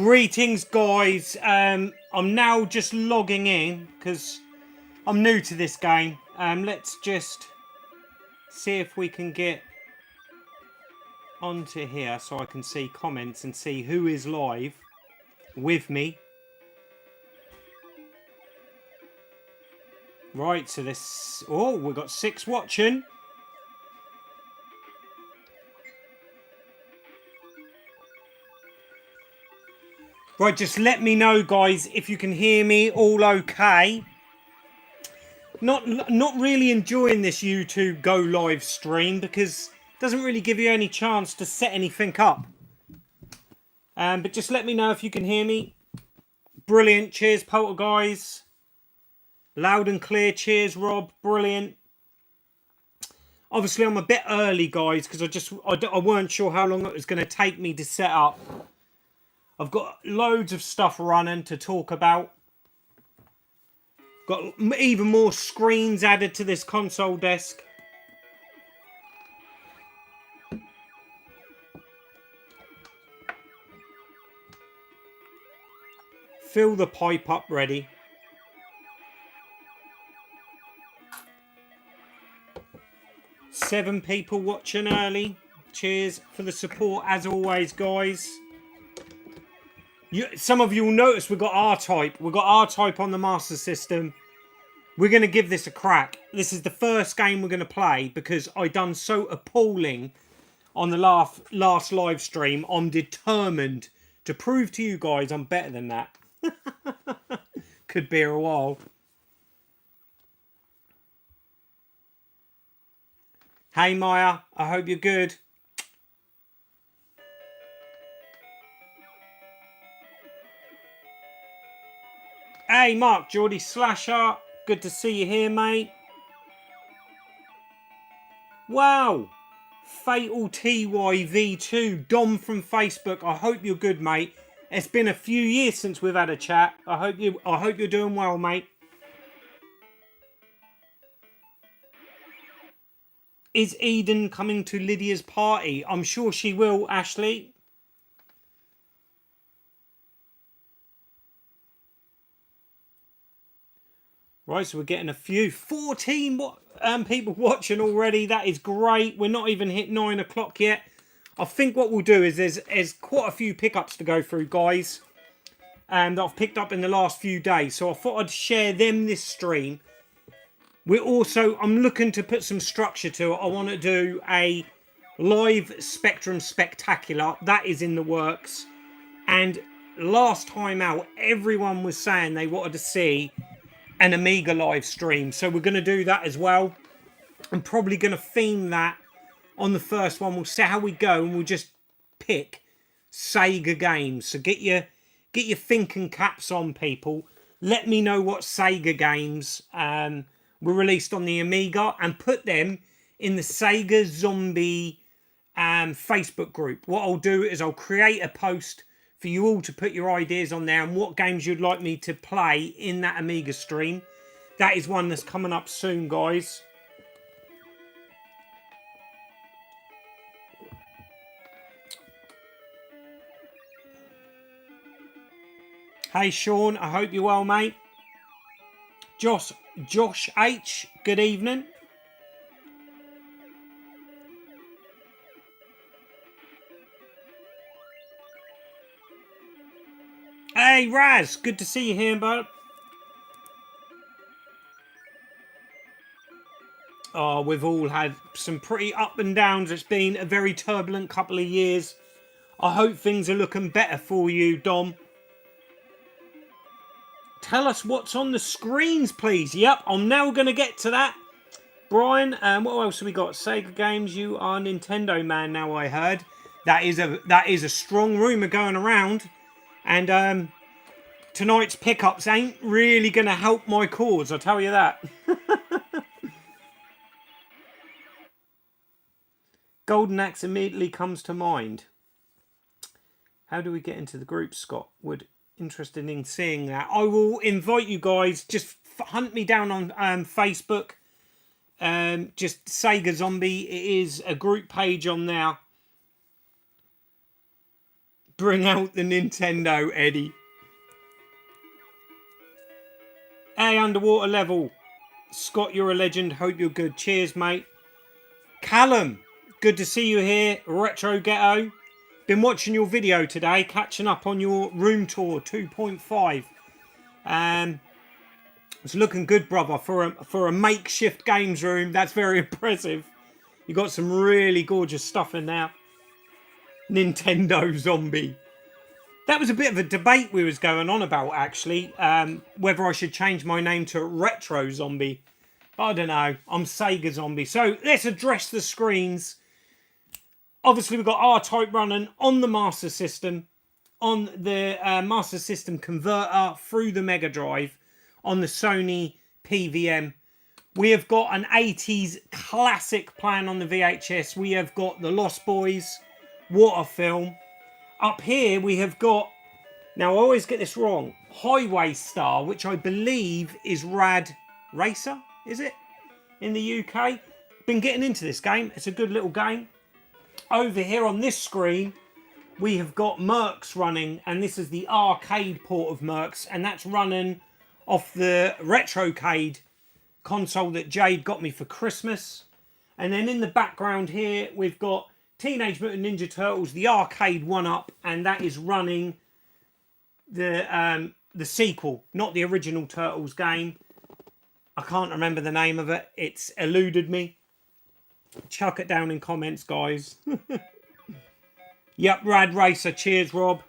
Greetings, guys. I'm now just logging in because I'm new to this game. Let's just see if we can get onto here so I can see comments and see who is live with me. Right, so this... Oh, we've got 6 watching. Right, just let me know, guys, if you can hear me all okay. Not really enjoying this YouTube Go live stream because it doesn't really give you any chance to set anything up. But just let me know if you can hear me. Brilliant. Cheers, Poltergeist. Loud and clear. Cheers, Rob. Brilliant. Obviously, I'm a bit early, guys, because I weren't sure how long it was going to take me to set up. I've got loads of stuff running to talk about. Got even more screens added to this console desk. Fill the pipe up ready. Seven people watching early. Cheers for the support as always, guys. Some of you will notice we've got R-Type. We've got R-Type on the Master System. We're going to give this a crack. This is the first game we're going to play because I done so appalling on the last live stream. I'm determined to prove to you guys I'm better than that. Could be a while. Hey Maya, I hope you're good. Hey Mark, Geordie Slasher, good to see you here, mate. Wow, Fatal TYV2, Dom from Facebook. I hope you're good, mate. It's been a few years since we've had a chat. I hope you're doing well, mate. Is Eden coming to Lydia's party? I'm sure she will, Ashley. Right, so we're getting a few. 14 people watching already. That is great. We're not even hit 9 o'clock yet. I think what we'll do is there's quite a few pickups to go through, guys. That I've picked up in the last few days. So I thought I'd share them this stream. I'm looking to put some structure to it. I want to do a live Spectrum Spectacular. That is in the works. And last time out, everyone was saying they wanted to see an Amiga live stream, so we're going to do that as well. I'm probably going to theme that on the first one. We'll see how we go, and we'll just pick Sega games. So get your thinking caps on, people. Let me know what Sega games were released on the Amiga, and put them in the Sega Zombie Facebook group. What I'll do is I'll create a post for you all to put your ideas on there and what games you'd like me to play in that Amiga stream. That is one that's coming up soon, guys. Hey Sean, I hope you're well, mate. Josh H, good evening. Hey Raz, good to see you here, bud. Oh, we've all had some pretty up and downs. It's been a very turbulent couple of years. I hope things are looking better for you, Dom. Tell us what's on the screens, please. Yep, I'm now going to get to that. Brian, what else have we got? Sega games, you are Nintendo man now, I heard. That is a strong rumour going around. And tonight's pickups ain't really going to help my cause, I'll tell you that. Golden Axe immediately comes to mind. How do we get into the group, Scott? Interested in seeing that. I will invite you guys. Just hunt me down on Facebook. Just Sega Zombie. It is a group page on there. Bring out the Nintendo, Eddie. Hey, underwater level. Scott, you're a legend. Hope you're good. Cheers, mate. Callum, good to see you here. Retro Ghetto. Been watching your video today, catching up on your room tour 2.5. It's looking good, brother, for a makeshift games room. That's very impressive. You got some really gorgeous stuff in there. Nintendo Zombie. That was a bit of a debate we was going on about, actually, whether I should change my name to Retro Zombie. I don't know. I'm Sega Zombie. So let's address the screens. Obviously, we've got R-Type running on the Master System, on the Master System converter through the Mega Drive, on the Sony PVM. We have got an 80s classic playing on the VHS. We have got The Lost Boys, what a film. Up here, we have got, now I always get this wrong, Highway Star, which I believe is Rad Racer, is it? In the UK. Been getting into this game. It's a good little game. Over here on this screen, we have got Mercs running, and this is the arcade port of Mercs, and that's running off the Retrocade console that Jade got me for Christmas. And then in the background here, we've got Teenage Mutant Ninja Turtles, the arcade 1-up, and that is running the sequel, not the original Turtles game. I can't remember the name of it. It's eluded me. Chuck it down in comments, guys. Yep, Rad Racer. Cheers, Rob.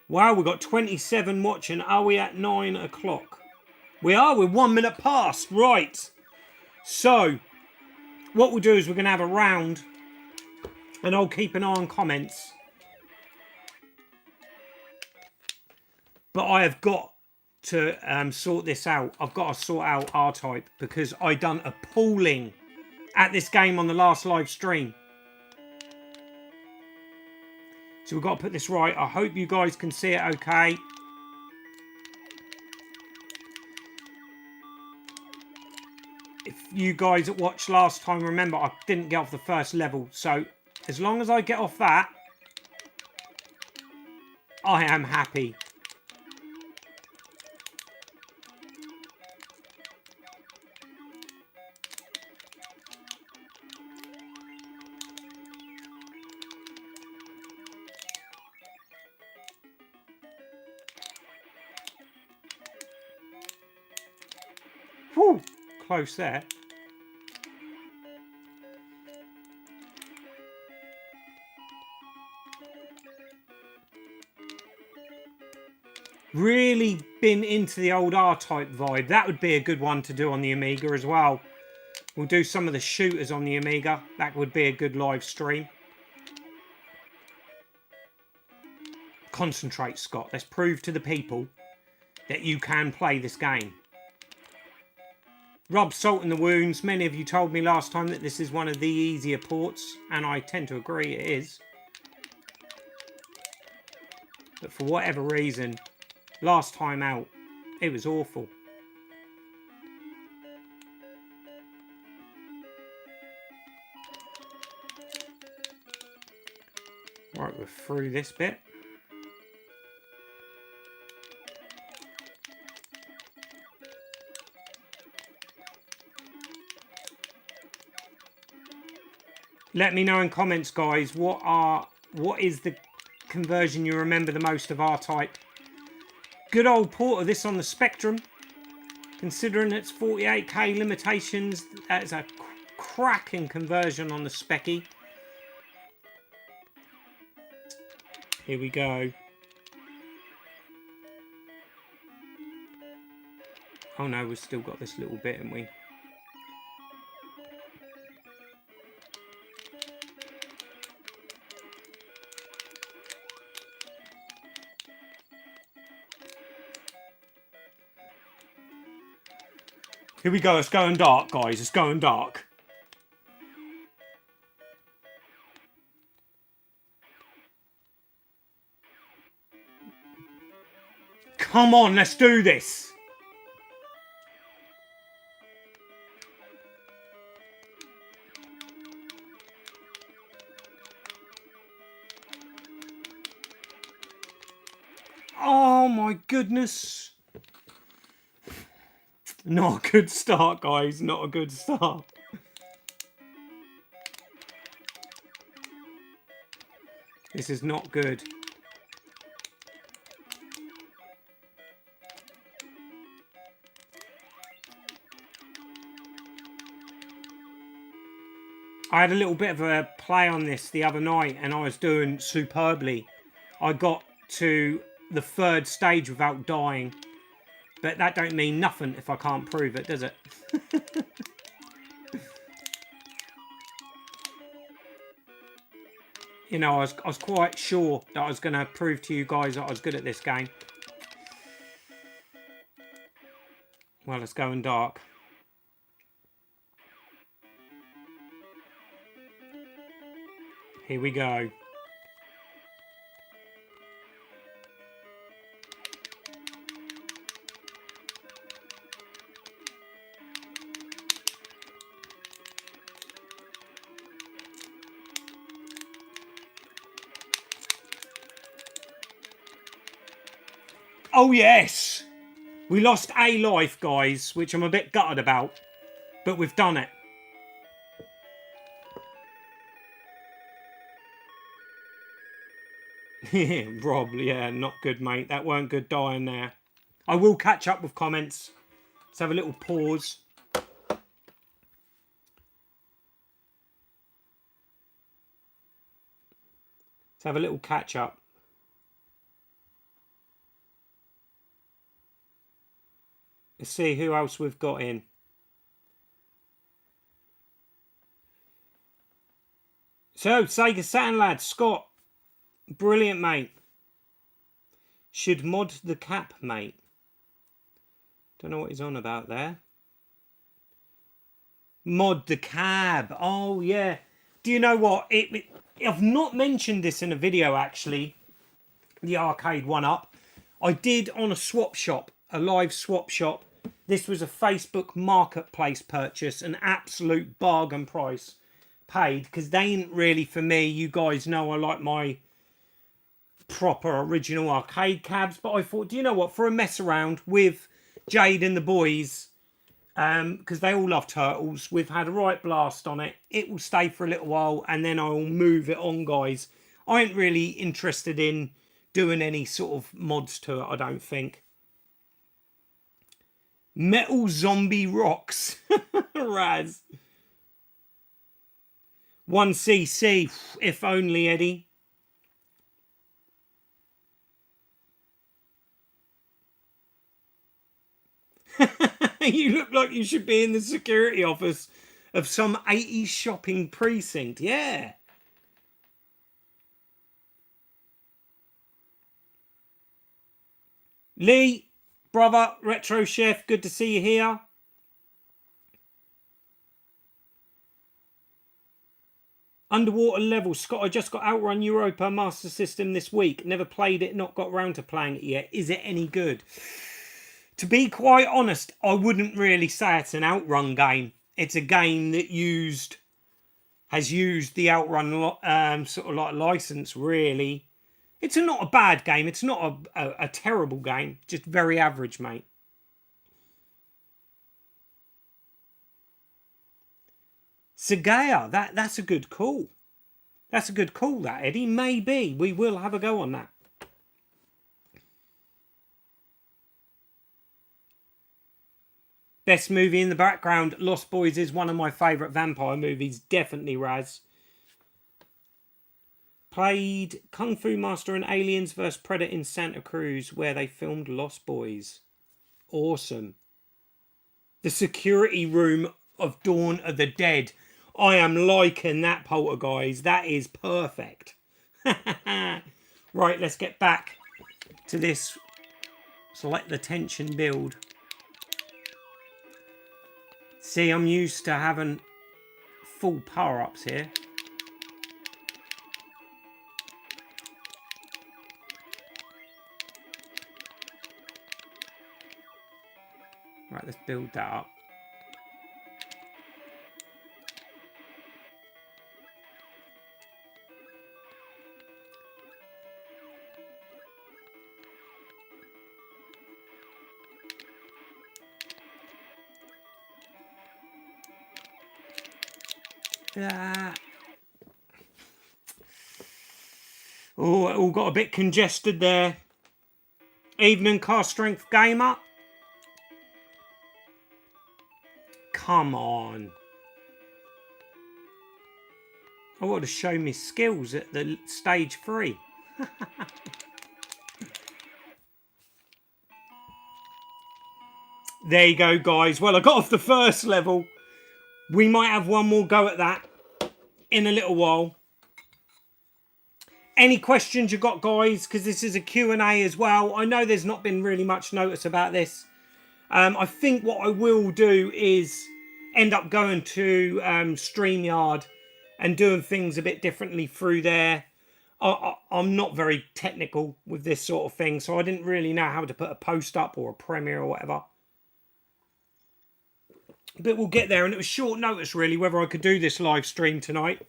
Wow, we've got 27 watching. Are we at 9 o'clock? We are. We're 1 minute past. Right. So, what we'll do is we're going to have a round. And I'll keep an eye on comments. But I have got to sort this out. I've got to sort out R-Type because I done appalling at this game on the last live stream. So we've got to put this right. I hope you guys can see it okay. If you guys that watched last time, remember I didn't get off the first level. So as long as I get off that, I am happy. Whew, close there. Really been into the old R-Type vibe. That would be a good one to do on the Amiga as well. We'll do some of the shooters on the Amiga. That would be a good live stream. Concentrate, Scott. Let's prove to the people that you can play this game. Rub salt in the wounds. Many of you told me last time that this is one of the easier ports, and I tend to agree it is. But for whatever reason, last time out, it was awful. Right, we're through this bit. Let me know in comments, guys, what is the conversion you remember the most of R-Type. Good old port of this on the Spectrum. Considering its 48K limitations, that's a cracking conversion on the Specky. Here we go. Oh no, we've still got this little bit, haven't we? Here we go, it's going dark, guys. It's going dark. Come on, let's do this. Oh my goodness. Not a good start, guys. Not a good start. This is not good. I had a little bit of a play on this the other night and I was doing superbly. I got to the 3rd stage without dying. But that don't mean nothing if I can't prove it, does it? You know, I was quite sure that I was going to prove to you guys that I was good at this game. Well, it's going dark. Here we go. Oh, yes! We lost a life, guys, which I'm a bit gutted about. But we've done it. Rob, yeah, not good, mate. That weren't good dying there. I will catch up with comments. Let's have a little pause. Let's have a little catch up. Let's see who else we've got in. So, Sega Saturn lad, Scott. Brilliant, mate. Should mod the cap, mate. Don't know what he's on about there. Mod the cab. Oh, yeah. Do you know what? I've not mentioned this in a video, actually. The arcade 1-up. I did on a swap shop. A live swap shop. This was a Facebook marketplace purchase. An absolute bargain price paid. Because they ain't really for me. You guys know I like my proper original arcade cabs. But I thought, do you know what? For a mess around with Jade and the boys, because they all love Turtles, we've had a right blast on it. It will stay for a little while and then I'll move it on, guys. I ain't really interested in doing any sort of mods to it, I don't think. Metal Zombie rocks. Raz. 1cc, if only, Eddie. You look like you should be in the security office of some 80s shopping precinct. Yeah. Lee, brother, Retro Chef, good to see you here. Underwater level. Scott, I just got Outrun Europa Master System this week. Never played it, not got round to playing it yet. Is it any good? To be quite honest, I wouldn't really say it's an Outrun game. It's a game that has used the Outrun sort of like license, really. It's not a bad game. It's not a terrible game. Just very average, mate. Sega, that's a good call. That's a good call, that, Eddie. Maybe we will have a go on that. Best movie in the background. Lost Boys is one of my favourite vampire movies. Definitely, Raz. Played Kung Fu Master and Aliens vs Predator in Santa Cruz, where they filmed Lost Boys. Awesome. The security room of Dawn of the Dead. I am liking that, Poltergeist. That is perfect. Right, let's get back to this. So let the tension build. See, I'm used to having full power-ups here. Right, let's build that up. Oh, it all got a bit congested there. Evening car strength gamer. Come on. I want to show me skills at the stage 3. There you go, guys. Well, I got off the first level. We might have one more go at that in a little while. Any questions you got, guys? Because this is a Q&A as well. I know there's not been really much notice about this. I think what I will do is end up going to StreamYard and doing things a bit differently through there. I'm not very technical with this sort of thing, so I didn't really know how to put a post up or a premiere or whatever. But we'll get there, and it was short notice really whether I could do this live stream tonight.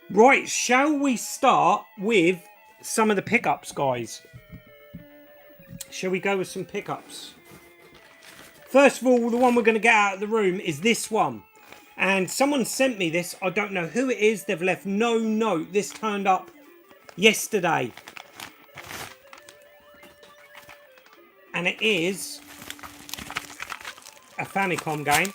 Right, shall we start with some of the pickups, guys? Shall we go with some pickups? First of all, the one we're going to get out of the room is this one. And someone sent me this. I don't know who it is. They've left no note. This turned up yesterday. And it is a Famicom game.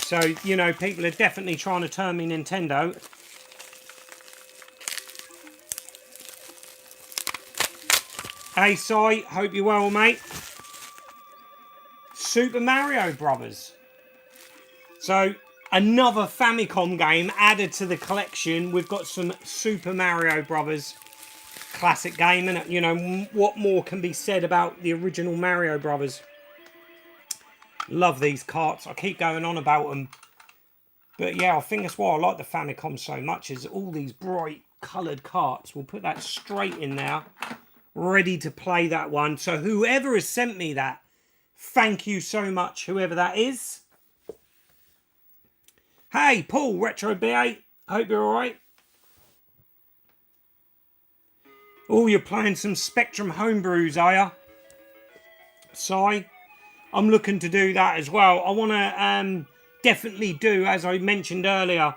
So, you know, people are definitely trying to turn me Nintendo. Hey, Si, hope you're well, mate. Super Mario Brothers. So, another Famicom game added to the collection. We've got some Super Mario Brothers classic game, and you know, what more can be said about the original Mario Brothers? Love these carts. I keep going on about them. But yeah, I think that's why I like the Famicom so much, is all these bright coloured carts. We'll put that straight in there. Ready to play that one. So whoever has sent me that, thank you so much, whoever that is. Hey, Paul, Retro B8. Hope you're alright. Oh, you're playing some Spectrum homebrews, are you? Si? I'm looking to do that as well. I want to definitely do, as I mentioned earlier,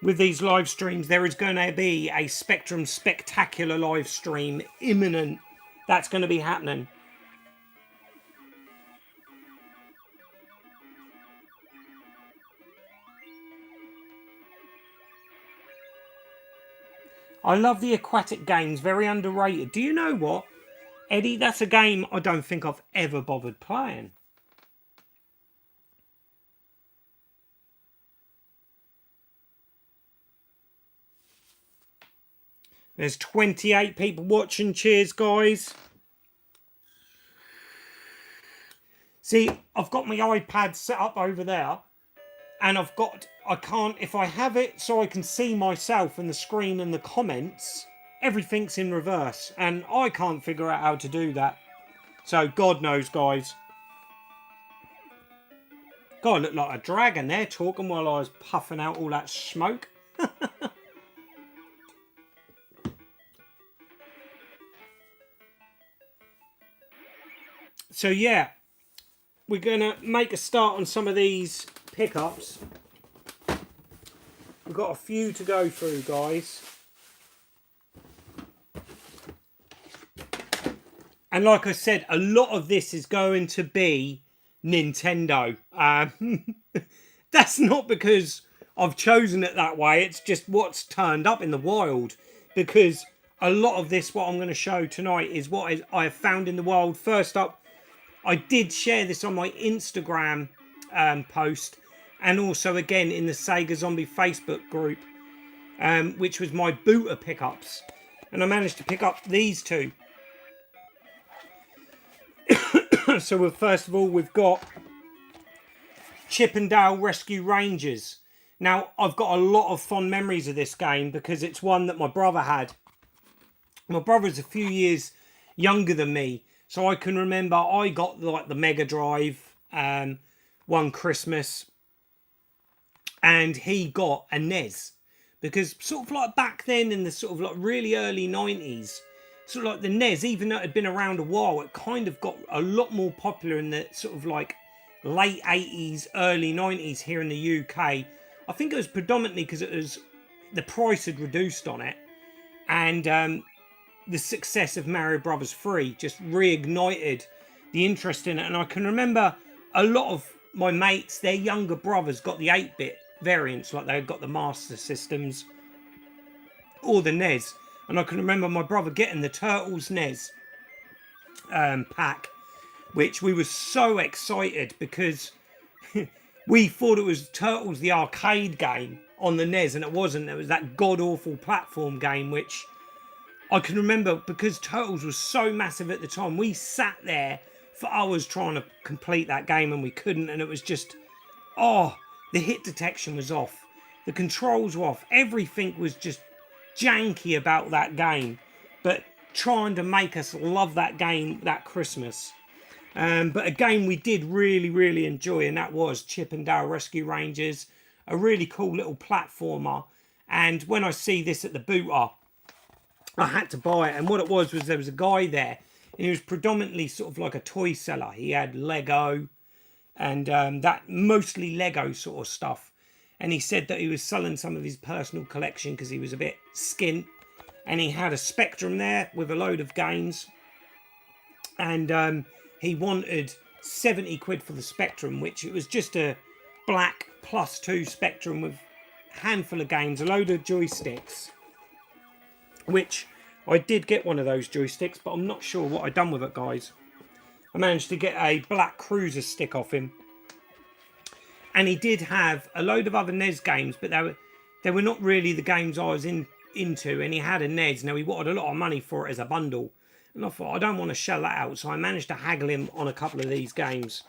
with these live streams, there is going to be a Spectrum Spectacular live stream imminent. That's going to be happening. I love the aquatic games, very underrated. Do you know what, Eddie? That's a game I don't think I've ever bothered playing. There's 28 people watching. Cheers, guys. See, I've got my iPad set up over there. And I can't, if I have it so I can see myself and the screen and the comments, everything's in reverse. And I can't figure out how to do that. So, God knows, guys. God, I look like a dragon there, talking while I was puffing out all that smoke. So yeah, we're going to make a start on some of these pickups. We've got a few to go through, guys. And like I said, a lot of this is going to be Nintendo. That's not because I've chosen it that way. It's just what's turned up in the wild. Because a lot of this, what I'm going to show tonight, is what I have found in the wild. First up, I did share this on my Instagram post, and also again in the Sega Zombie Facebook group, which was my booter pickups, and I managed to pick up these two. So first of all, we've got Chip and Dale Rescue Rangers. Now, I've got a lot of fond memories of this game because it's one that my brother had. My brother's a few years younger than me. So I can remember I got like the Mega Drive one Christmas. and he got a NES, because sort of like back then in the sort of like really early 90s, sort of like the NES, even though it had been around a while, it kind of got a lot more popular in the sort of like late 80s, early 90s here in the UK. I think it was predominantly because it was the price had reduced on it, and the success of Mario Brothers 3 just reignited the interest in it. And I can remember a lot of my mates, their younger brothers got the 8-bit variants, like they got the Master Systems or the NES. And I can remember my brother getting the Turtles NES pack, which we were so excited because we thought it was Turtles the arcade game on the NES, and it wasn't. It was that god-awful platform game, which I can remember because Turtles was so massive at the time. We sat there for hours trying to complete that game, and we couldn't. And it was just, oh, the hit detection was off. The controls were off. Everything was just janky about that game. But trying to make us love that game that Christmas. But a game we did really, really enjoy, and that was Chip and Dale Rescue Rangers. A really cool little platformer. And when I see this at the booter, I had to buy it. And what it was there was a guy there, and he was predominantly sort of like a toy seller. He had Lego and that mostly Lego sort of stuff. And he said that he was selling some of his personal collection because he was a bit skint. And he had a Spectrum there with a load of games. And he wanted 70 quid for the Spectrum, which it was just a black +2 Spectrum with a handful of games, a load of joysticks. Which I did get one of those joysticks, but I'm not sure what I done with it, guys. I managed to get a black cruiser stick off him. And he did have a load of other NES games, but they were not really the games I was into. And he had a NES. Now, he wanted a lot of money for it as a bundle. And I thought, I don't want to shell that out. So I managed to haggle him on a couple of these games.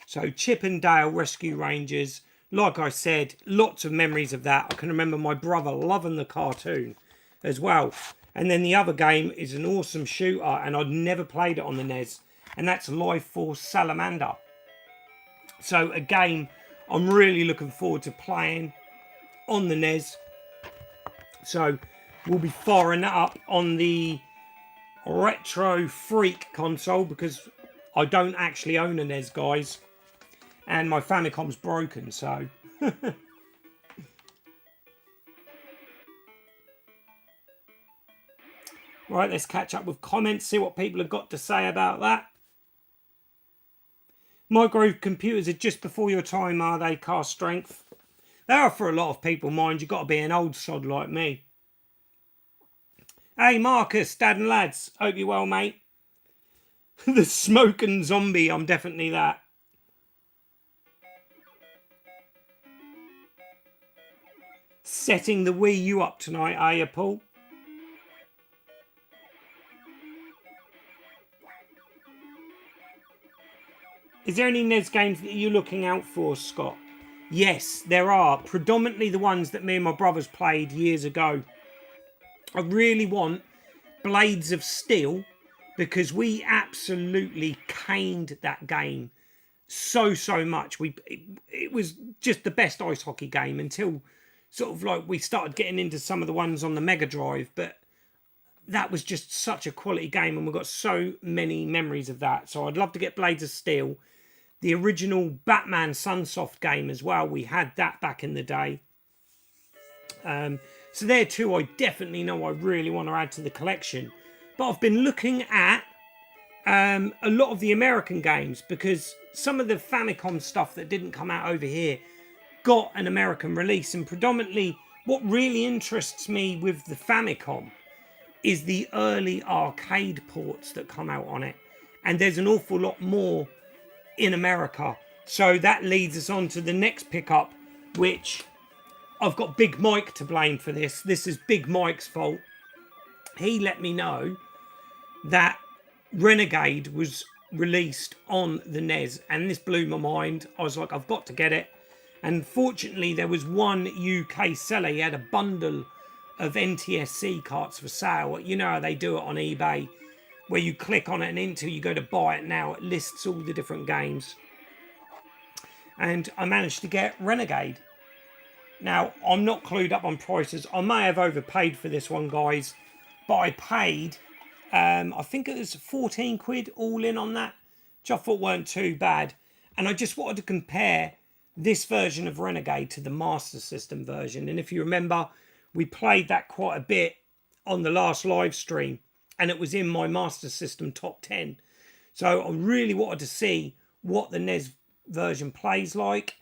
So Chip and Dale Rescue Rangers. Like I said, lots of memories of that. I can remember my brother loving the cartoon as well. And then the other game is an awesome shooter, and I'd never played it on the NES, and that's Life Force Salamander. So a game I'm really looking forward to playing on the NES. So we'll be firing that up on the Retro Freak console, because I don't actually own a NES, guys, and my Famicom's broken, so right, let's catch up with comments, see what people have got to say about that. Micro computers are just before your time, are they, Car Strength? They are for a lot of people, mind. You've got to be an old sod like me. Hey, Marcus, Dad and lads. Hope you're well, mate. The smoking zombie, I'm definitely that. Setting the Wii U up tonight, are you, Paul? Is there any NES games that you're looking out for, Scott? Yes, there are. Predominantly the ones that me and my brothers played years ago. I really want Blades of Steel, because we absolutely caned that game so much. It was just the best ice hockey game until sort of like we started getting into some of the ones on the Mega Drive. But that was just such a quality game, and we've got so many memories of that. So I'd love to get Blades of Steel. The original Batman Sunsoft game as well. We had that back in the day. So there too, I definitely know I really want to add to the collection. But I've been looking at a lot of the American games, because some of the Famicom stuff that didn't come out over here got an American release. And predominantly what really interests me with the Famicom is the early arcade ports that come out on it. And there's an awful lot more in America. So that leads us on to the next pickup, which I've got Big Mike to blame for this. This is Big Mike's fault. He let me know that Renegade was released on the NES, and this blew my mind. I was like, I've got to get it. And fortunately, there was one UK seller. He had a bundle of NTSC carts for sale. You know how they do it on eBay, where you click on it and until you go to buy it now, it lists all the different games. And I managed to get Renegade. Now, I'm not clued up on prices. I may have overpaid for this one, guys, but I paid, I think it was 14 quid all in on that, which I thought weren't too bad. And I just wanted to compare this version of Renegade to the Master System version. And if you remember, we played that quite a bit on the last live stream, and it was in my Master System top 10. So I really wanted to see what the NES version plays like.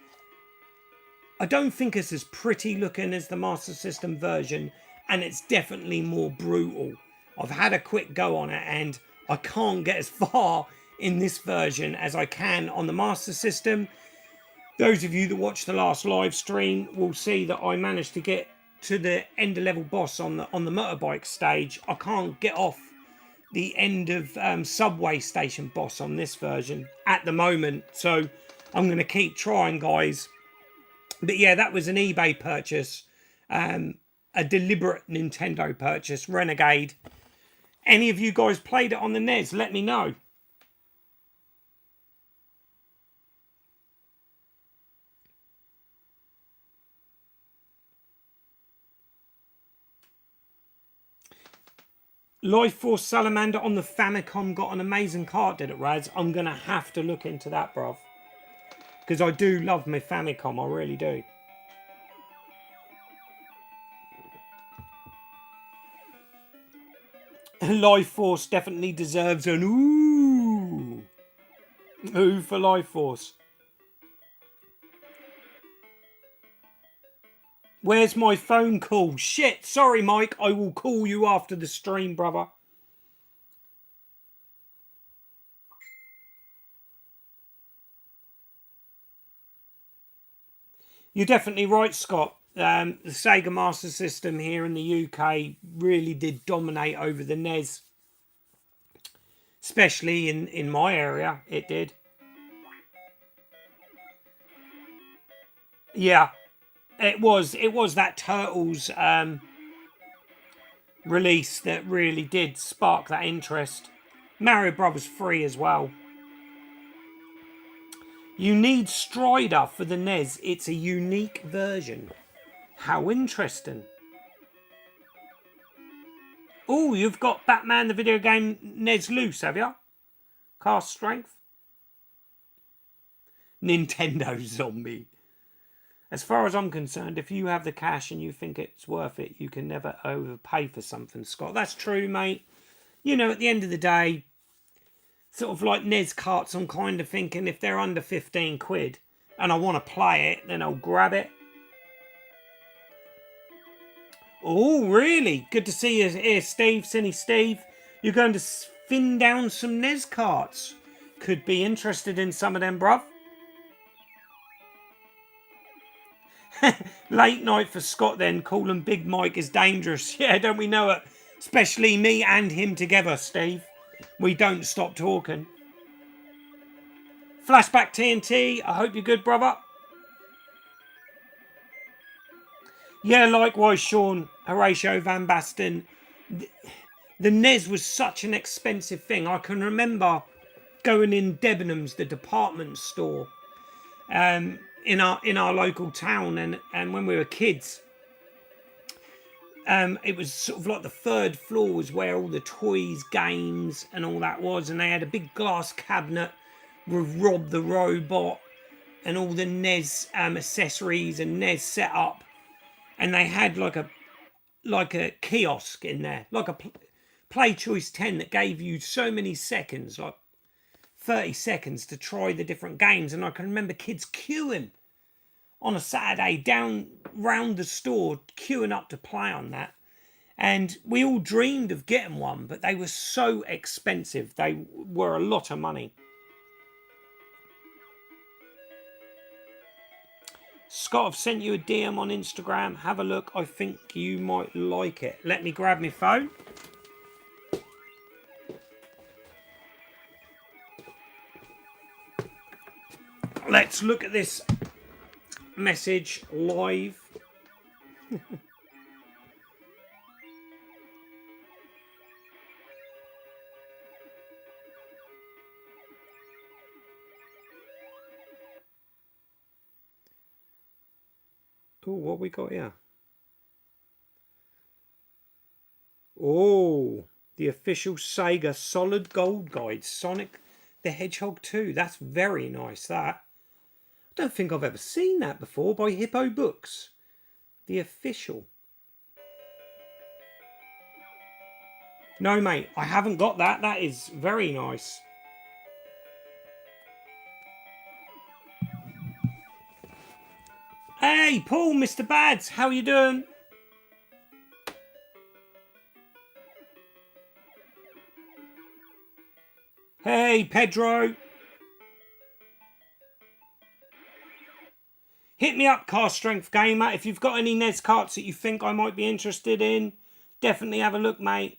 I don't think it's as pretty looking as the Master System version, and it's definitely more brutal. I've had a quick go on it, and I can't get as far in this version as I can on the Master System. Those of you that watched the last live stream will see that I managed to get to the end of level boss on the motorbike stage. I can't get off the end of subway station boss on this version at the moment, so I'm going to keep trying, guys. But yeah, that was an eBay purchase, a deliberate Nintendo purchase, Renegade. Any of you guys played it on the NES? Let me know. Life Force Salamander on the Famicom got an amazing cart, did it, Raz? I'm going to have to look into that, bruv. Because I do love my Famicom, I really do. Life Force definitely deserves an ooh. Ooh for Life Force. Where's my phone call? Shit, sorry, Mike. I will call you after the stream, brother. You're definitely right, Scott. The Sega Master System here in the UK really did dominate over the NES. Especially in my area, it did. Yeah, it was that Turtles release that really did spark that interest. Mario Brothers 3 as well. You need Strider for the NES. It's a unique version. How interesting. Oh, you've got Batman the video game NES loose, have you? Cast strength. Nintendo Zombie. As far as I'm concerned, if you have the cash and you think it's worth it, you can never overpay for something, Scott. That's true, mate. You know, at the end of the day, sort of like NES carts, I'm kind of thinking if they're under 15 quid and I want to play it, then I'll grab it. Oh, really? Good to see you here, Steve. Cinny Steve. You're going to spin down some NES carts. Could be interested in some of them, bruv. Late night for Scott then. Calling Big Mike is dangerous. Yeah, don't we know it? Especially me and him together, Steve. We don't stop talking. Flashback TNT. I hope you're good, brother. Yeah, likewise, Sean. Horatio Van Basten. The NES was such an expensive thing. I can remember going in Debenhams, the department store, in our local town, and when we were kids, it was sort of like the third floor was where all the toys, games, and all that was, and they had a big glass cabinet with Rob the Robot and all the NES accessories and NES setup, and they had like a kiosk in there, like a Play Choice 10 that gave you so many seconds, like 30 seconds to try the different games. And I can remember kids queuing on a Saturday down round the store, queuing up to play on that. And we all dreamed of getting one, but they were so expensive. They were a lot of money. Scott, I've sent you a DM on Instagram. Have a look. I think you might like it. Let me grab my phone. Let's look at this message live. Oh, what we got here? Oh, the official Sega Solid Gold Guide, Sonic the Hedgehog 2. That's very nice, that. I don't think I've ever seen that before by Hippo Books. The official. No, mate, I haven't got that. That is very nice. Hey, Paul, Mr. Bads, how you doing? Hey, Pedro. Hit me up, Car Strength Gamer. If you've got any NES carts that you think I might be interested in, definitely have a look, mate.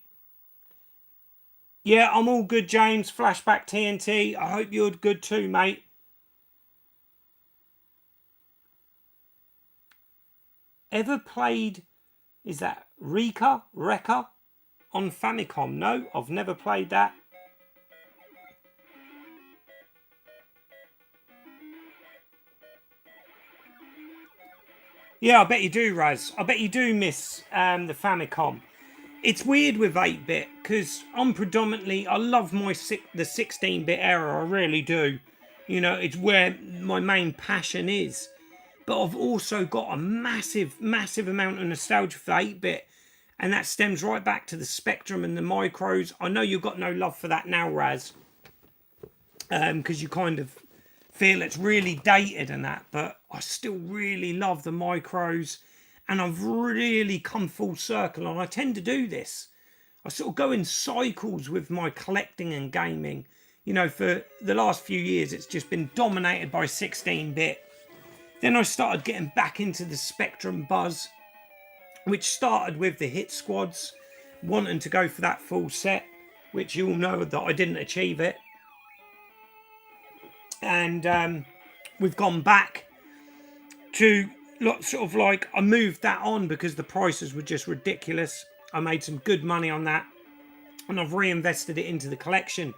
Yeah, I'm all good, James. Flashback TNT. I hope you're good too, mate. Ever played, is that Rekka on Famicom? No, I've never played that. Yeah, I bet you do, Raz. I bet you do miss the Famicom. It's weird with 8-bit because I'm predominantly, I love the 16-bit era, I really do. You know, it's where my main passion is. But I've also got a massive amount of nostalgia for 8-bit. And that stems right back to the Spectrum and the Micros. I know you've got no love for that now, Raz. Because you kind of feel it's really dated and that. But I still really love the Micros. And I've really come full circle. And I tend to do this. I sort of go in cycles with my collecting and gaming. You know, for the last few years, it's just been dominated by 16-bit. Then I started getting back into the Spectrum buzz, which started with the hit squads, wanting to go for that full set, which you all know that I didn't achieve it. And we've gone back to sort of like, I moved that on because the prices were just ridiculous. I made some good money on that, and I've reinvested it into the collection.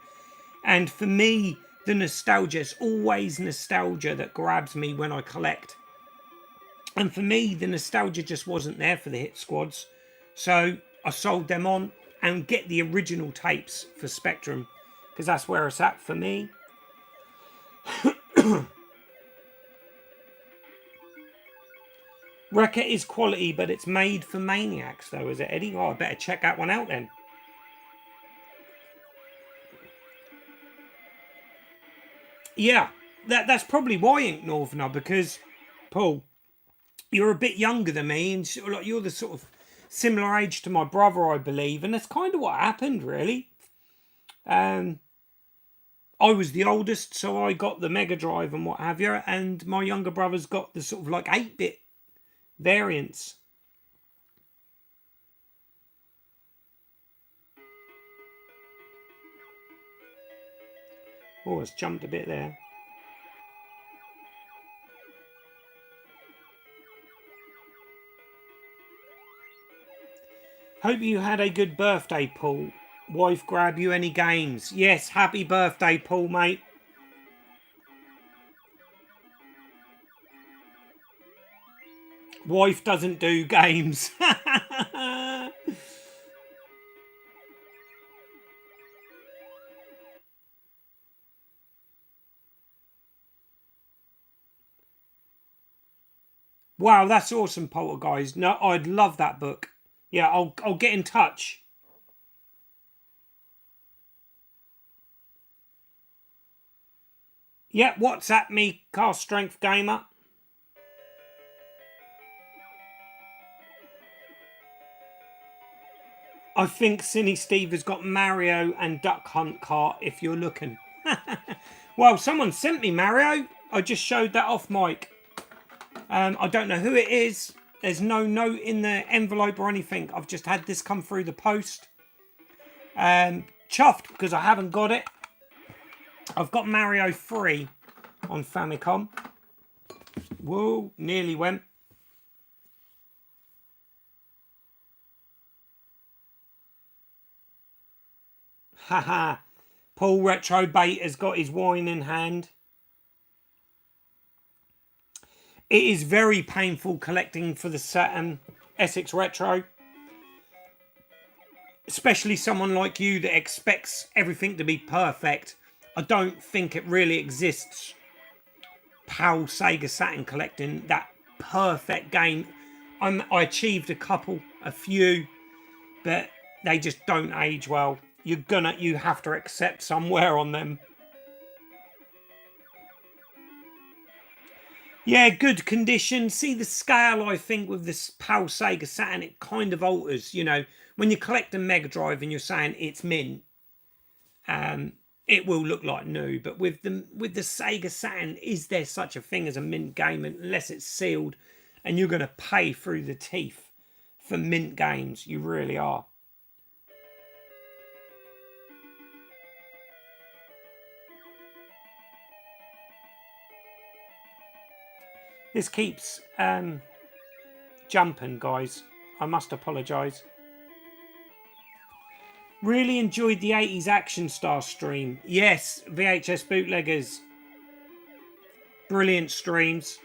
And for me, the nostalgia is always nostalgia that grabs me when I collect. And for me, the nostalgia just wasn't there for the hit squads. So I sold them on and get the original tapes for Spectrum, because that's where it's at for me. Rekka is quality, but it's made for maniacs, though, is it, Eddie? Oh, I better check that one out then. Yeah, that's probably why, Ink Northerner, because, Paul, you're a bit younger than me, and you're the sort of similar age to my brother, I believe, and that's kind of what happened, really. I was the oldest, so I got the Mega Drive and what have you, and my younger brother's got the sort of like 8-bit variants. Oh, it's jumped a bit there. Hope you had a good birthday, Paul. Wife grab you any games? Yes, happy birthday, Paul, mate. Wife doesn't do games. Wow, that's awesome, Poltergeist. No, I'd love that book. Yeah, I'll get in touch. Yeah, WhatsApp me, Car Strength Gamer. I think Cinny Steve has got Mario and Duck Hunt cart if you're looking. Well, someone sent me Mario. I just showed that off mic. I don't know who it is. There's no note in the envelope or anything. I've just had this come through the post. Chuffed because I haven't got it. I've got Mario 3 on Famicom. Whoa, nearly went. Haha. Paul Retro Bait has got his wine in hand. It is very painful collecting for the Saturn SX Retro. Especially someone like you that expects everything to be perfect. I don't think it really exists. PAL Sega Saturn collecting that perfect game. I achieved a few, but they just don't age well. You have to accept somewhere on them. Yeah, good condition. See the scale, I think, with this PAL Sega Saturn, it kind of alters. You know, when you collect a Mega Drive and you're saying it's mint, it will look like new. But with the Sega Saturn, is there such a thing as a mint game unless it's sealed? And you're going to pay through the teeth for mint games. You really are. This keeps jumping, guys. I must apologise. Really enjoyed the 80s Action Star stream. Yes, VHS bootleggers. Brilliant streams.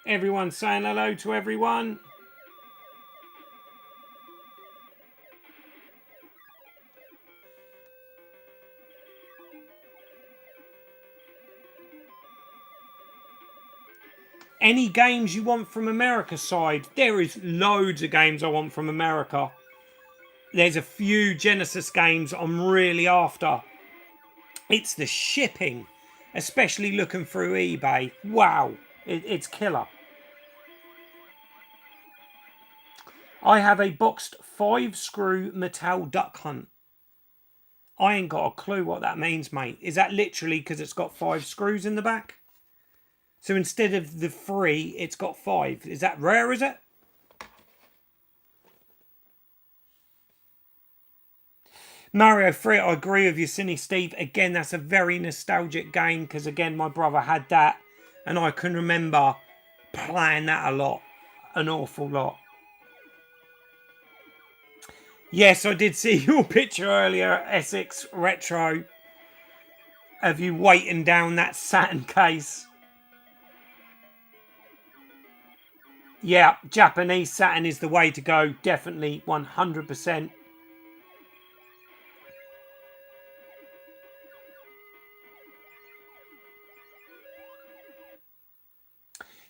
Everyone saying hello to everyone. Any games you want from America side? There is loads of games I want from America. There's a few Genesis games I'm really after. It's the shipping, especially looking through eBay. Wow, it's killer. I have a boxed 5-screw Mattel Duck Hunt. I ain't got a clue what that means, mate. Is that literally because it's got 5 screws in the back? So instead of the 3, it's got 5. Is that rare, is it? Mario 3, I agree with you, Cine Steve. Again, that's a very nostalgic game because, again, my brother had that and I can remember playing that a lot. An awful lot. Yes, I did see your picture earlier, Essex Retro, of you weighting down that Saturn case. Yeah, Japanese Saturn is the way to go. Definitely 100%.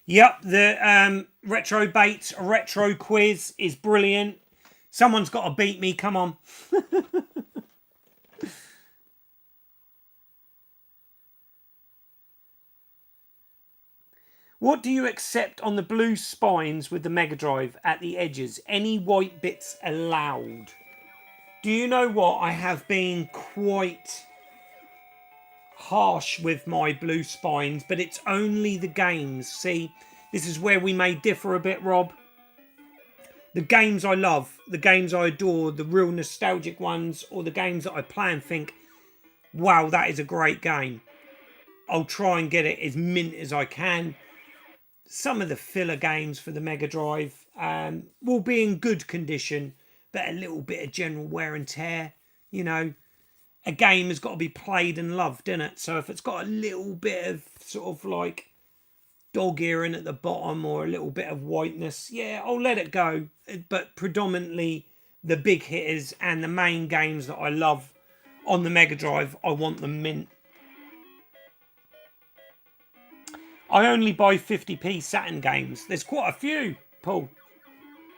Yep, the Retro Baits Retro Quiz is brilliant. Someone's got to beat me, come on. What do you accept on the blue spines with the Mega Drive at the edges? Any white bits allowed? Do you know what? I have been quite harsh with my blue spines, but it's only the games. See, this is where we may differ a bit, Rob. The games I love, the games I adore, the real nostalgic ones, or the games that I play and think, wow, that is a great game. I'll try and get it as mint as I can. Some of the filler games for the Mega Drive will be in good condition, but a little bit of general wear and tear. You know, a game has got to be played and loved, isn't it? So if it's got a little bit of sort of like dog earring at the bottom or a little bit of whiteness, yeah, I'll let it go. But predominantly the big hitters and the main games that I love on the Mega Drive, I want them mint. I only buy 50p Saturn games. There's quite a few, Paul.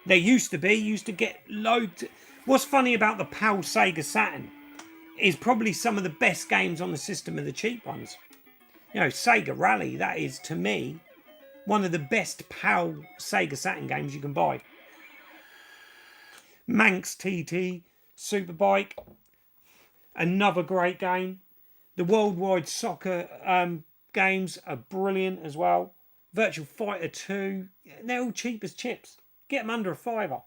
There used to be. Used to get loads. What's funny about the PAL Sega Saturn is probably some of the best games on the system are the cheap ones. You know, Sega Rally, that is, to me, one of the best PAL Sega Saturn games you can buy. Manx TT, Superbike, another great game. The Worldwide Soccer games are brilliant as well. Virtual Fighter 2, they're all cheap as chips. Get them under a £5.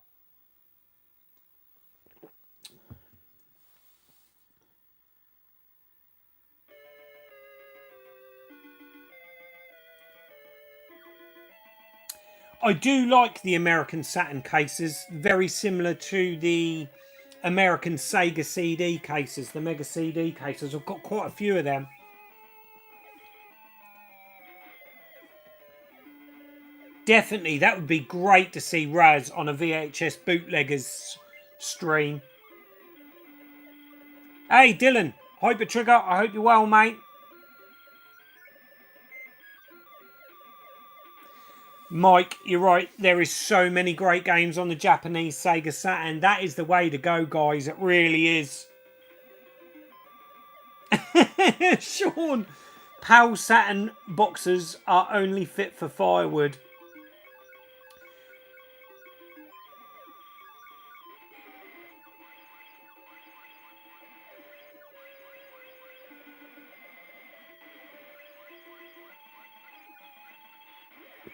I do like the American Saturn cases, very similar to the American Sega CD cases, the Mega CD cases. I've got quite a few of them. Definitely, that would be great to see Raz on a VHS bootleggers stream. Hey, Dylan, Hyper Trigger, I hope you're well, mate. Mike, you're right. There is so many great games on the Japanese Sega Saturn. That is the way to go, guys. It really is. Sean, PAL Saturn boxes are only fit for firewood.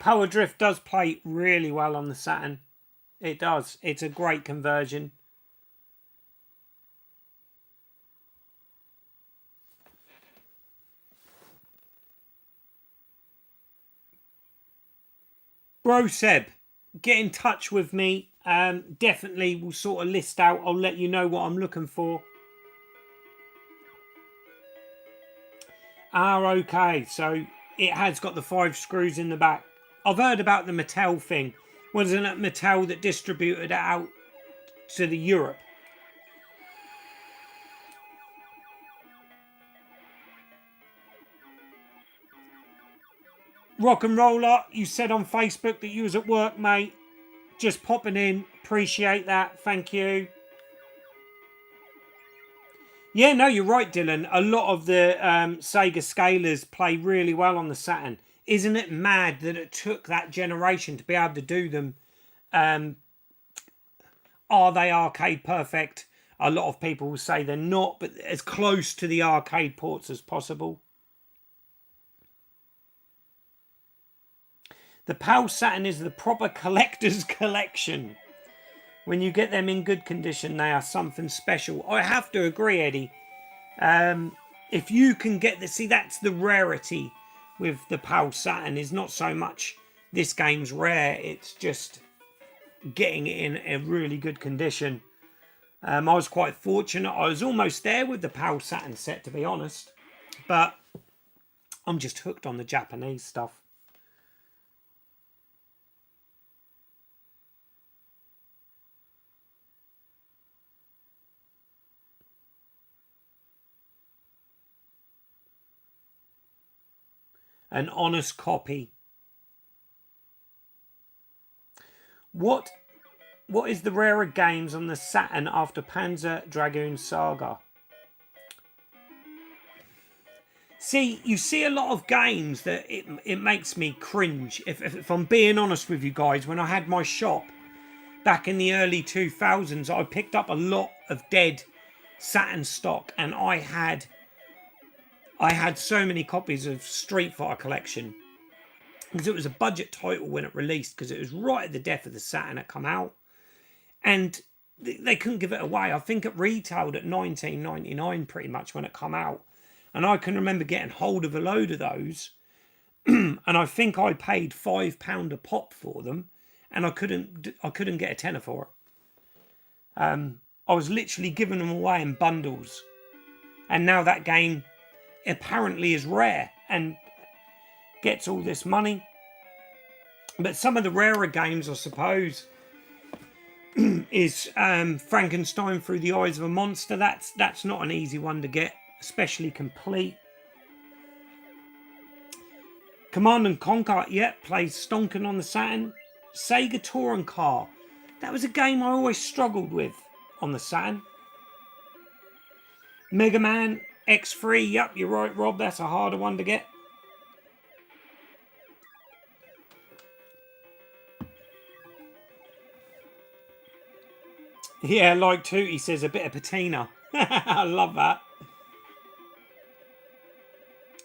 Power Drift does play really well on the Saturn. It does. It's a great conversion. Bro Seb, get in touch with me. Definitely we'll sort of list out. I'll let you know what I'm looking for. Okay. So it has got the 5 screws in the back. I've heard about the Mattel thing. Wasn't it Mattel that distributed it out to the Europe? Rock and Roller, you said on Facebook that you was at work, mate. Just popping in. Appreciate that. Thank you. Yeah, no, you're right, Dylan. A lot of the Sega Scalers play really well on the Saturn. Isn't it mad that it took that generation to be able to do them? Are they arcade perfect? A lot of people will say they're not, but as close to the arcade ports as possible. The PAL Saturn is the proper collector's collection. When you get them in good condition, they are something special. I have to agree, Eddie. If you can get the... See, that's the rarity with the PAL Saturn. Is not so much this game's rare. It's just getting it in a really good condition. I was quite fortunate. I was almost there with the PAL Saturn set, to be honest. But I'm just hooked on the Japanese stuff. An honest copy. What is the rarer games on the Saturn after Panzer Dragoon Saga? See, you see a lot of games that it makes me cringe. If I'm being honest with you guys, when I had my shop back in the early 2000s, I picked up a lot of dead Saturn stock, and I had so many copies of Street Fighter Collection because it was a budget title when it released, because it was right at the death of the Saturn that come out, and they couldn't give it away. I think it retailed at $19.99 pretty much when it come out, and I can remember getting hold of a load of those, and I think I paid £5 a pop for them, and I couldn't get a tenner for it. I was literally giving them away in bundles, and now that game apparently is rare and gets all this money. But some of the rarer games, I suppose, is Frankenstein Through the Eyes of a Monster. That's not an easy one to get, especially complete. Command and Conquer, plays stonking on the Saturn. Sega Touring Car, that was a game I always struggled with on the Saturn. Mega Man X3, you're right, Rob, that's a harder one to get. Yeah, like Tootie says, a bit of patina. I love that.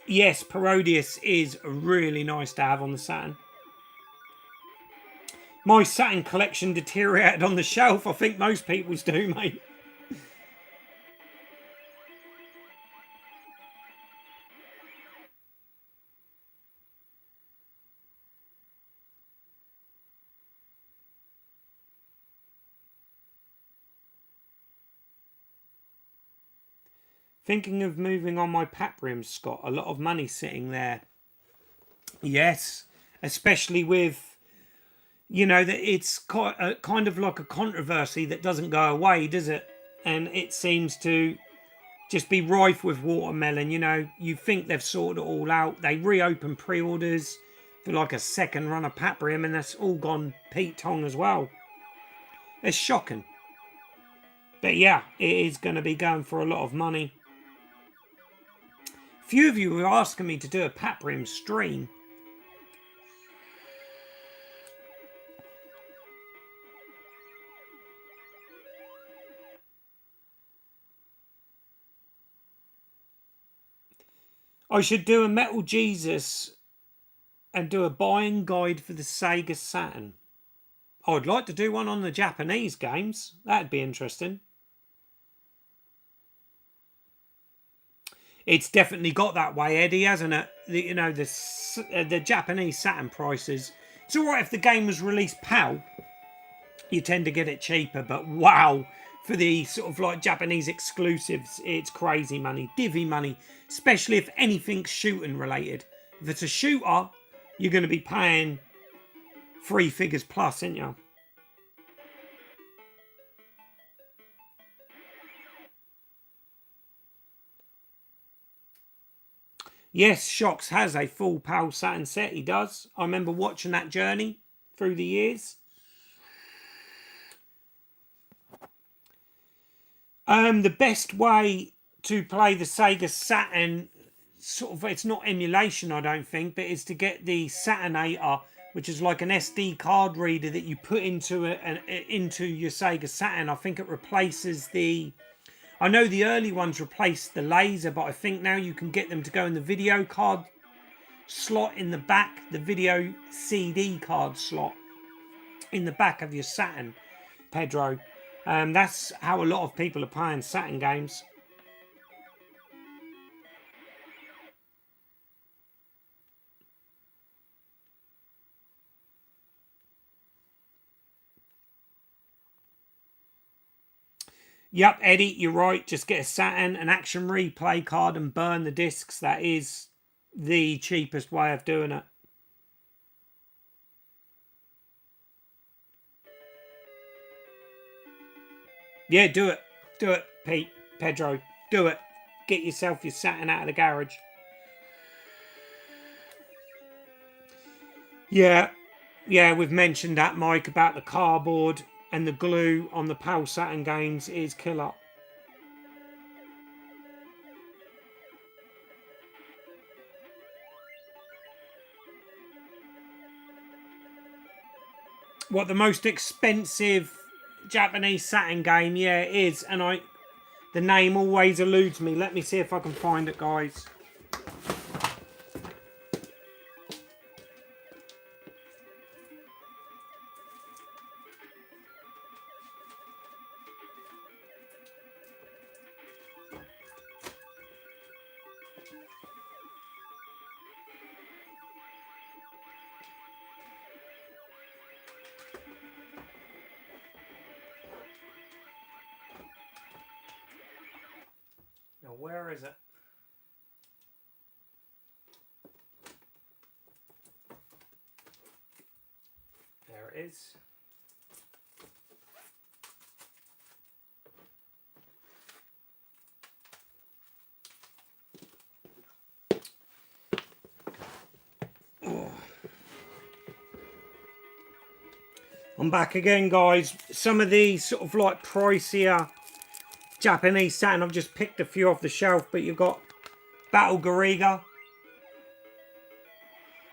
Yes, Parodius is really nice to have on the Saturn. My Saturn collection deteriorated on the shelf. I think most people's do, mate. Thinking of moving on my pap rims, Scott. A lot of money sitting there. Yes, especially with, you know, that it's kind of like a controversy that doesn't go away, does it? And it seems to just be rife with watermelon. You know, you think they've sorted it all out. They reopen pre-orders for like a second run of pap rim, and that's all gone Pete Tong as well. It's shocking. But yeah, it is going to be going for a lot of money. A few of you were asking me to do a pap rim stream. I should do a Metal Jesus and do a buying guide for the Sega Saturn. I'd like to do one on the Japanese games. That'd be interesting. It's definitely got that way, Eddie, hasn't it? You know, the Japanese Saturn prices. It's all right if the game was released PAL. You tend to get it cheaper, but wow, for the sort of like Japanese exclusives, it's crazy money, divvy money, especially if anything's shooting related. If it's a shooter, you're going to be paying 3 figures plus, ain't you? Yes, Shocks has a full PAL Saturn set, he does. I remember watching that journey through the years. The best way to play the Sega Saturn, sort of, it's not emulation, I don't think, but it's to get the Saturnator, which is like an SD card reader that you put into into your Sega Saturn. I think it replaces the... I know the early ones replaced the laser, but I think now you can get them to go in the video card slot in the back, the video CD card slot in the back of your Saturn, Pedro. That's how a lot of people are playing Saturn games. Yep, Eddie, you're right. Just get a Saturn, an action replay card, and burn the discs. That is the cheapest way of doing it. Yeah, do it. Do it, Pete, Pedro. Do it. Get yourself your Saturn out of the garage. Yeah, we've mentioned that, Mike, about the cardboard and the glue on the PAL Saturn games is killer. What, the most expensive Japanese Saturn game? Yeah, it is, and the name always eludes me. Let me see if I can find it, guys. Now, where is it? There it is. Oh. I'm back again, guys. Some of these sort of like pricier Japanese Saturn, I've just picked a few off the shelf, but you've got Battle Gariga.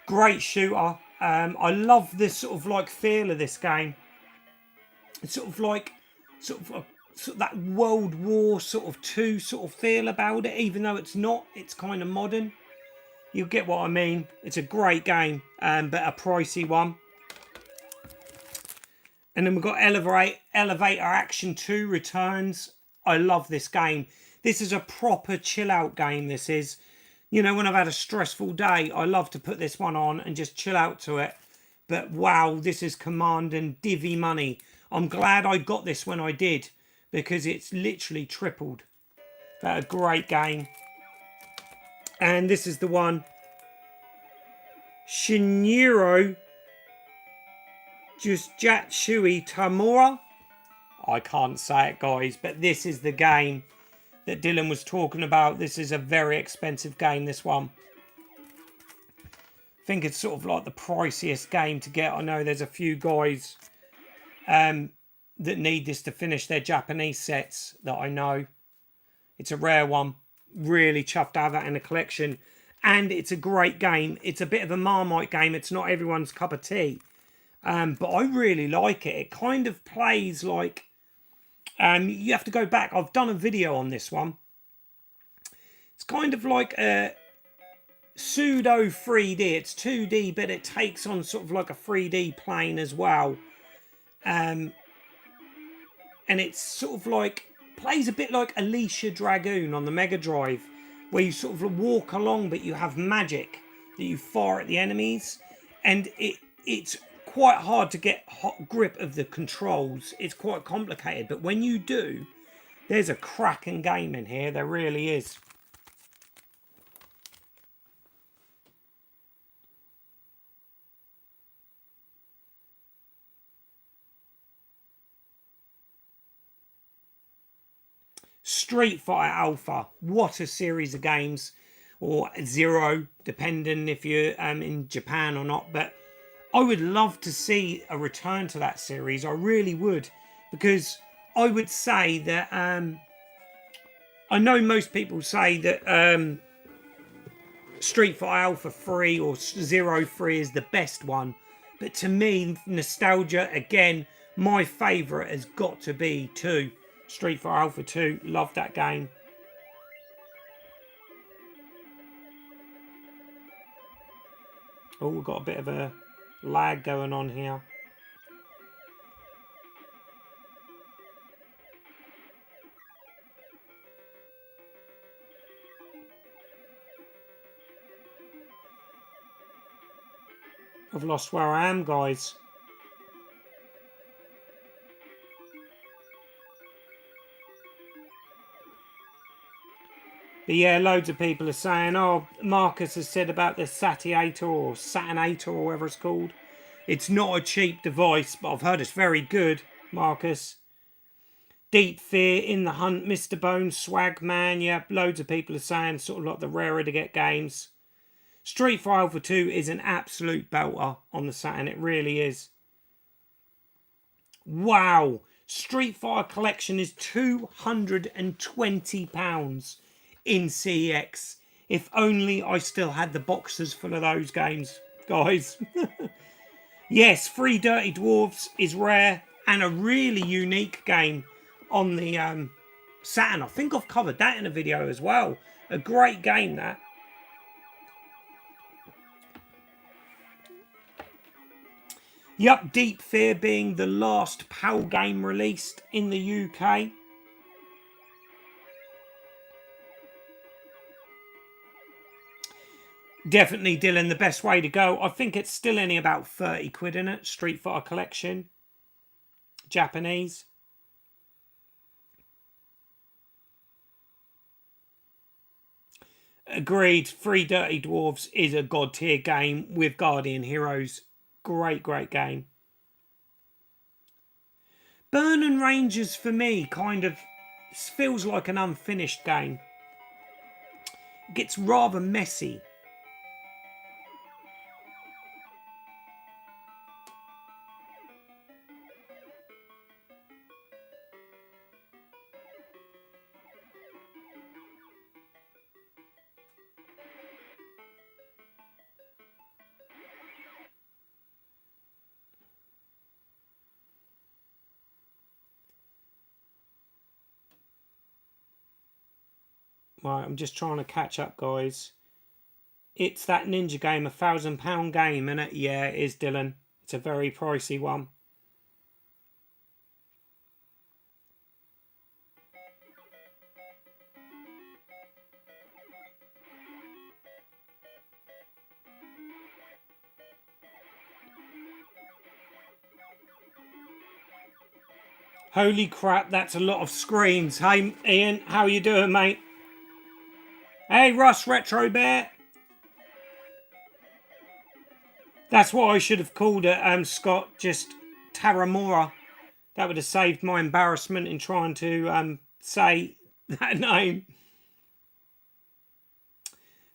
Great shooter. I love this sort of like feel of this game. It's sort of like sort of that World War sort of 2 sort of feel about it, even though it's not. It's kind of modern. You get what I mean. It's a great game, but a pricey one. And then we've got Elevator Action 2 Returns. I love this game. This is a proper chill out game, this is. You know, when I've had a stressful day, I love to put this one on and just chill out to it. But wow, this is commanding divvy money. I'm glad I got this when I did, because it's literally tripled A great game. And this is the one. Shinjiro Jusjatsui Tamura. I can't say it, guys, but this is the game that Dylan was talking about. This is a very expensive game, this one. I think it's sort of like the priciest game to get. I know there's a few guys that need this to finish their Japanese sets that I know. It's a rare one. Really chuffed to have that in a collection. And it's a great game. It's a bit of a Marmite game. It's not everyone's cup of tea. But I really like it. It kind of plays like... you have to go back. I've done a video on this one. It's kind of like a pseudo 3D. It's 2D, but it takes on sort of like a 3D plane as well. And it's sort of like... plays a bit like Alicia Dragoon on the Mega Drive, where you sort of walk along, but you have magic that you fire at the enemies. And it's quite hard to get hot grip of the controls. It's quite complicated, but when you do, there's a cracking game in here. There really is. Street Fighter Alpha. What a series of games. Or Zero, depending if you're in Japan or not. But I would love to see a return to that series. I really would. Because I would say that... I know most people say that Street Fighter Alpha 3 or Zero 3 is the best one. But to me, nostalgia, again, my favourite has got to be 2. Street Fighter Alpha 2. Love that game. Oh, we've got a bit of a lag going on here. I've lost where I am, guys. But yeah, loads of people are saying, oh, Marcus has said about the Satiator or Satinator or whatever it's called. It's not a cheap device, but I've heard it's very good, Marcus. Deep Fear, In the Hunt, Mr. Bones, Swag Man. Yeah, loads of people are saying sort of like the rarer to get games. Street Fighter Alpha 2 is an absolute belter on the Saturn. It really is. Wow. Street Fighter Collection is £220 in CEX. If only I still had the boxes full of those games, guys. Yes, Three Dirty Dwarfs is rare and a really unique game on the Saturn. I think I've covered that in a video as well. A great game, that. Yup, Deep Fear being the last PAL game released in the UK. Definitely, Dylan, the best way to go. I think it's still only about 30 quid in it. Street Fighter Collection. Japanese. Agreed. Three Dirty Dwarfs is a god tier game with Guardian Heroes. Great, great game. Burning Rangers for me kind of feels like an unfinished game. It gets rather messy. Right, I'm just trying to catch up, guys. It's that ninja game, £1,000 game, innit? Yeah, it is, Dylan. It's a very pricey one. Holy crap, that's a lot of screens. Hey, Ian, how you doing, mate? Hey, Russ, Retro Bear. That's what I should have called it, Scott. Just Taramora. That would have saved my embarrassment in trying to say that name.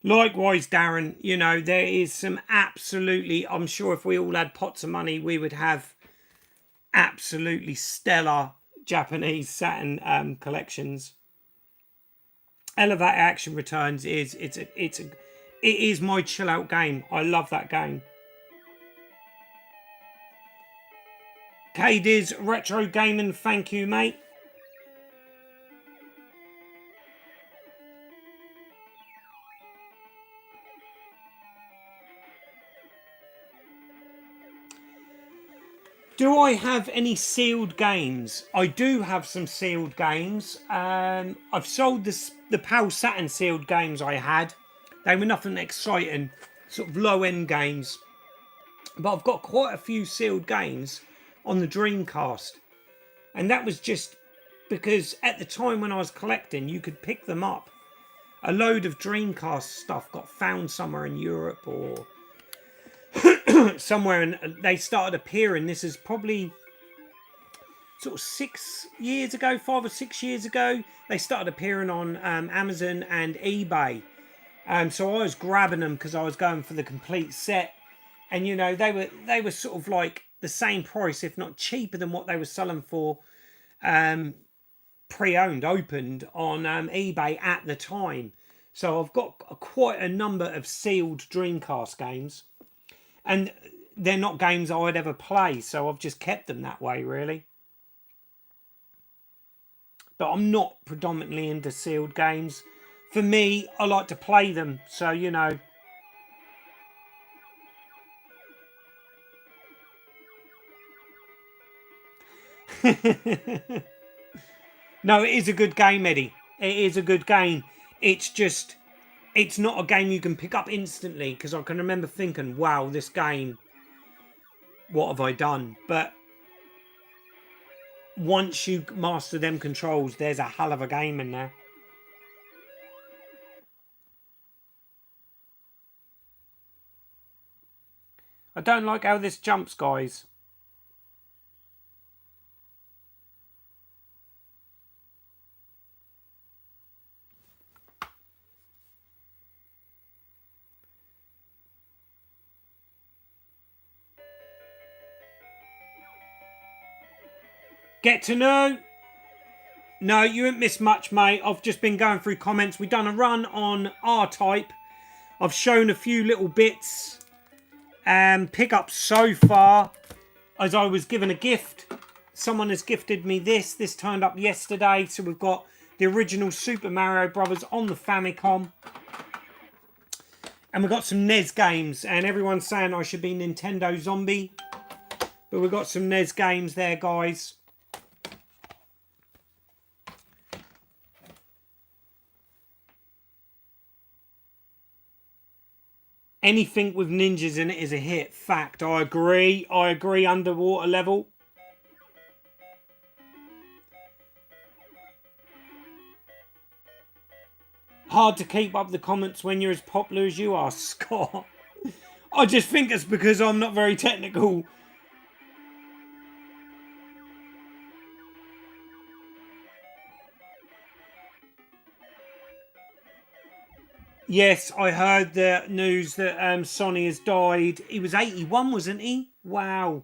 Likewise, Darren, you know, there is some absolutely, I'm sure if we all had pots of money, we would have absolutely stellar Japanese Saturn collections. Elevate Action Returns it is my chill out game. I love that game. Kadiz Retro Gaming, thank you, mate. Do I have any sealed games? I do have some sealed games. I've sold the PAL Saturn sealed games I had. They were nothing exciting, sort of low-end games. But I've got quite a few sealed games on the Dreamcast. And that was just because at the time when I was collecting, you could pick them up. A load of Dreamcast stuff got found somewhere in Europe or somewhere, and they started appearing. This is probably sort of 6 years ago, 5 or 6 years ago. They started appearing on Amazon and eBay. So I was grabbing them because I was going for the complete set, and you know they were sort of like the same price, if not cheaper than what they were selling for pre-owned, opened on eBay at the time. So I've got quite a number of sealed Dreamcast games. And they're not games I'd ever play, so I've just kept them that way, really. But I'm not predominantly into sealed games. For me, I like to play them, so, you know. No, it is a good game, Eddie. It is a good game. It's just, it's not a game you can pick up instantly, because I can remember thinking, wow, this game, what have I done? But once you master them controls, there's a hell of a game in there. I don't like how this jumps, guys. Get to know. No, you haven't missed much, mate. I've just been going through comments. We've done a run on R-Type. I've shown a few little bits and pickups so far. As I was given a gift. Someone has gifted me this. This turned up yesterday. So we've got the original Super Mario Brothers on the Famicom. And we've got some NES games. And everyone's saying I should be Nintendo Zombie. But we've got some NES games there, guys. Anything with ninjas in it is a hit. Fact. I agree. I agree. Underwater level. Hard to keep up the comments when you're as popular as you are, Scott. I just think it's because I'm not very technical. Yes, I heard the news that Sonny has died. He was 81, wasn't he? Wow.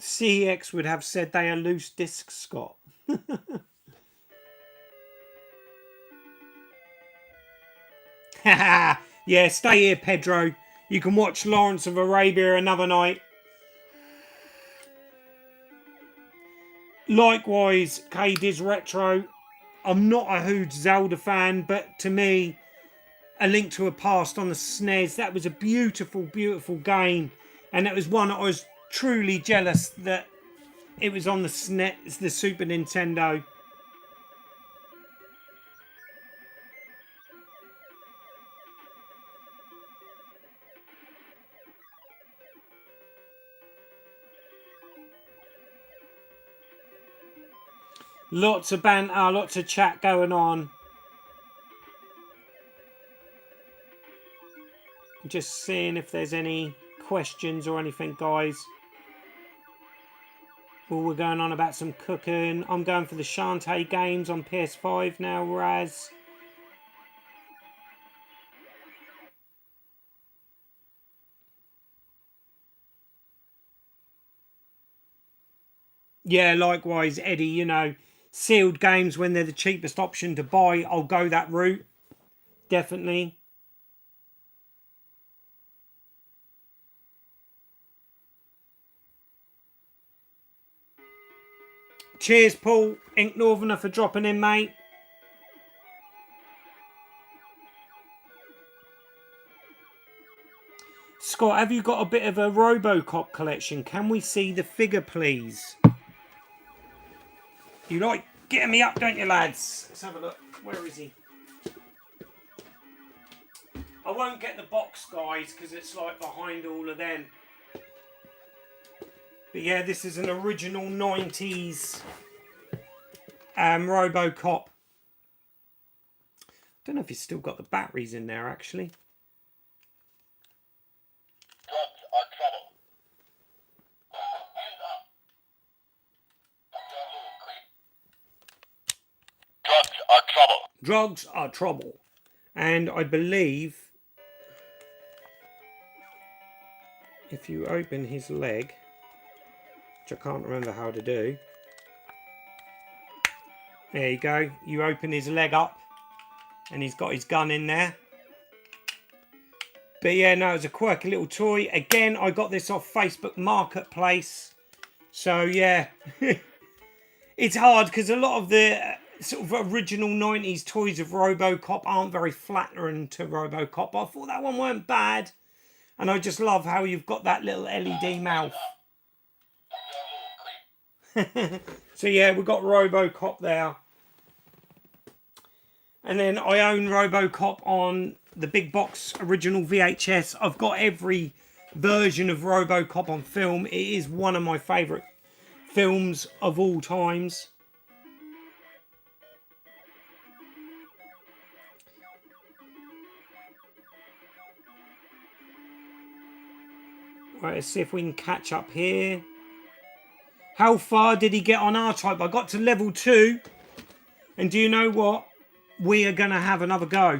CX would have said they are loose discs, Scott. Yeah, stay here, Pedro. You can watch Lawrence of Arabia another night. Likewise, Kadiz Retro. I'm not a huge Zelda fan, but to me, A Link to a Past on the SNES, that was a beautiful, beautiful game. And it was one I was truly jealous that it was on the SNES, the Super Nintendo. Lots of banter, lots of chat going on. Just seeing if there's any questions or anything, guys. Well, we're going on about some cooking. I'm going for the Shantae games on PS5 now, Raz. Yeah, likewise, Eddie, you know, sealed games when they're the cheapest option to buy, I'll go that route. Definitely. Cheers, Paul, Ink Northerner, for dropping in, mate. Scott, have you got a bit of a Robocop collection? Can we see the figure, please? You like getting me up, don't you, lads? Let's have a look. Where is he? I won't get the box, guys, because it's like behind all of them. But yeah, this is an original 90s Robocop. Don't know if he's still got the batteries in there, actually. Drugs are trouble. And I believe if you open his leg, which I can't remember how to do. There you go. You open his leg up and he's got his gun in there. But yeah, no, it's a quirky little toy. Again, I got this off Facebook Marketplace. So yeah, it's hard because a lot of the sort of original 90s toys of Robocop aren't very flattering to Robocop. But I thought that one weren't bad. And I just love how you've got that little LED mouth. So yeah, we've got Robocop there. And then I own Robocop on the big box original VHS. I've got every version of Robocop on film. It is one of my favourite films of all times. Right, let's see if we can catch up here. How far did he get on R-Type? I got to level 2. And do you know what? We are going to have another go.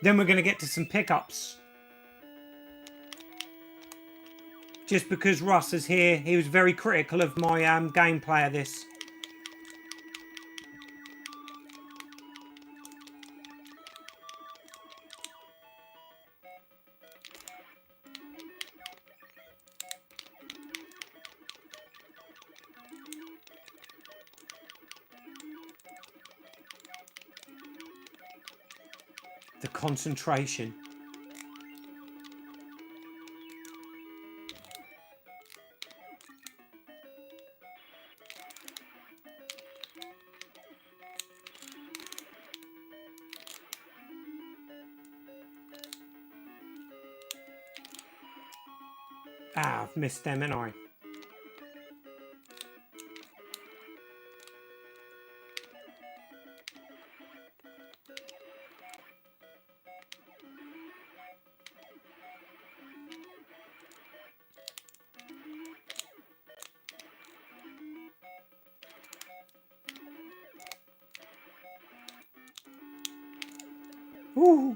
Then we're going to get to some pickups. Just because Russ is here, he was very critical of my gameplay of this. The concentration. Ah, I've missed them, haven't I? Ooh.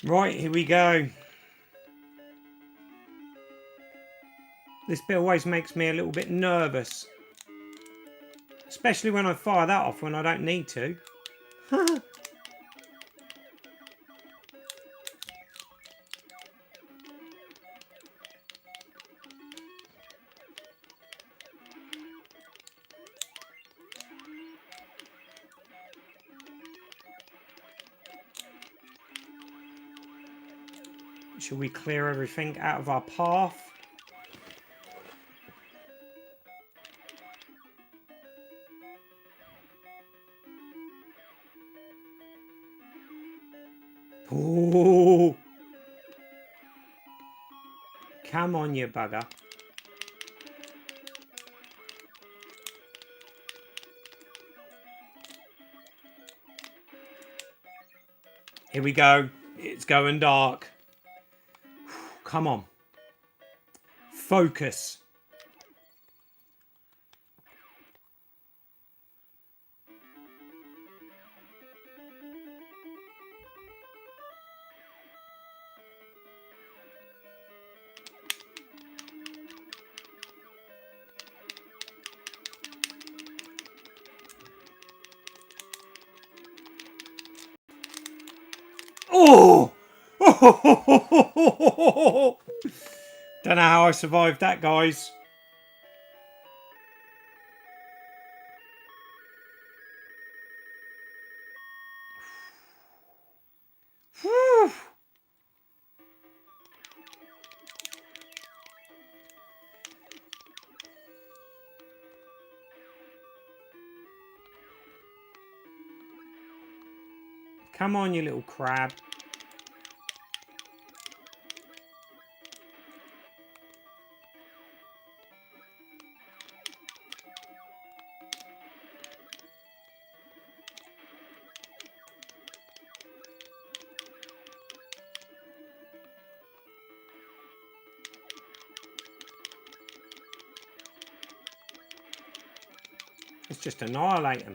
Right, here we go. This bit always makes me a little bit nervous. Especially when I fire that off when I don't need to. Should we clear everything out of our path? Oh, come on, you bugger. Here we go. It's going dark. Come on. Focus. Oh! Don't know how I survived that, guys. Whew. Come on, you little crab. Let's just annihilate them.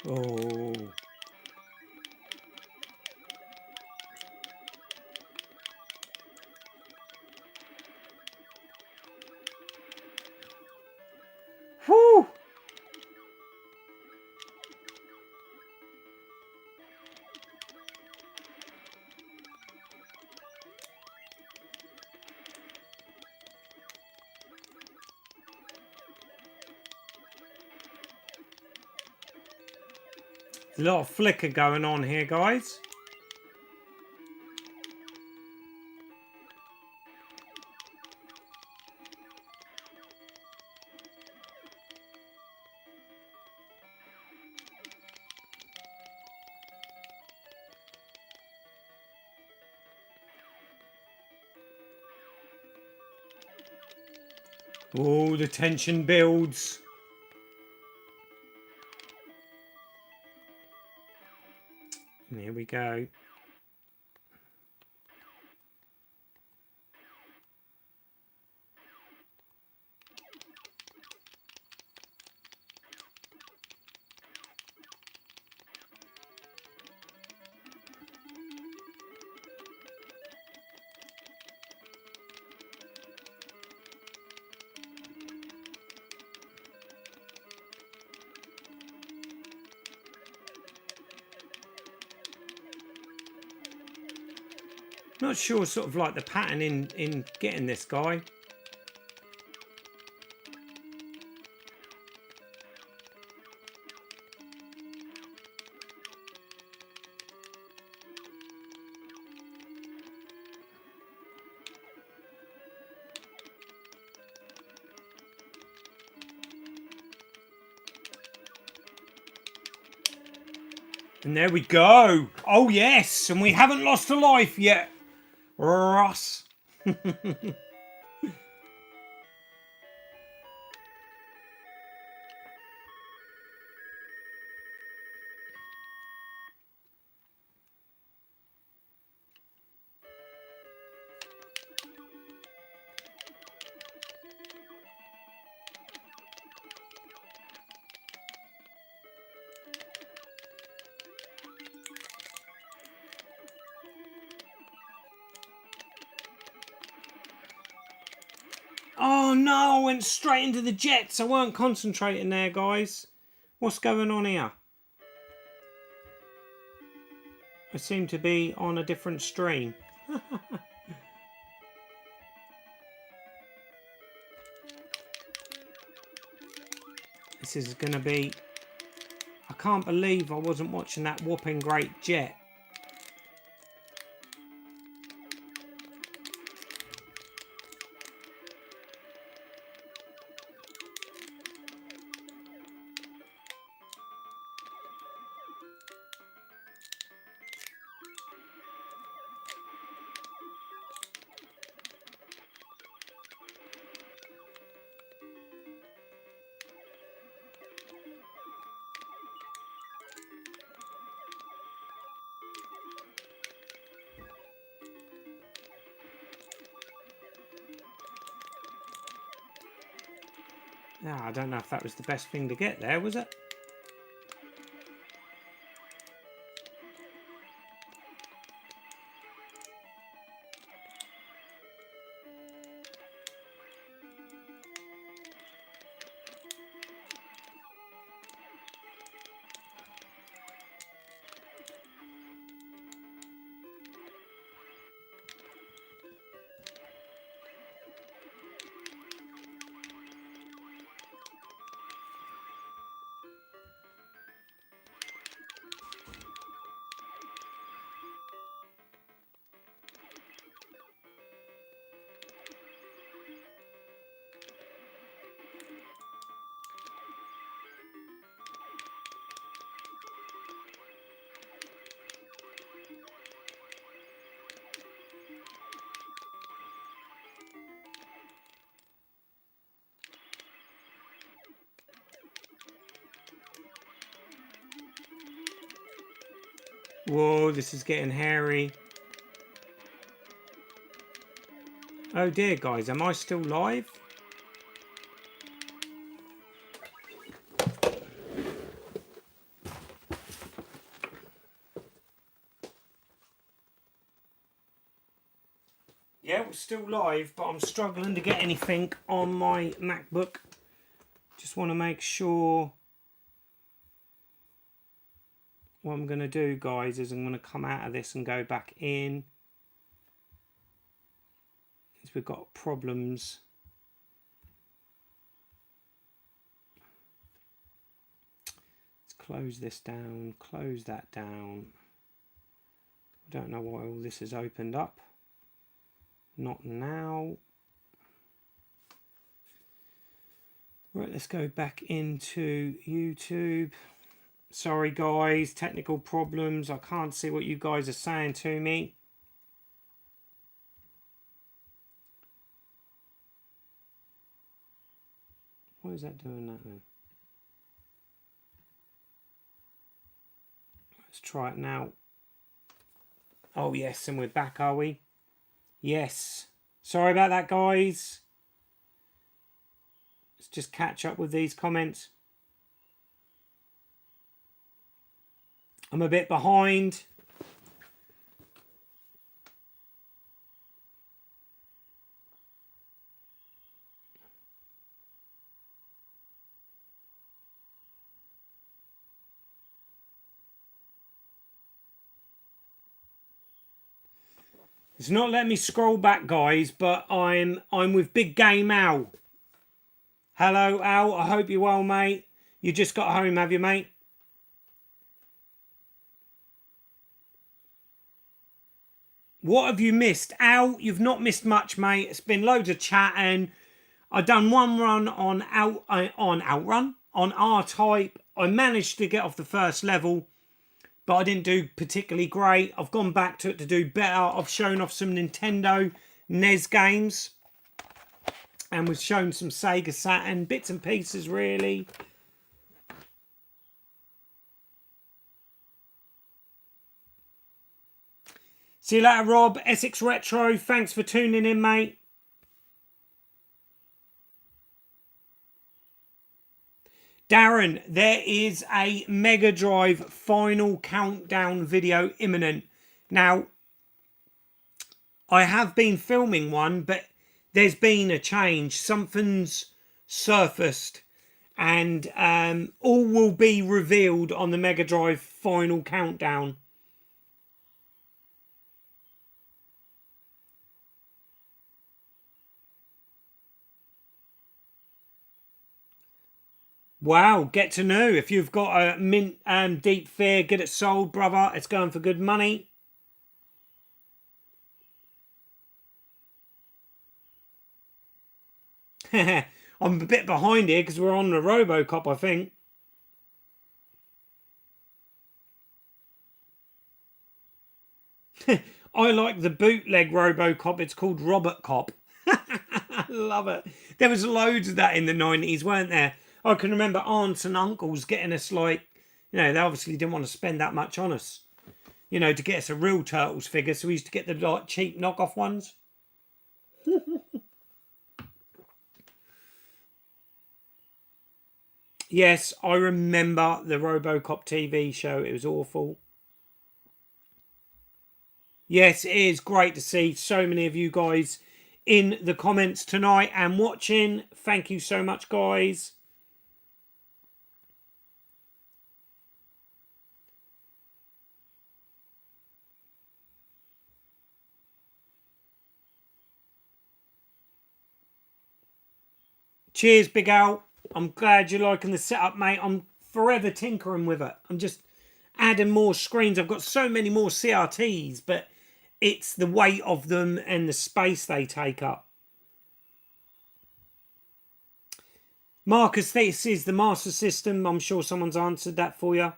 Oh. Whew. A lot of flicker going on here, guys. Oh, the tension builds. And here we go. Not sure sort of like the pattern in getting this guy. And there we go. Oh yes, and we haven't lost a life yet. Ross. Oh no, I went straight into the jets. I weren't concentrating there, guys. What's going on here? I seem to be on a different stream. This is going to be... I can't believe I wasn't watching that whopping great jet. Yeah, I don't know if that was the best thing to get there, was it? Whoa, this is getting hairy. Oh dear, guys, am I still live? Yeah, we're still live, but I'm struggling to get anything on my MacBook. Just want to make sure... What I'm going to do, guys, is I'm going to come out of this and go back in. Because we've got problems. Let's close this down, close that down. I don't know why all this is opened up. Not now. Right, let's go back into YouTube. Sorry guys, technical problems. I can't see what you guys are saying to me. Why is that doing that then? Let's try it now. Oh yes, and we're back, are we? Yes. Sorry about that, guys. Let's just catch up with these comments. I'm a bit behind. It's not letting me scroll back, guys, but I'm with Big Game Al. Hello, Al. I hope you're well, mate. You just got home, have you, mate? What have you missed? Al, you've not missed much, mate. It's been loads of chatting. I done one run on Outrun, on R-Type. I managed to get off the first level, but I didn't do particularly great. I've gone back to it to do better. I've shown off some Nintendo NES games. And we've shown some Sega Saturn, bits and pieces, really. See you later, Rob. Essex Retro, thanks for tuning in, mate. Darren, there is a Mega Drive final countdown video imminent. Now, I have been filming one, but there's been a change. Something's surfaced, and all will be revealed on the Mega Drive final countdown. Wow, get to know. If you've got a mint deep fear, get it sold, brother. It's going for good money. I'm a bit behind here because we're on the Robocop, I think. I like the bootleg Robocop. It's called Robert Cop. I love it. There was loads of that in the 90s, weren't there? I can remember aunts and uncles getting us like, they obviously didn't want to spend that much on us, to get us a real Turtles figure. So we used to get the like cheap knockoff ones. Yes, I remember the Robocop TV show. It was awful. Yes, it is great to see so many of you guys in the comments tonight and watching. Thank you so much, guys. Cheers, Big Al. I'm glad you're liking the setup, mate. I'm forever tinkering with it. I'm just adding more screens. I've got so many more CRTs, but it's the weight of them and the space they take up. Marcus, this is the Master System. I'm sure someone's answered that for you.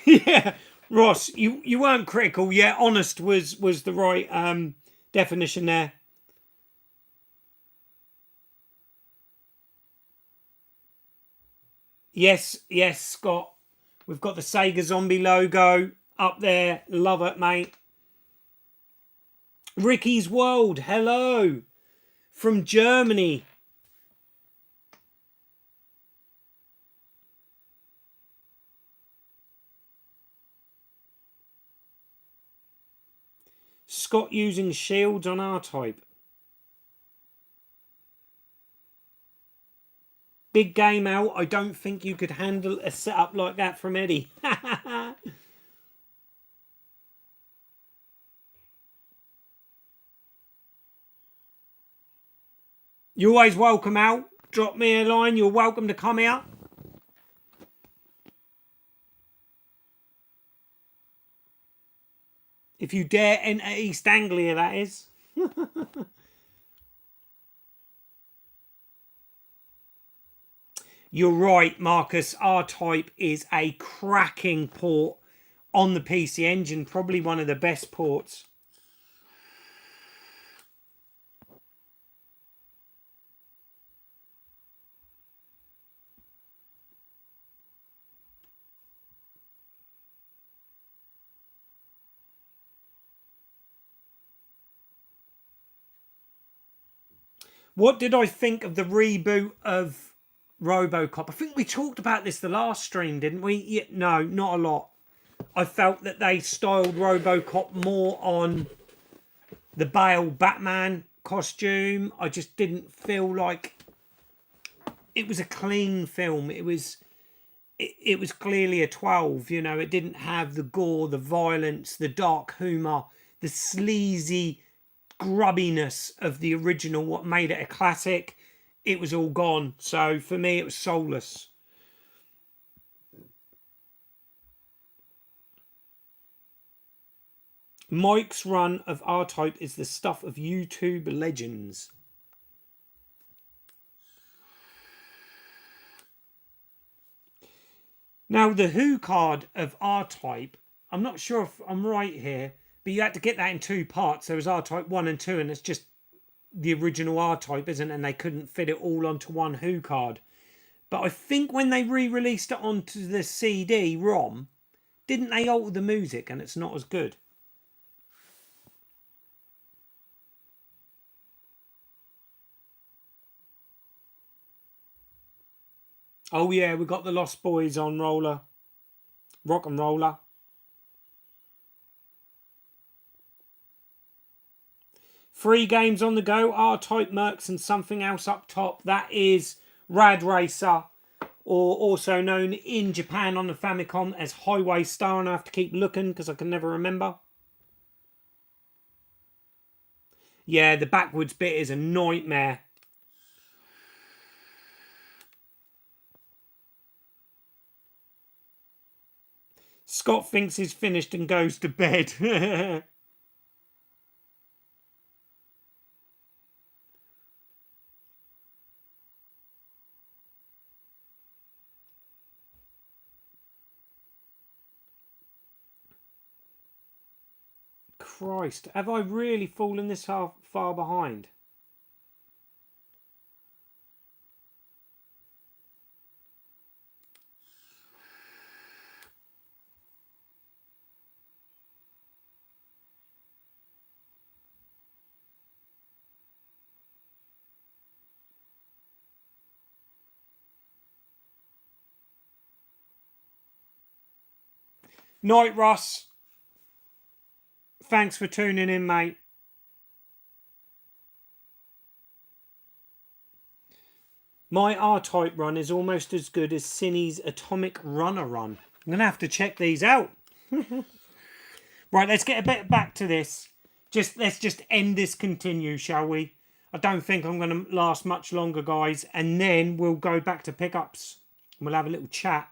Yeah, Ross, you weren't critical. Yeah, honest was the right definition there. Yes, Scott. We've got the Sega Zombie logo up there. Love it, mate. Ricky's World. Hello. From Germany. Scott using shields on R-Type. Big game out. I don't think you could handle a setup like that from Eddie. You're always welcome out. Drop me a line. You're welcome to come out. If you dare enter East Anglia, that is. You're right, Marcus. R-Type is a cracking port on the PC Engine. Probably one of the best ports. What did I think of the reboot of Robocop? I think we talked about this the last stream, didn't we? Yeah, no, not a lot. I felt that they styled Robocop more on the Bale Batman costume. I just didn't feel like it was a clean film. It was clearly a 12. It didn't have the gore, the violence, the dark humor, the sleazy grubbiness of the original, what made it a classic. It was all gone. So for me, it was soulless. Mike's run of R-Type is the stuff of YouTube legends. Now, the Who card of R-Type, I'm not sure if I'm right here, but you had to get that in two parts. There was R-Type 1 and 2, and it's just the original R-Type, isn't it? And they couldn't fit it all onto one Who card. But I think when they re-released it onto the CD-ROM, didn't they alter the music and it's not as good? Oh yeah, we got the Lost Boys on roller. Rock and Roller. Three games on the go. R-Type, Mercs and something else up top. That is Rad Racer, or also known in Japan on the Famicom as Highway Star. And I have to keep looking because I can never remember. Yeah, the backwards bit is a nightmare. Scott thinks he's finished and goes to bed. Christ, have I really fallen this far behind? Night, Russ. Thanks for tuning in, mate. My R-Type run is almost as good as Cine's Atomic Runner run. I'm going to have to check these out. Right, let's get a bit back to this. Let's just end this continue, shall we? I don't think I'm going to last much longer, guys. And then we'll go back to pickups. We'll have a little chat.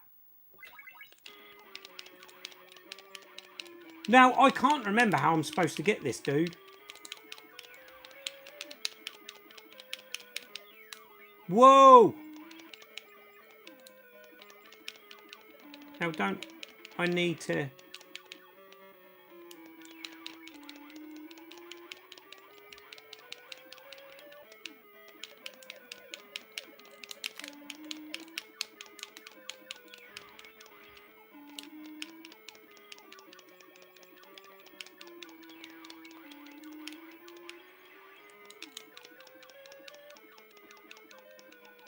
Now, I can't remember how I'm supposed to get this, dude. Whoa! Now, don't I need to...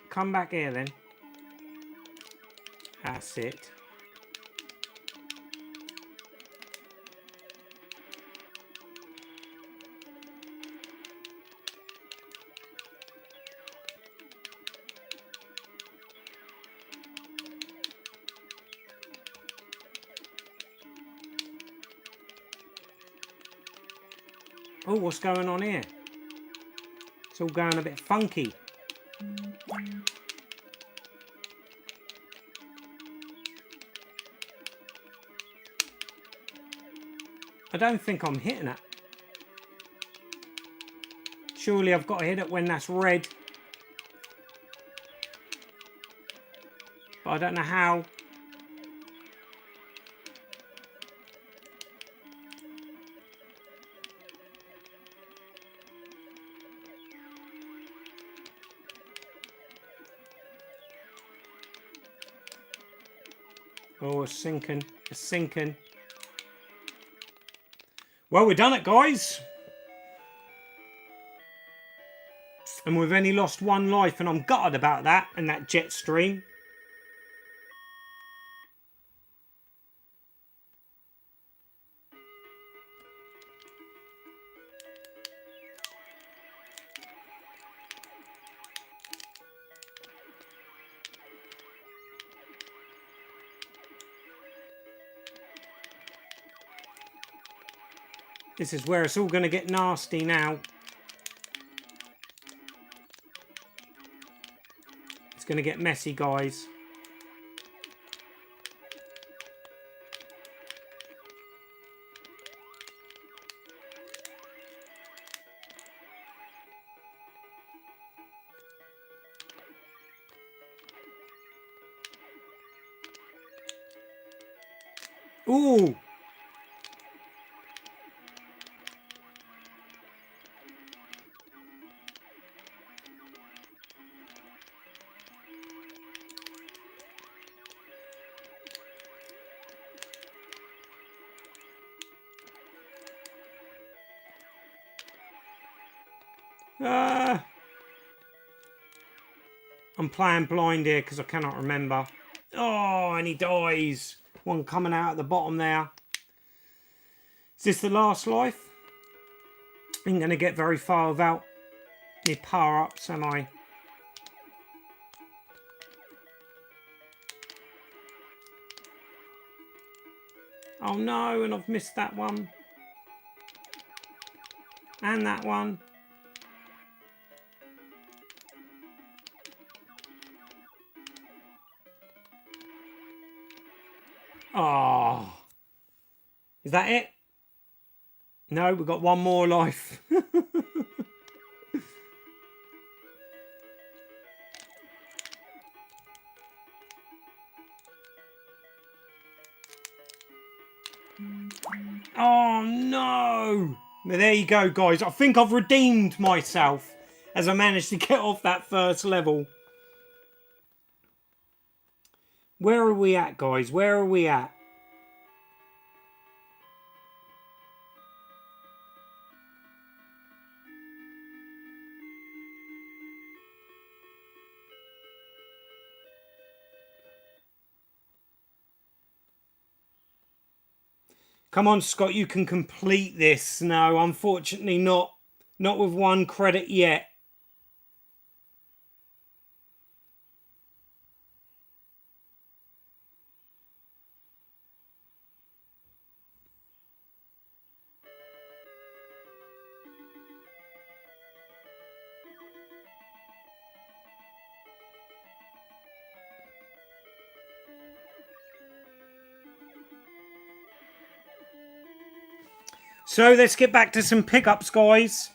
Come back here then. That's it. Oh, what's going on here? It's all going a bit funky. I don't think I'm hitting it. Surely I've got to hit it when that's red. But I don't know how. Oh, it's sinking. It's sinking. Well, we've done it, guys. And we've only lost one life, and I'm gutted about that and that jet stream. This is where it's all going to get nasty now. It's going to get messy, guys. Ooh! I'm playing blind here because I cannot remember. Oh, and he dies. One coming out at the bottom there. Is this the last life? Ain't going to get very far without my power-ups, am I? Oh no, and I've missed that one. And that one. Oh. Is that it? No, we've got one more life. Oh no! But there you go, guys. I think I've redeemed myself as I managed to get off that first level. Where are we at, guys? Where are we at? Come on, Scott, you can complete this. No, unfortunately not. Not with one credit yet. So let's get back to some pickups, guys.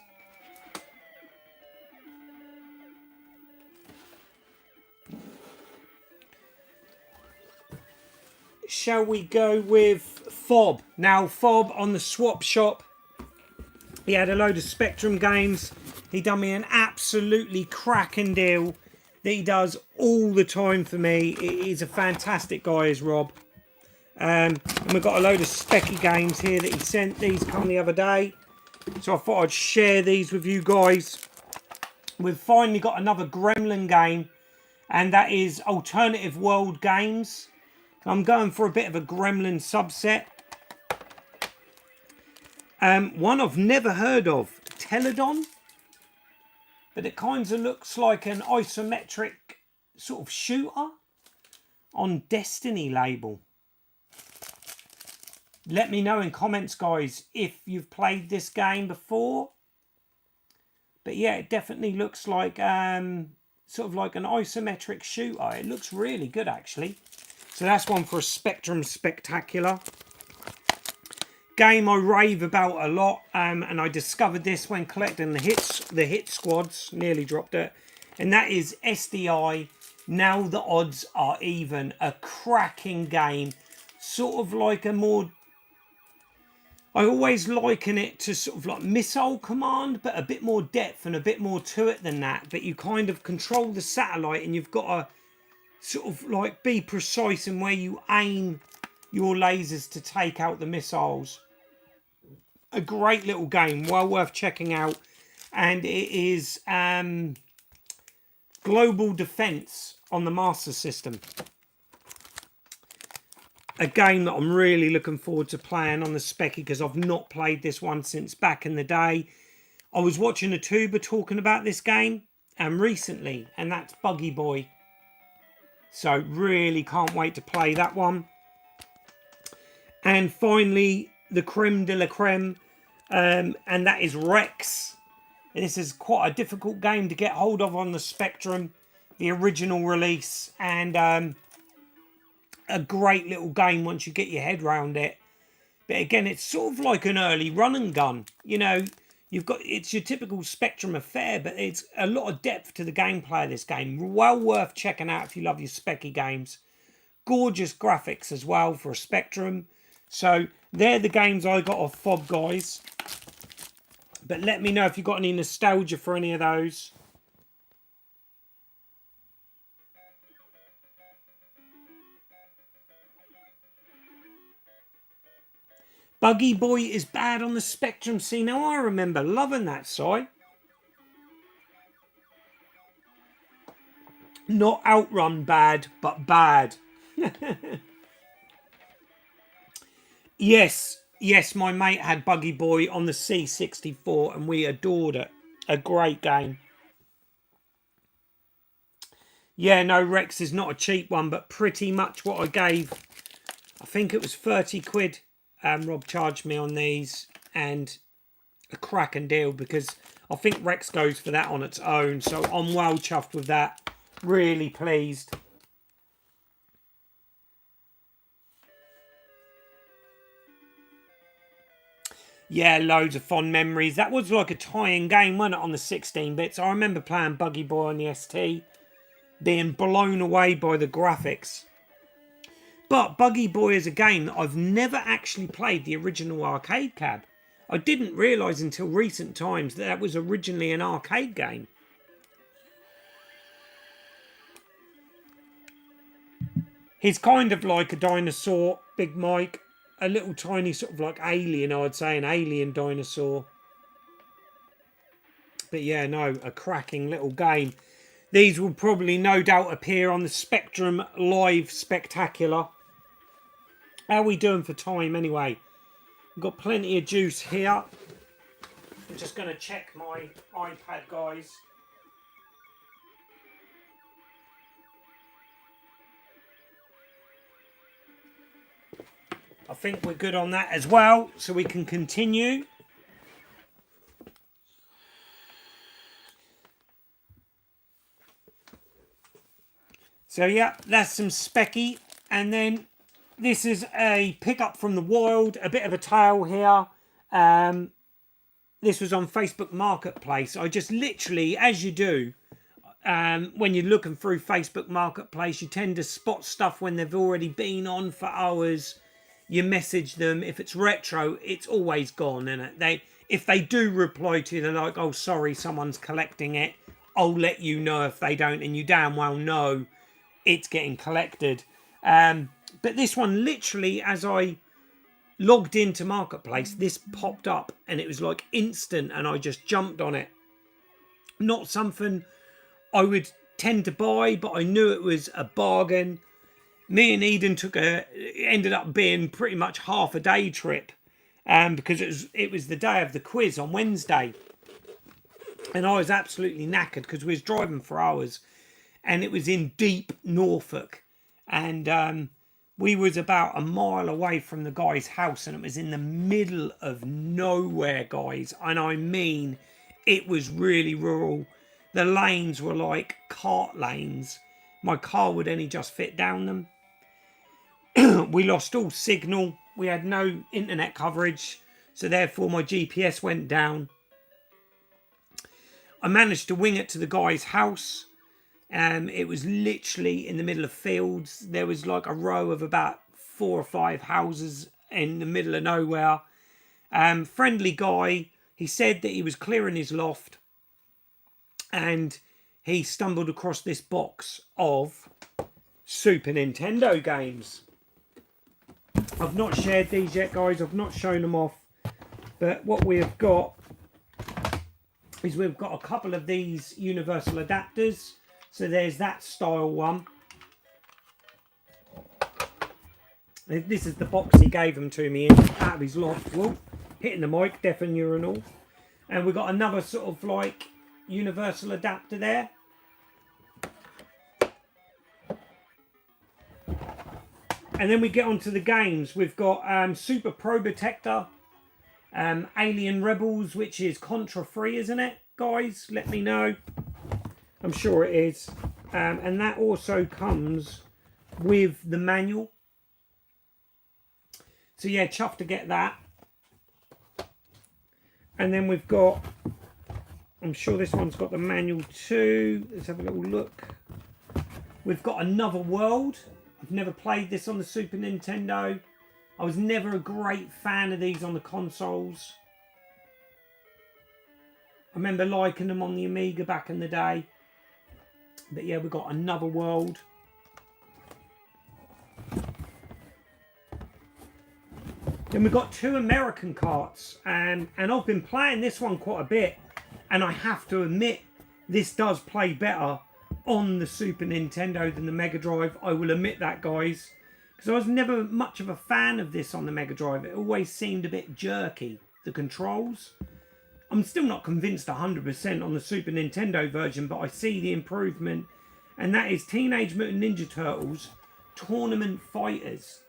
Shall we go with Fob? Now, Fob on the swap shop, he had a load of Spectrum games. He done me an absolutely cracking deal that he does all the time for me. He's a fantastic guy, is Rob. And we've got a load of specky games here that he sent. These come the other day. So I thought I'd share these with you guys. We've finally got another Gremlin game. And that is Alternative World Games. I'm going for a bit of a Gremlin subset. One I've never heard of. Teledon. But it kind of looks like an isometric sort of shooter on Destiny label. Let me know in comments, guys, if you've played this game before. But yeah, it definitely looks like sort of like an isometric shooter. It looks really good, actually. So that's one for a Spectrum Spectacular. Game I rave about a lot, and I discovered this when collecting the hit squads. Nearly dropped it. And that is SDI. Now the Odds Are Even. A cracking game. Sort of like a more... I always liken it to sort of like Missile Command, but a bit more depth and a bit more to it than that. But you kind of control the satellite and you've got to sort of like be precise in where you aim your lasers to take out the missiles. A great little game, well worth checking out. And it is Global Defense on the Master System. A game that I'm really looking forward to playing on the Specky, because I've not played this one since back in the day. I was watching a tuber talking about this game recently, and that's Buggy Boy. So really can't wait to play that one. And finally, the creme de la creme, and that is Rex. This is quite a difficult game to get hold of on the Spectrum, the original release, and a great little game once you get your head around it. But again, it's sort of like an early run and gun. You know, it's your typical Spectrum affair, but it's a lot of depth to the gameplay of this game. Well worth checking out if you love your specky games. Gorgeous graphics as well for a Spectrum. So they're the games I got off Fob, guys. But let me know if you've got any nostalgia for any of those. Buggy Boy is bad on the Spectrum. See, now I remember loving that side. Not Outrun bad, but bad. Yes, my mate had Buggy Boy on the C64 and we adored it. A great game. Yeah, no, Rex is not a cheap one, but pretty much what I gave. I think it was 30 quid. Rob charged me on these, and a cracking deal, because I think Rex goes for that on its own. So I'm well chuffed with that. Really pleased. Yeah, loads of fond memories. That was like a tie-in game, wasn't it, on the 16 bits? I remember playing Buggy Boy on the ST, being blown away by the graphics. But Buggy Boy is a game that I've never actually played the original arcade cab. I didn't realise until recent times that was originally an arcade game. He's kind of like a dinosaur, Big Mike. A little tiny sort of like alien, I'd say, an alien dinosaur. But yeah, no, a cracking little game. These will probably no doubt appear on the Spectrum Live Spectacular. How are we doing for time anyway? We've got plenty of juice here. I'm just going to check my iPad, guys. I think we're good on that as well, so we can continue. So yeah, that's some specky. And then this is a pickup from the wild, a bit of a tale here. This was on Facebook Marketplace. I just literally, as you do, when you're looking through Facebook Marketplace, you tend to spot stuff when they've already been on for hours. You message them. If it's retro, it's always gone, isn't it? If they do reply to you, they're like, oh, sorry, someone's collecting it. I'll let you know if they don't, and you damn well know it's getting collected. But this one, literally, as I logged into Marketplace, this popped up, and it was like instant, and I just jumped on it. Not something I would tend to buy, but I knew it was a bargain. Me and Eden ended up being pretty much half a day trip, because it was the day of the quiz on Wednesday, and I was absolutely knackered because we was driving for hours, and it was in deep Norfolk, and we was about a mile away from the guy's house, and it was in the middle of nowhere, guys, and I mean it was really rural. The lanes were like cart lanes. My car would only just fit down them. We lost all signal. We had no internet coverage, so therefore my GPS went down. I managed to wing it to the guy's house. It was literally in the middle of fields. There was like a row of about 4 or 5 houses in the middle of nowhere. Friendly guy. He said that he was clearing his loft, and he stumbled across this box of Super Nintendo games. I've not shared these yet, guys. I've not shown them off. But what we have got is we've got a couple of these universal adapters. So there's that style one. This is the box he gave them to me in out of his loft. Whoa, hitting the mic, deaf and urinal. And we've got another sort of like universal adapter there. And then we get onto the games. We've got Super Probotector, Alien Rebels, which is Contra free, isn't it, guys? Let me know. I'm sure it is. And that also comes with the manual. So yeah, chuffed to get that. And then we've got, I'm sure this one's got the manual too. Let's have a little look. We've got Another World. I've never played this on the Super Nintendo. I was never a great fan of these on the consoles. I remember liking them on the Amiga back in the day. But yeah, we've got Another World. Then we've got 2 American carts. And I've been playing this one quite a bit. And I have to admit, this does play better on the Super Nintendo than the Mega Drive. I will admit that, guys, because I was never much of a fan of this on the Mega Drive. It always seemed a bit jerky, the controls. I'm still not convinced 100% on the Super Nintendo version, but I see the improvement, and that is Teenage Mutant Ninja Turtles Tournament Fighters.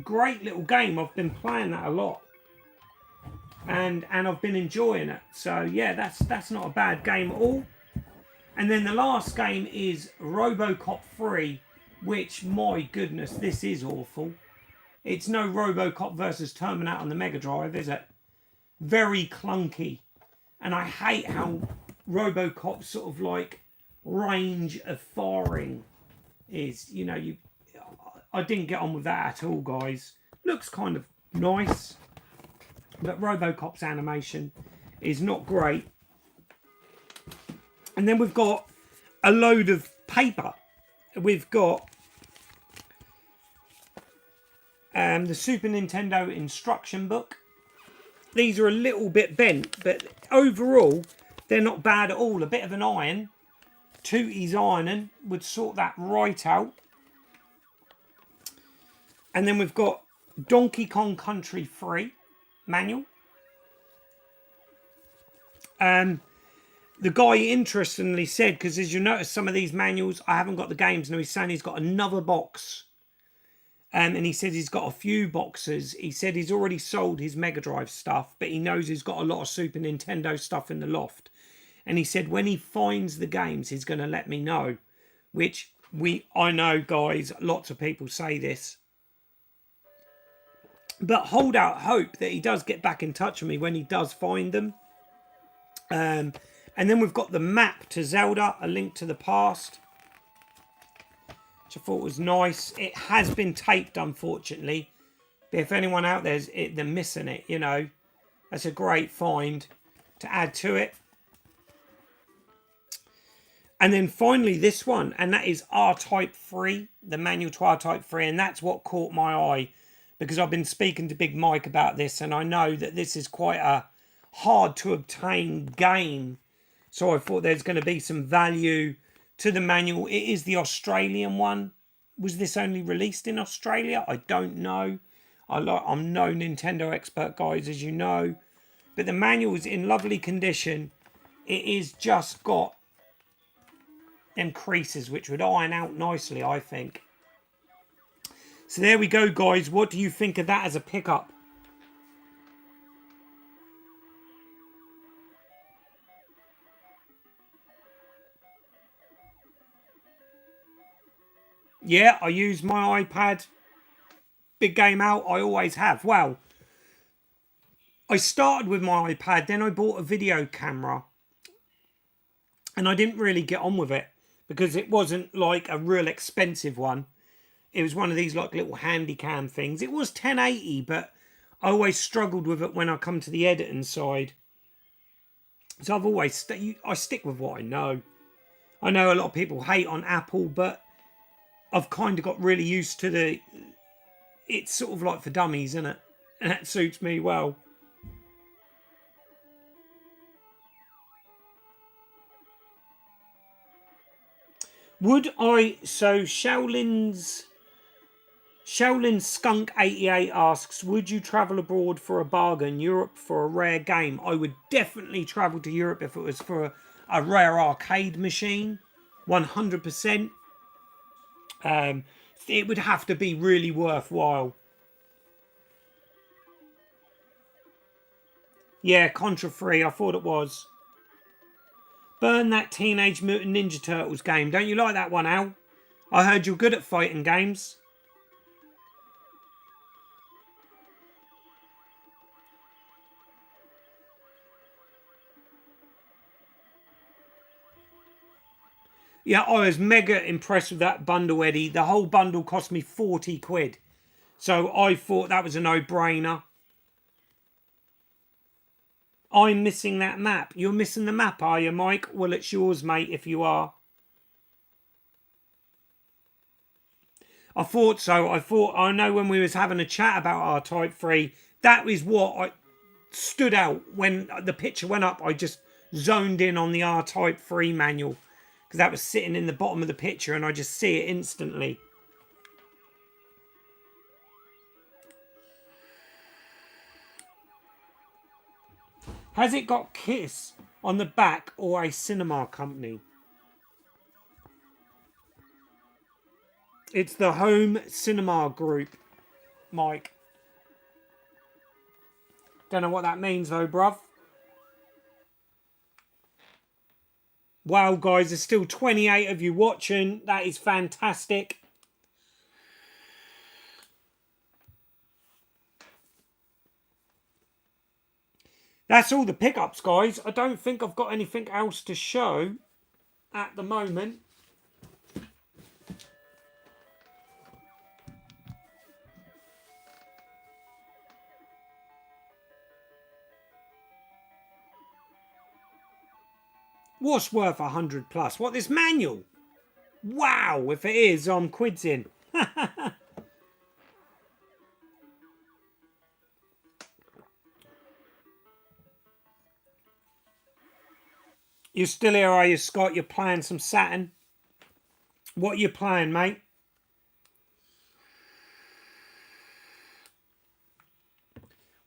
Great little game. I've been playing that a lot, and I've been enjoying it. So yeah, that's not a bad game at all. And then the last game is RoboCop 3, which, my goodness, this is awful. It's no RoboCop versus Terminator on the Mega Drive, is it? Very clunky. And I hate how RoboCop's sort of like range of firing is. You know, I didn't get on with that at all, guys. Looks kind of nice, but RoboCop's animation is not great. And then we've got a load of paper. We've got the Super Nintendo instruction book. These are a little bit bent, but overall, they're not bad at all. A bit of an iron. Tootie's ironing would sort that right out. And then we've got Donkey Kong Country 3 manual. The guy interestingly said, because as you notice some of these manuals, I haven't got the games. Now he's saying he's got another box. And he said he's got a few boxes. He said he's already sold his Mega Drive stuff, but he knows he's got a lot of Super Nintendo stuff in the loft. And he said when he finds the games, he's going to let me know. Which I know, guys, lots of people say this. But hold out hope that he does get back in touch with me when he does find them. And then we've got the map to Zelda, A Link to the Past, which I thought was nice. It has been taped, unfortunately. But if anyone out there's they're missing it, you know, that's a great find to add to it. And then finally this one, and that is R-Type 3, the manual to R-Type 3, and that's what caught my eye, because I've been speaking to Big Mike about this, and I know that this is quite a hard to obtain game. So I thought there's going to be some value to the manual. It is the Australian one. Was this only released in Australia? I don't know. I'm no Nintendo expert, guys, as you know. But the manual is in lovely condition. It is just got them creases, which would iron out nicely, I think. So there we go, guys. What do you think of that as a pickup? Yeah, I use my iPad. Big game out. I always have. Well, I started with my iPad, then I bought a video camera. And I didn't really get on with it because it wasn't like a real expensive one. It was one of these like little handy cam things. It was 1080, but I always struggled with it when I come to the editing side. So I've always I stick with what I know. I know a lot of people hate on Apple, but I've kind of got really used to it's sort of like for dummies, isn't it? And that suits me well. Shaolin Skunk 88 asks, would you travel abroad for a bargain, Europe for a rare game? I would definitely travel to Europe if it was for a rare arcade machine. 100%. It would have to be really worthwhile. Yeah, Contra 3, I thought it was. Burn that Teenage Mutant Ninja Turtles game. Don't you like that one, Al? I heard you're good at fighting games. Yeah, I was mega impressed with that bundle, Eddie. The whole bundle cost me 40 quid. So I thought that was a no-brainer. I'm missing that map. You're missing the map, are you, Mike? Well, it's yours, mate, if you are. I thought so. I know when we was having a chat about R-Type 3, that is what I stood out. When the picture went up, I just zoned in on the R-Type 3 manual. Because that was sitting in the bottom of the picture and I just see it instantly. Has it got Kiss on the back or a cinema company? It's the Home Cinema Group, Mike. Don't know what that means though, bruv. Wow, guys, there's still 28 of you watching. That is fantastic. That's all the pickups, guys. I don't think I've got anything else to show at the moment. What's worth 100 plus? What, this manual? Wow, if it is, I'm quids in. You're still here, are you, Scott? You're playing some Saturn? What are you playing, mate?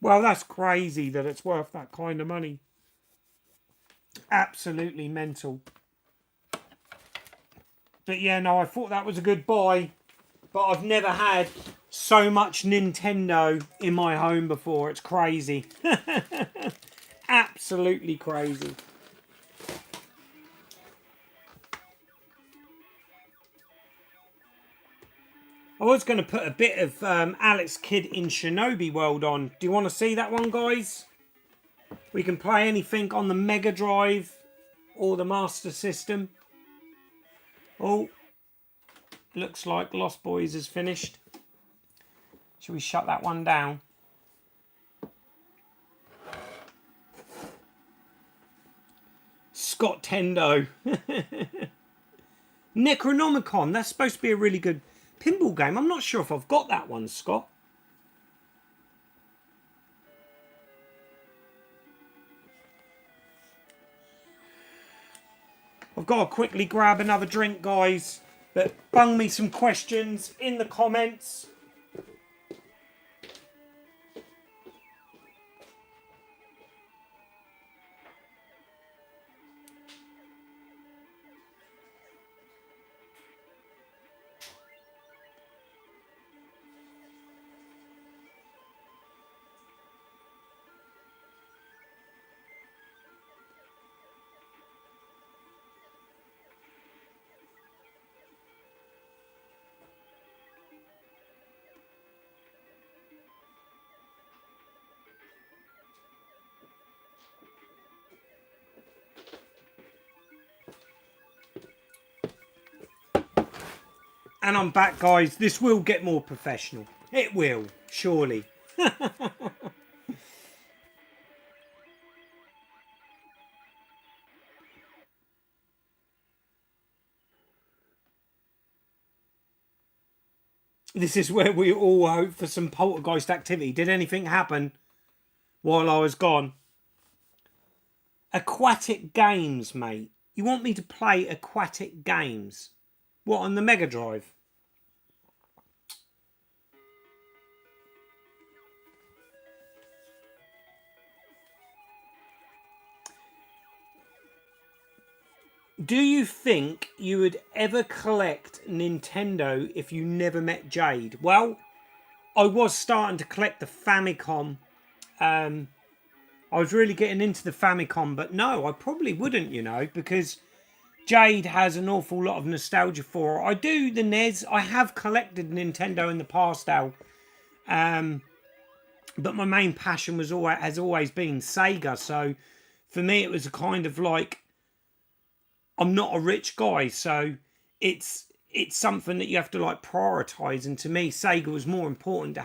Well, that's crazy that it's worth that kind of money. Absolutely mental. But yeah, no, I thought that was a good buy. But I've never had so much Nintendo in my home before. It's crazy. Absolutely crazy. I was going to put a bit of Alex Kidd in Shinobi World on. Do you want to see that one, guys? We can play anything on the Mega Drive or the Master System. Oh, looks like Lost Boys is finished. Should we shut that one down? Scott Tendo. Necronomicon. That's supposed to be a really good pinball game. I'm not sure if I've got that one, Scott. I've got to quickly grab another drink, guys. But bung me some questions in the comments. And I'm back, guys. This will get more professional. It will, surely. This is where we all hope for some poltergeist activity. Did anything happen while I was gone? Aquatic games, mate. You want me to play aquatic games? What, on the Mega Drive? Do you think you would ever collect Nintendo if you never met Jade? Well, I was starting to collect the Famicom. I was really getting into the Famicom, but no, I probably wouldn't, you know, because Jade has an awful lot of nostalgia for her. I do the NES. I have collected Nintendo in the past, Al. But my main passion has always been Sega. So for me, it was a kind of like, I'm not a rich guy, so it's something that you have to like prioritize. And to me, Sega was more important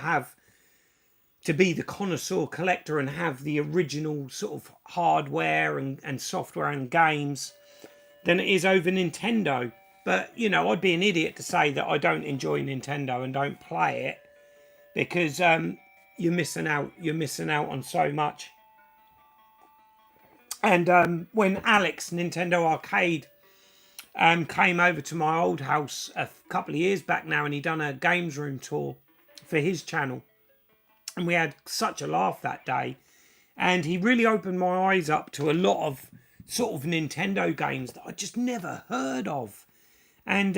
to be the connoisseur collector and have the original sort of hardware and software and games than it is over Nintendo. But, you know, I'd be an idiot to say that I don't enjoy Nintendo and don't play it, because you're missing out. You're missing out on so much. And when Alex Nintendo Arcade came over to my old house a couple of years back now, and he done a games room tour for his channel, and we had such a laugh that day, and he really opened my eyes up to a lot of sort of Nintendo games that I just never heard of. And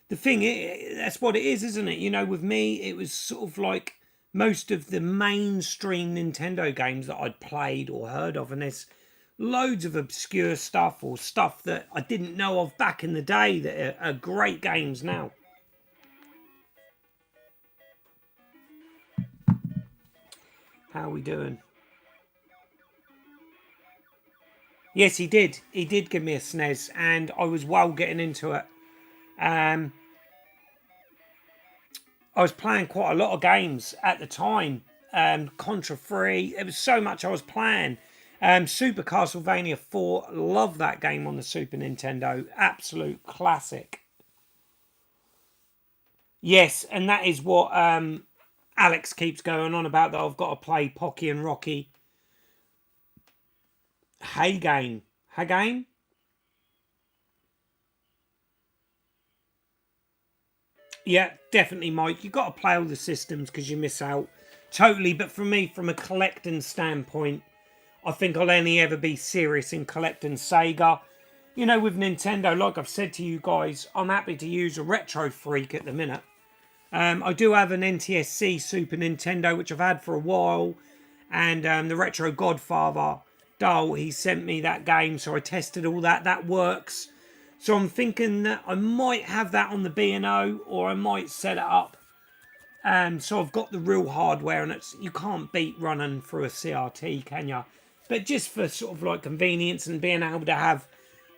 the thing is, that's what it is, isn't it? You know, with me, it was sort of like most of the mainstream Nintendo games that I'd played or heard of, and there's loads of obscure stuff or stuff that I didn't know of back in the day that are great games now. How are we doing? Yes, he did. He did give me a SNES, and I was well getting into it. Um, I was playing quite a lot of games at the time. Contra 3. It was so much I was playing. Super Castlevania 4. Love that game on the Super Nintendo. Absolute classic. Yes, and that is what Alex keeps going on about, that I've got to play Pocky and Rocky. Hey game. Hey game? Yeah, definitely, Mike. You've got to play all the systems because you miss out. Totally, but for me, from a collecting standpoint, I think I'll only ever be serious in collecting Sega. You know, with Nintendo, like I've said to you guys, I'm happy to use a retro freak at the minute. I do have an NTSC Super Nintendo, which I've had for a while, and the Retro Godfather Dole, he sent me that game, so I tested all that. That works. So I'm thinking that I might have that on the B&O, or I might set it up. So I've got the real hardware, and you can't beat running through a CRT, can you? But just for sort of like convenience and being able to have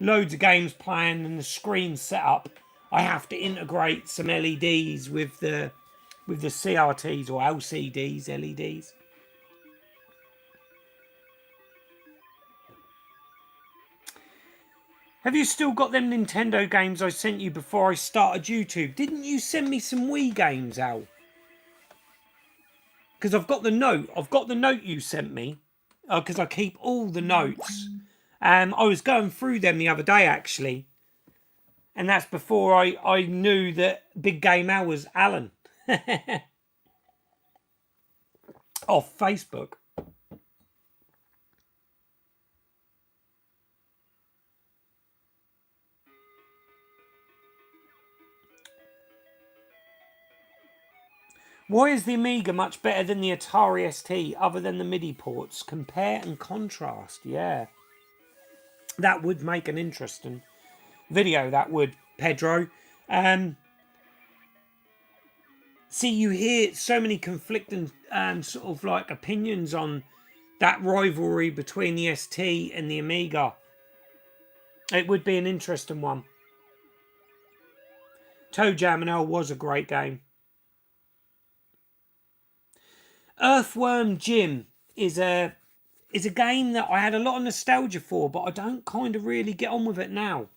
loads of games playing and the screen set up, I have to integrate some LEDs with the CRTs or LCDs, LEDs. Have you still got them Nintendo games I sent you before I started YouTube? Didn't you send me some Wii games, Al? Because I've got the note. I've got the note you sent me. Because I keep all the notes. I was going through them the other day, actually. And that's before I knew that Big Game Al was Alan. Off Facebook. Why is the Amiga much better than the Atari ST other than the MIDI ports? Compare and contrast. Yeah. That would make an interesting video, that would, Pedro. See, you hear so many conflicting sort of like opinions on that rivalry between the ST and the Amiga. It would be an interesting one. Toe Jam and L was a great game. Earthworm Jim is a game that I had a lot of nostalgia for, but I don't kind of really get on with it now.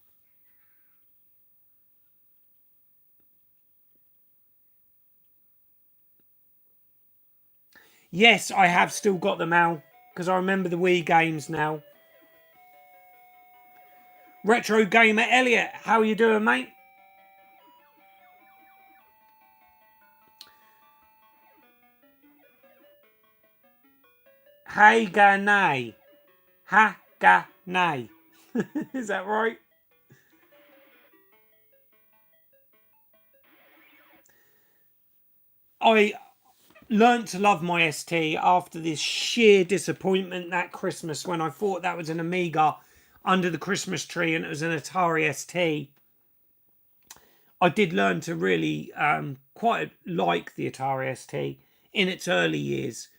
Yes, I have still got them out because I remember the Wii games now. Retro Gamer Elliot, how are you doing, mate? Haganai. Haganai. Is that right? I learnt to love my ST after this sheer disappointment that Christmas when I thought that was an Amiga under the Christmas tree and it was an Atari ST. I did learn to really quite like the Atari ST in its early years.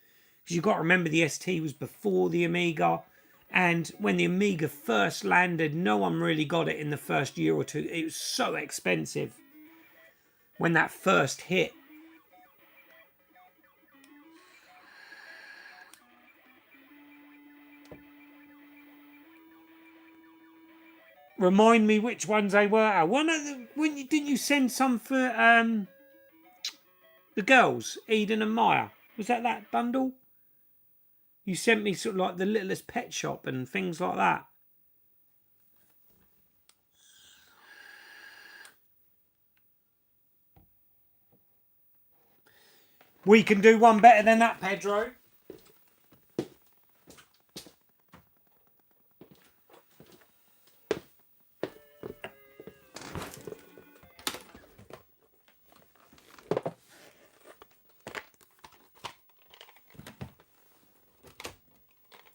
Because you've got to remember the ST was before the Amiga. And when the Amiga first landed, no one really got it in the first year or two. It was so expensive when that first hit. Remind me which ones they were. One of them, didn't you send some for the girls, Eden and Maya? Was that bundle? You sent me sort of like the Littlest Pet Shop and things like that. We can do one better than that, Pedro.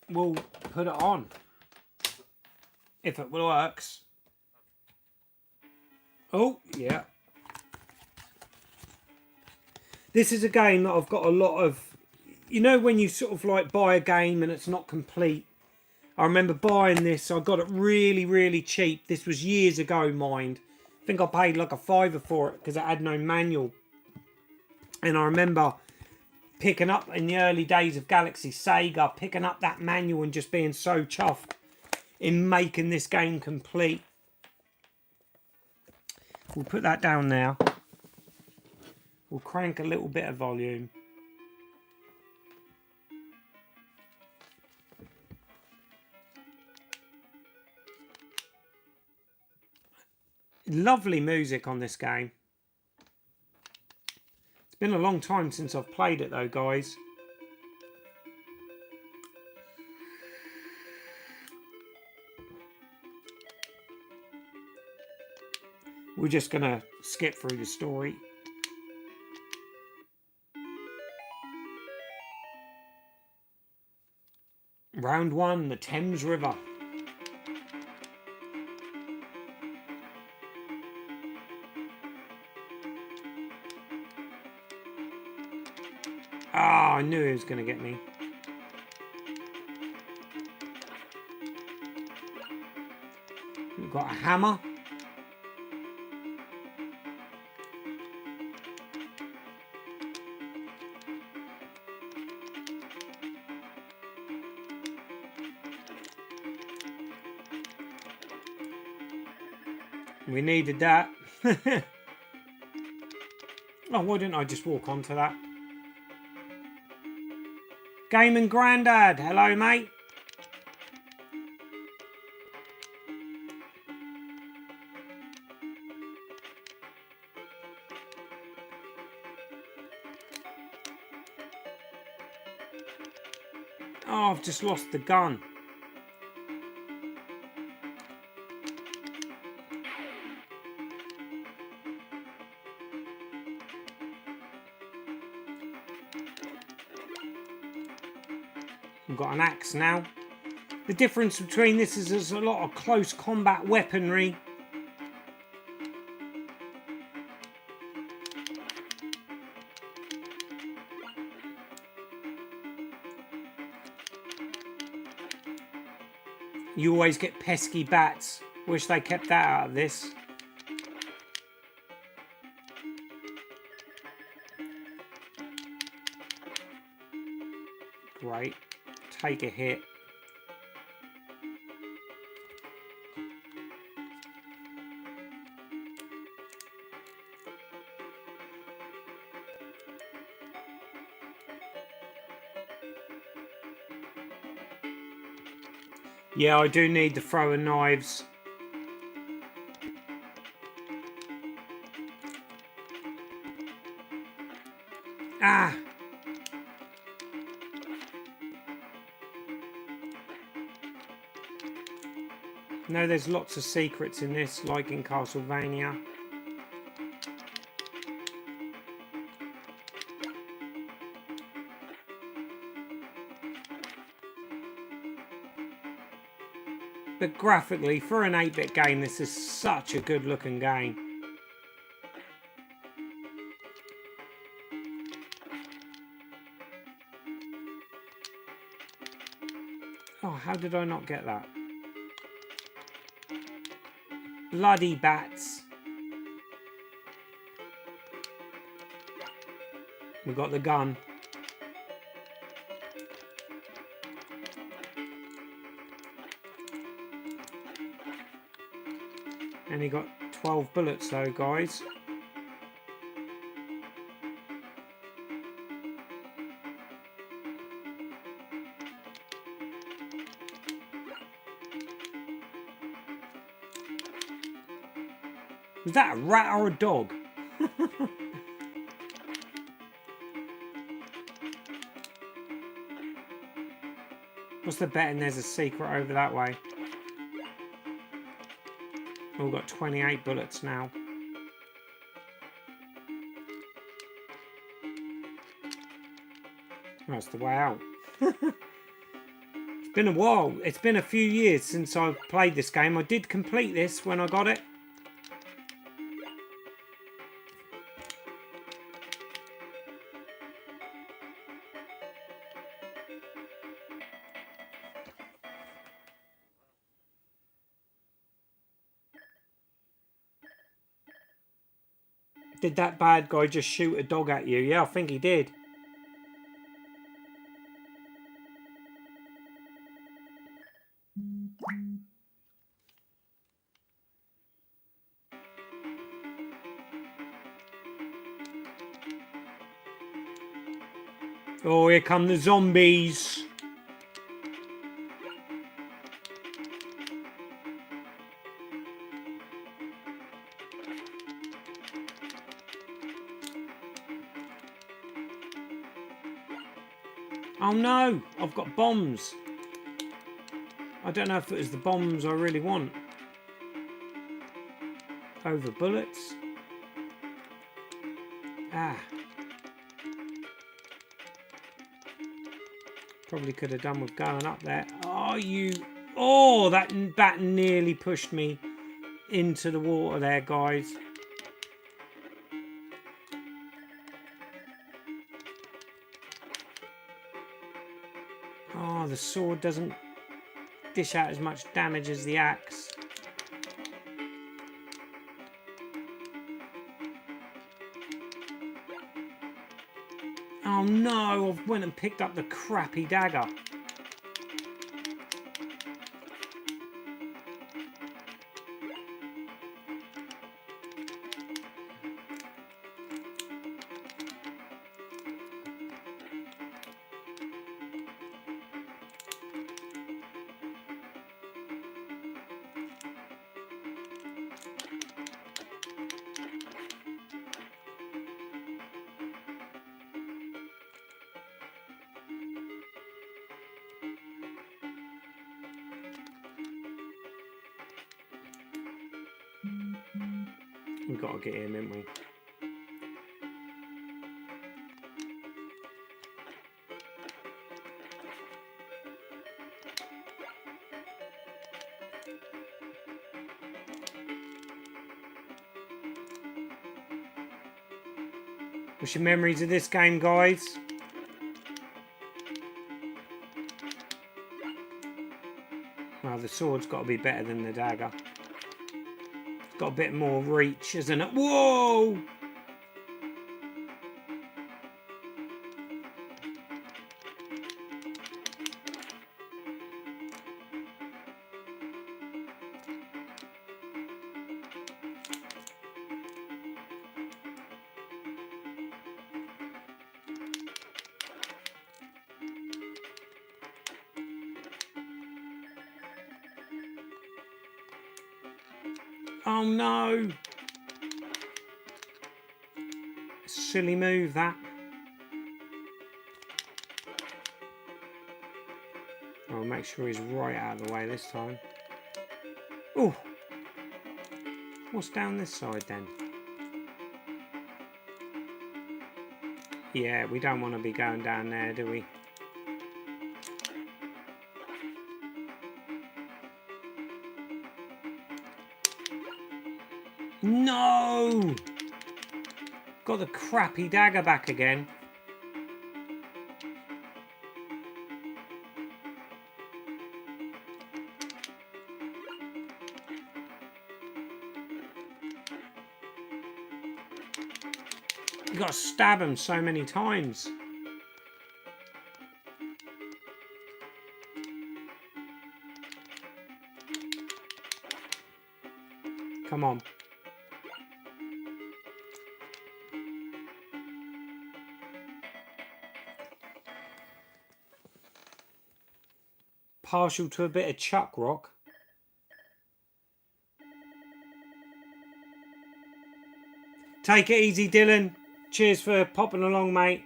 We'll put it on. If it works. Oh, yeah. This is a game that I've got a lot of... You know when you sort of like buy a game and it's not complete? I remember buying this. I got it really, really cheap. This was years ago, mind. I think I paid like a £5 for it because it had no manual. And I remember picking up in the early days of Galaxy Sega, picking up that manual and just being so chuffed in making this game complete. We'll put that down now. We'll crank a little bit of volume. Lovely music on this game. It's been a long time since I've played it though, guys. We're just gonna skip through the story. Round 1, the Thames River. Ah, I knew he was going to get me. We've got a hammer. We needed that. Oh, why didn't I just walk onto that? Gaming Grandad, hello mate. Oh, I've just lost the gun. We've got an axe now. The difference between this is there's a lot of close combat weaponry. You always get pesky bats. Wish they kept that out of this. Great. Take a hit. Yeah, I do need the throwing knives. Ah! No, there's lots of secrets in this, like in Castlevania. But graphically, for an 8-bit game, this is such a good looking game. Oh, how did I not get that? Bloody bats. We got the gun. And he got 12 bullets though, guys. Was that a rat or a dog? What's the betting there's a secret over that way? We've got 28 bullets now. That's the way out. It's been a while. It's been a few years since I've played this game. I did complete this when I got it. Did that bad guy just shoot a dog at you? Yeah, I think he did. Oh, here come the zombies. Oh no, I've got bombs. I don't know if it was the bombs I really want. Over bullets. Ah. Probably could have done with going up there. Oh, you... Oh, that nearly pushed me into the water there, guys. Oh, the sword doesn't dish out as much damage as the axe. Oh no, I went and picked up the crappy dagger. We've got to get him, haven't we? What's your memories of this game, guys? Well, the sword's got to be better than the dagger. It's got a bit more reach, isn't it? Whoa! Oh no! Silly move, that. I'll make sure he's right out of the way this time. Oh! What's down this side then? Yeah, we don't want to be going down there, do we? No! Got the crappy dagger back again. You got to stab him so many times. Come on. Partial to a bit of chuck rock. Take it easy, Dylan. Cheers for popping along, mate.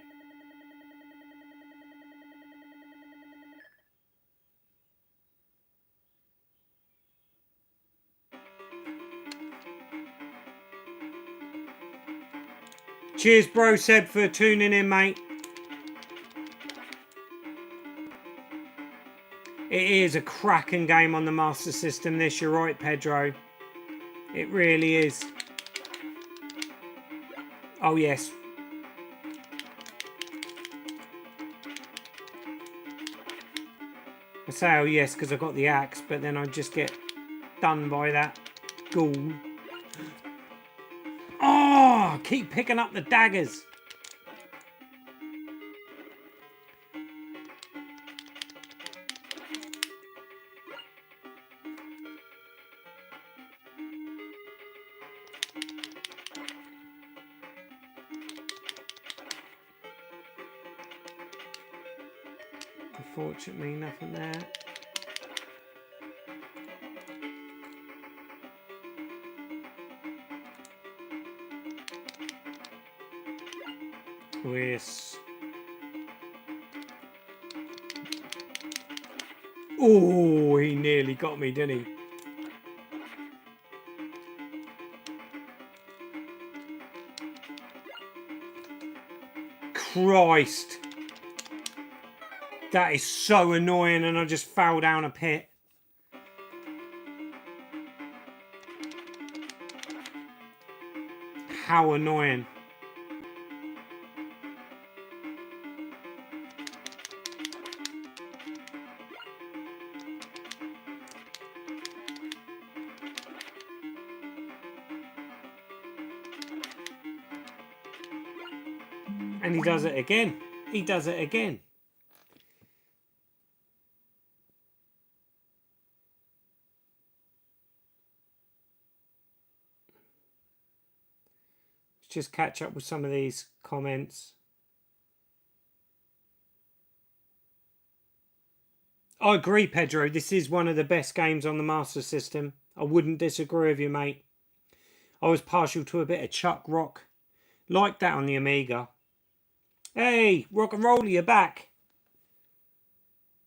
Cheers, bro Seb, for tuning in, mate. It is a cracking game on the Master System, this. You're right, Pedro. It really is. Oh, yes. I say, oh, yes, because I got the axe, but then I just get done by that ghoul. Oh! Oh, keep picking up the daggers. Unfortunately, nothing there. Yes. Oh, he nearly got me, didn't he? Christ. That is so annoying, and I just fell down a pit. How annoying. And he does it again. He does it again. Let's just catch up with some of these comments. I agree, Pedro. This is one of the best games on the Master System. I wouldn't disagree with you, mate. I was partial to a bit of Chuck Rock. Like that on the Amiga. Hey, rock and roll, you're back.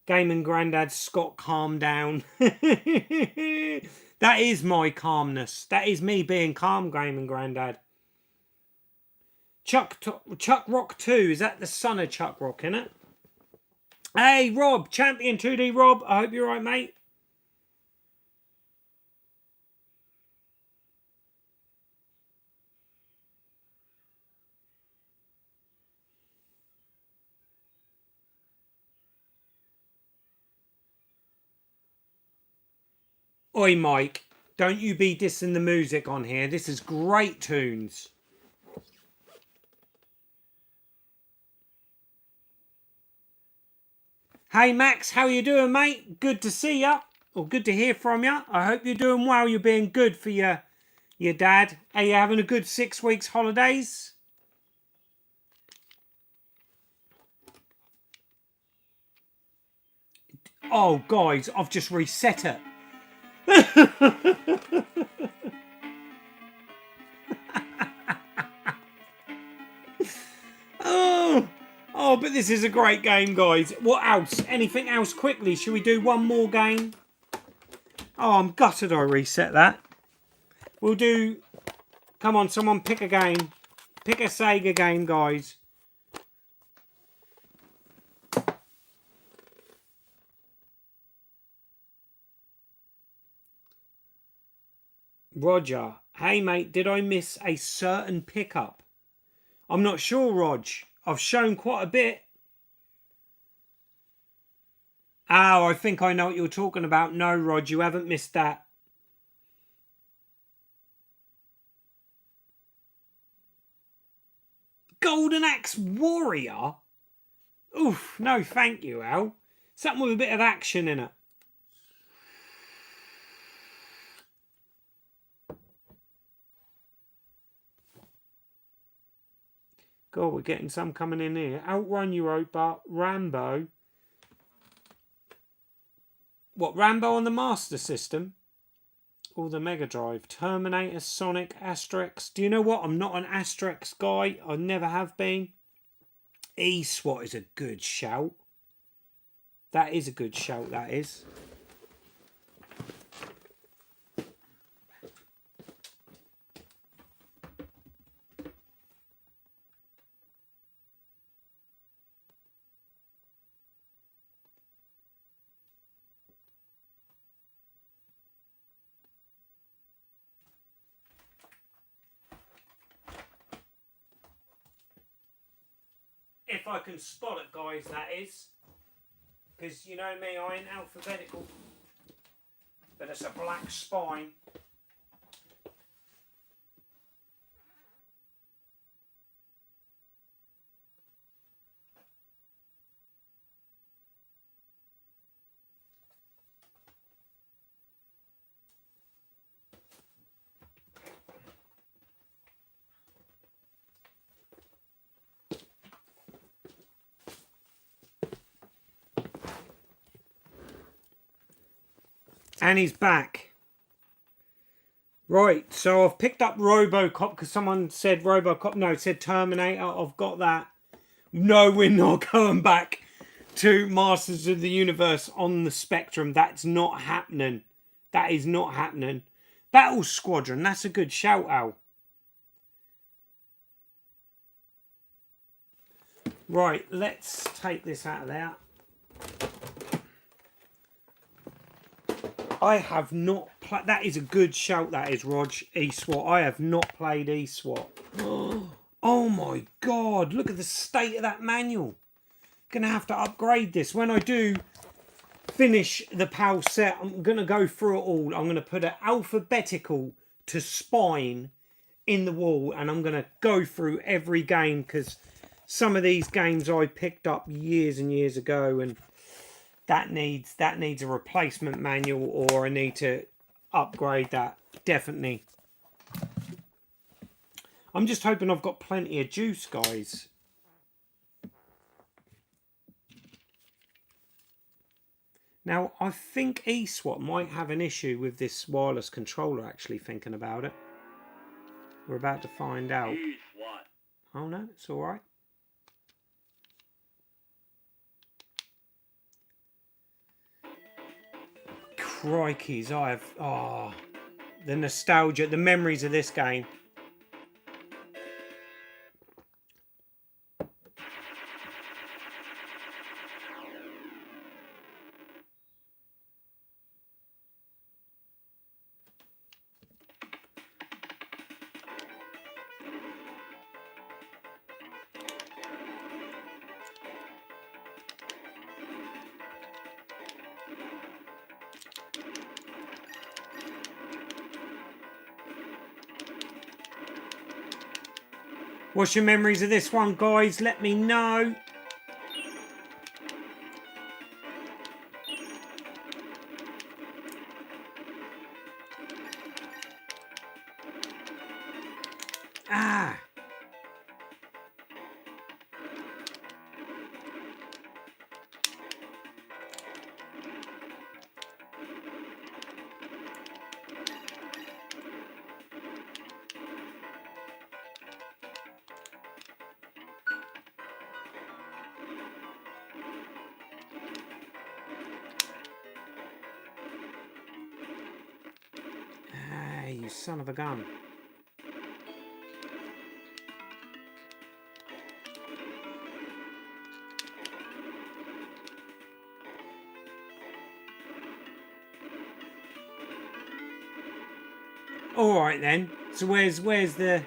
Gaming Grandad Scott, calm down. That is my calmness. That is me being calm, Gaming Grandad. Chuck Rock 2. Is that the son of Chuck Rock, innit? Hey, Rob. Champion 2D Rob. I hope you're right, mate. Oi, Mike. Don't you be dissing the music on here. This is great tunes. Hey, Max. How you doing, mate? Good to see ya. Or good to hear from you. I hope you're doing well. You're being good for your dad. Are you having a good 6 weeks holidays? Oh, guys, I've just reset it. Oh, but this is a great game, guys. What else? Anything else quickly? Should we do one more game? Oh, I'm gutted I reset that. We'll do... Come on, someone pick a game. Pick a Sega game, guys. Roger. Hey, mate, did I miss a certain pickup? I'm not sure, Rog. I've shown quite a bit. Oh, I think I know what you're talking about. No, Rog, you haven't missed that. Golden Axe Warrior? Oof, no thank you, Al. Something with a bit of action in it. God, we're getting some coming in here. Outrun Europa, Rambo. What, Rambo on the Master System? Or the Mega Drive? Terminator, Sonic, Asterix. Do you know what? I'm not an Asterix guy. I never have been. E-SWAT is a good shout. That is a good shout, that is. If I can spot it, guys, that is. Because you know me, I ain't alphabetical. But it's a black spine. And he's back. Right, so I've picked up RoboCop because someone said RoboCop. No, it said Terminator. I've got that. No, we're not going back to Masters of the Universe on the Spectrum. That's not happening. That is not happening. Battle Squadron, that's a good shout out. Right, let's take this out of there. I have not played. That is a good shout, that is, Rog. eSWAT. I have not played eSWAT. Oh my god, look at the state of that manual. Gonna have to upgrade this. When I do finish the PAL set, I'm gonna go through it all. I'm gonna put an alphabetical to spine in the wall, and I'm gonna go through every game, because some of these games I picked up years and years ago, and that needs a replacement manual, or I need to upgrade that, definitely. I'm just hoping I've got plenty of juice, guys. Now, I think eSWAT might have an issue with this wireless controller, actually, thinking about it. We're about to find out. Oh no, it's alright. Crikeys, I have... Oh, the nostalgia, the memories of this game. What's your memories of this one, guys? Let me know. Ah. You son of a gun. All right then. So where's the...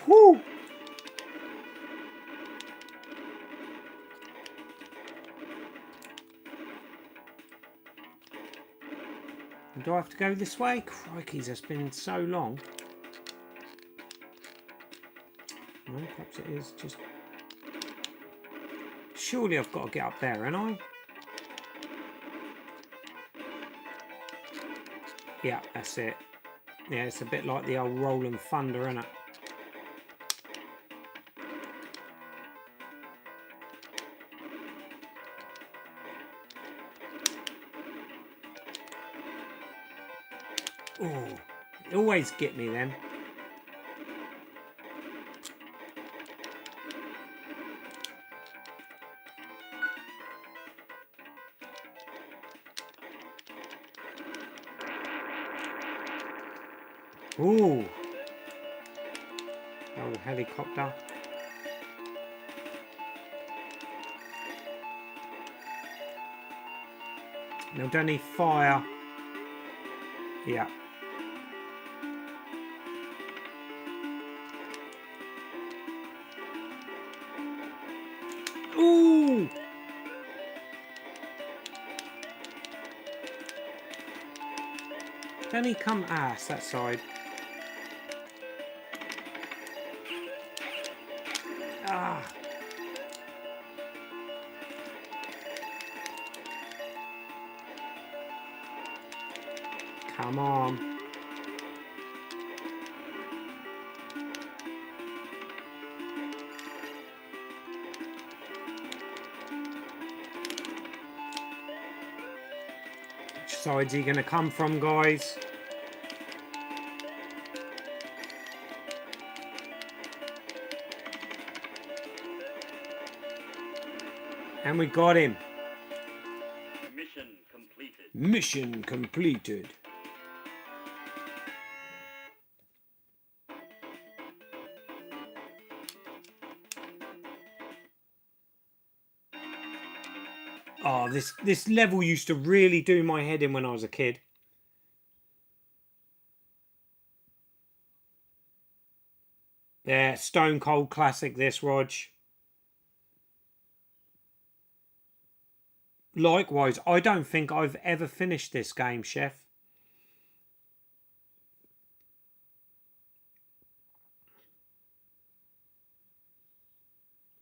Whew. Do I have to go this way? Crikeys, it's been so long. No, perhaps it is just... Surely I've got to get up there, ain't I? Yeah, that's it. Yeah, it's a bit like the old Rolling Thunder, isn't it? Oh, always get me then. Ooh. Oh, helicopter. No, don't need fire. Yeah. Ooh. Don't he come ass that side? Ah. Come on. side's he going to come from, guys? And we got him. Mission completed. Mission completed. Oh, this level used to really do my head in when I was a kid. Yeah, stone cold classic this, Rog. Likewise, I don't think I've ever finished this game, Chef.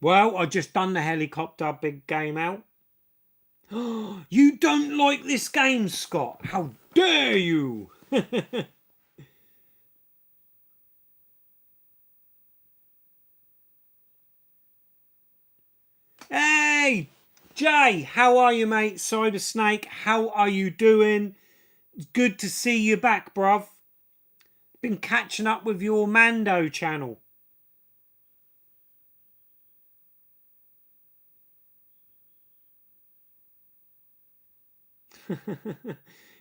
Well, I just done the helicopter big game out. You don't like this game, Scott? How dare you? Hey, Jay, how are you, mate? Cyber Snake, how are you doing? Good to see you back, bruv. Been catching up with your Mando channel.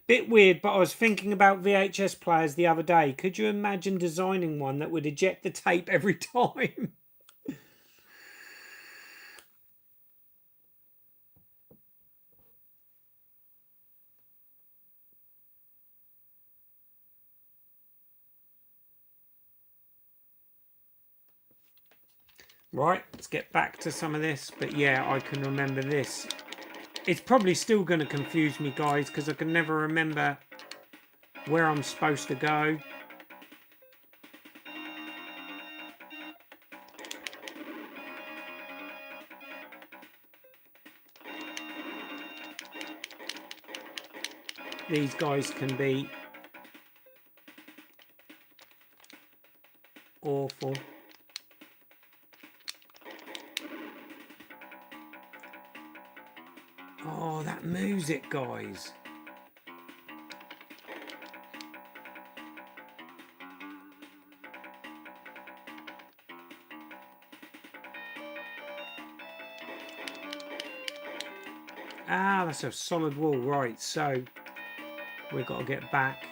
Bit weird, but I was thinking about VHS players the other day. Could you imagine designing one that would eject the tape every time? Right, let's get back to some of this. But yeah, I can remember this. It's probably still going to confuse me, guys, because I can never remember where I'm supposed to go. These guys can be awful. Oh, that music, guys. Ah, that's a solid wall. Right, so we've got to get back.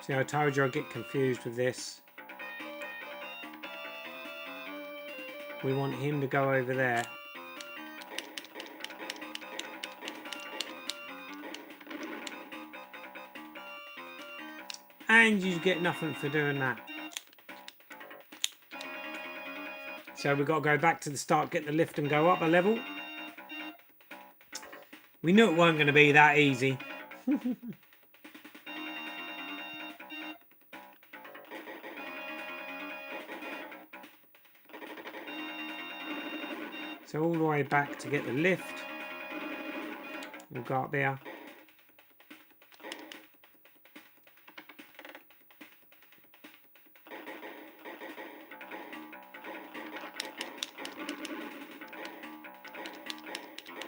See, I told you I'd get confused with this. We want him to go over there. And you get nothing for doing that. So we've got to go back to the start, get the lift and go up a level. We knew it weren't going to be that easy. So all the way back to get the lift. We'll go up there.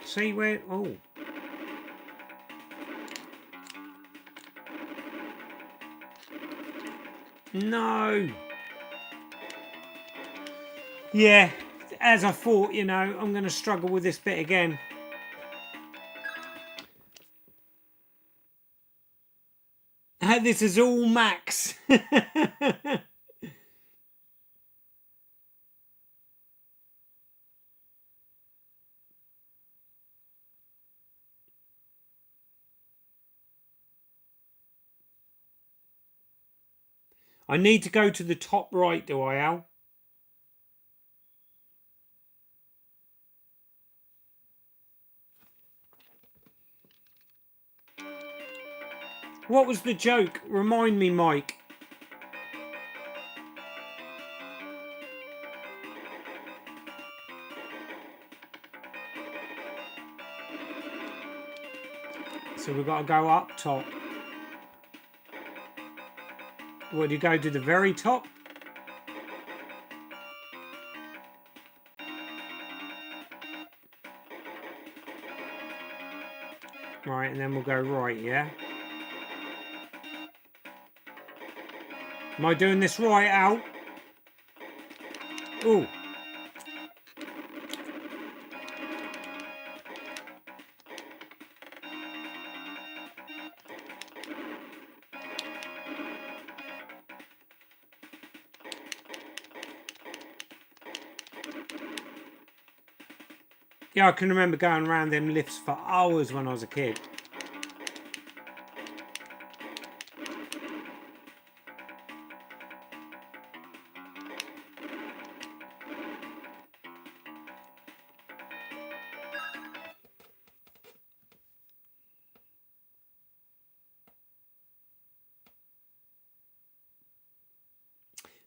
See where... Oh. No. Yeah. As I thought, you know, I'm going to struggle with this bit again. This is all Max. I need to go to the top right, do I, Al? What was the joke? Remind me, Mike. So we've got to go up top. What, do you go to the very top? Right, and then we'll go right, yeah? Am I doing this right, Al? Ooh. Yeah, I can remember going around them lifts for hours when I was a kid.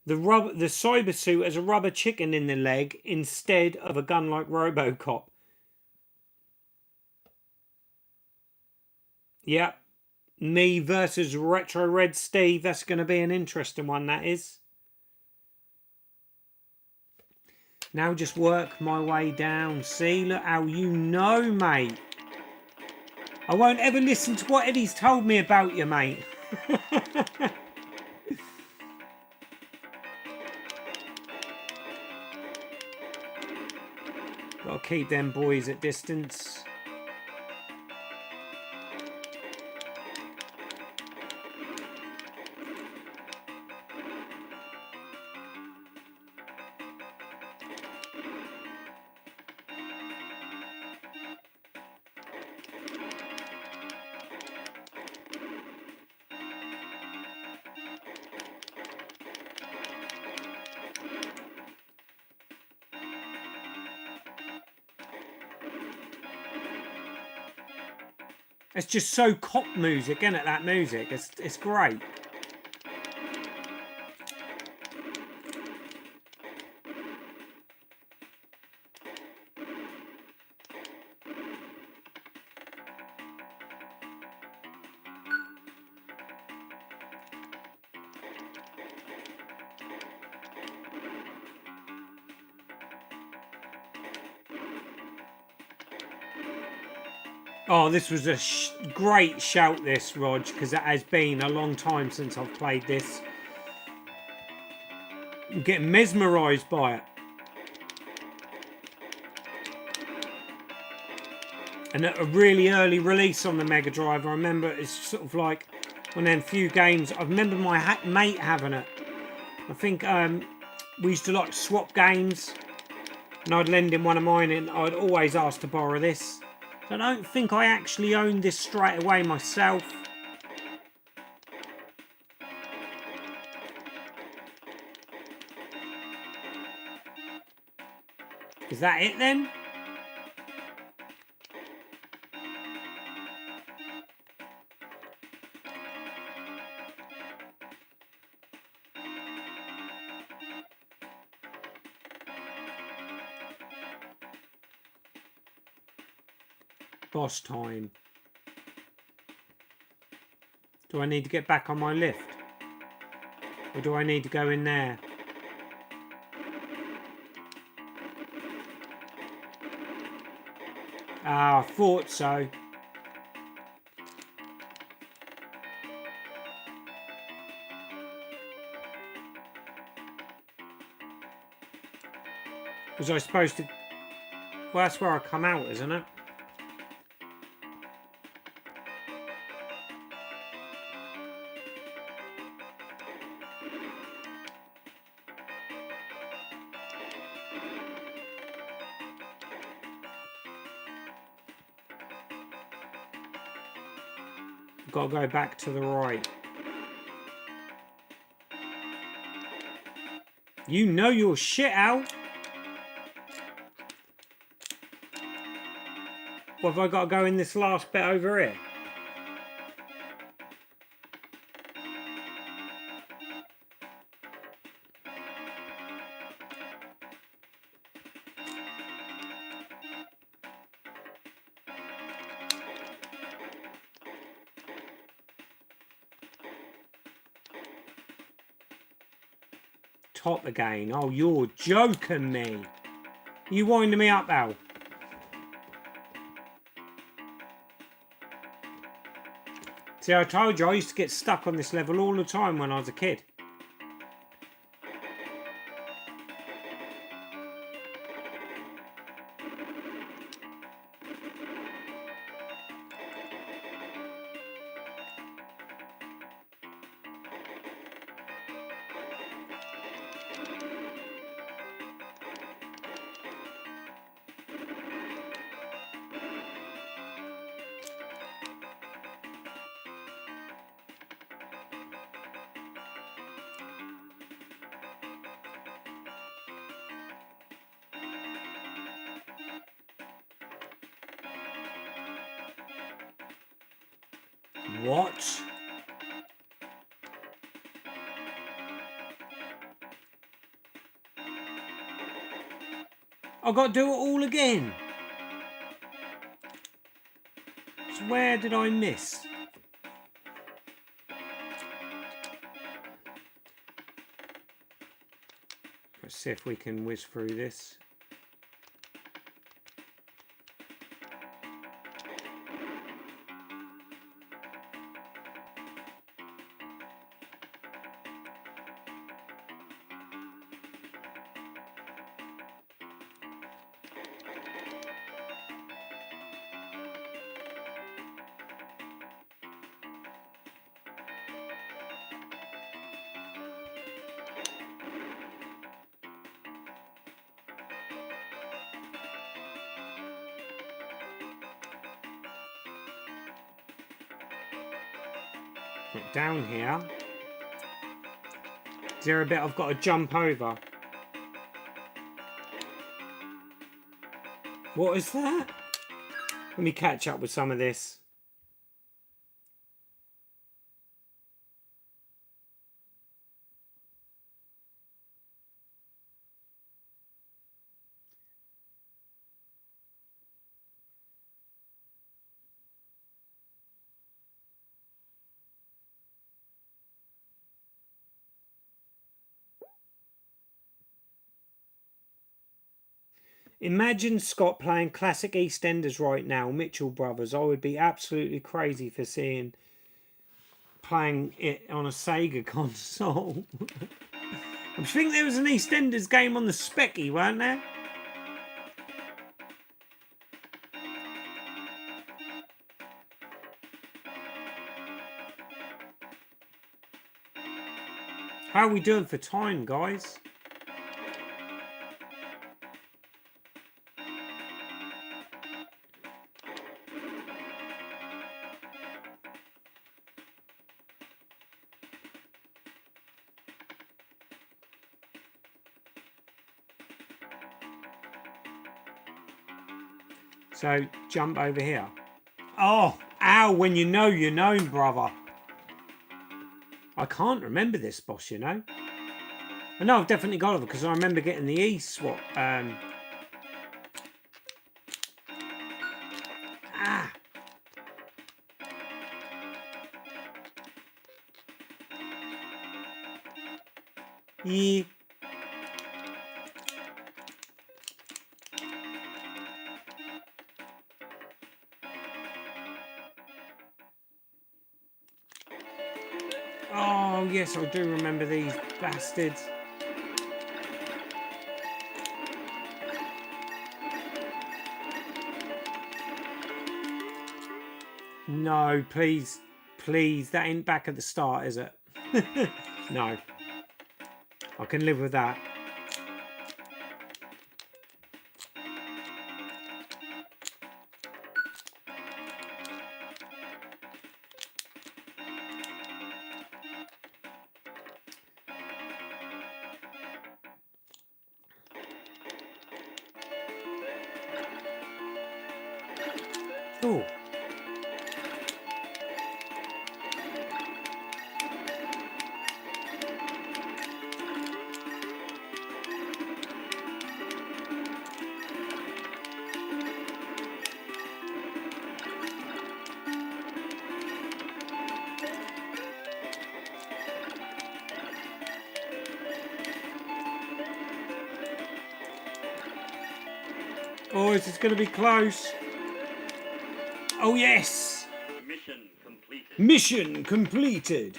The cyber suit has a rubber chicken in the leg instead of a gun like RoboCop. Yep. Me versus Retro Red Steve. That's going to be an interesting one, that is. Now just work my way down. See, look how you know, mate. I won't ever listen to what Eddie's told me about you, mate. Gotta keep them boys at distance. It's just so cop music, isn't it, that music? It's great. Oh, this was a great shout, this, Rog, because it has been a long time since I've played this. I'm getting mesmerised by it. And at a really early release on the Mega Drive, I remember it's sort of like one of them few games. I remember my mate having it. I think we used to like swap games, and I'd lend him one of mine, and I'd always ask to borrow this. I don't think I actually owned this straight away myself. Is that it then? Boss time. Do I need to get back on my lift? Or do I need to go in there? Ah, I thought so. Was I supposed to... Well, that's where I come out, isn't it? Got to go back to the right. You know your shit, Al. What have I got to go in this last bit over here? Top again. Oh, you're joking me. You winding me up, Al. See, I told you I used to get stuck on this level all the time when I was a kid. What? I've got to do it all again. So where did I miss? Let's see if we can whiz through this. Down here. Is there a bit I've got to jump over? What is that? Let me catch up with some of this. Imagine Scott playing classic EastEnders right now, Mitchell Brothers. I would be absolutely crazy for playing it on a Sega console. I think there was an EastEnders game on the Specky, weren't there? How are we doing for time, guys? So, jump over here. Oh, ow, when you know, brother. I can't remember this boss, you know. I know I've definitely got it because I remember getting the E-swap. Yeah. Oh, yes, I do remember these bastards. No, please. Please, that ain't back at the start, is it? No. I can live with that. Oh. Oh, is this going to be close? Oh, yes! Mission completed. Mission completed.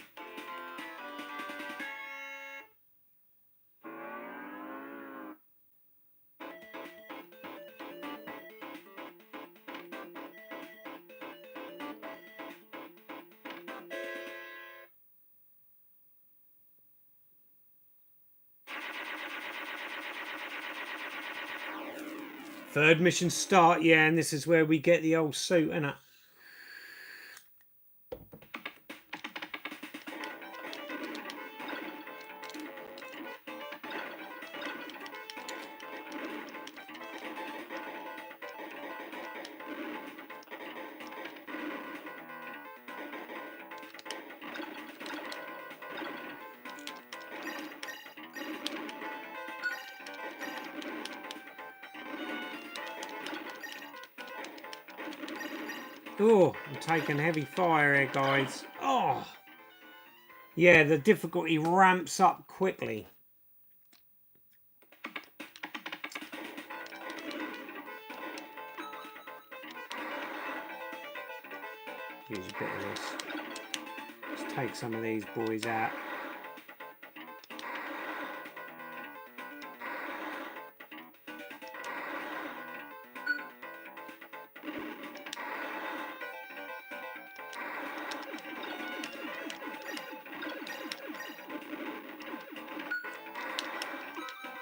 Third mission start, yeah, and this is where we get the old suit, innit? Oh, I'm taking heavy fire here, guys. Oh, yeah, the difficulty ramps up quickly. Use a bit of this. Let's take some of these boys out.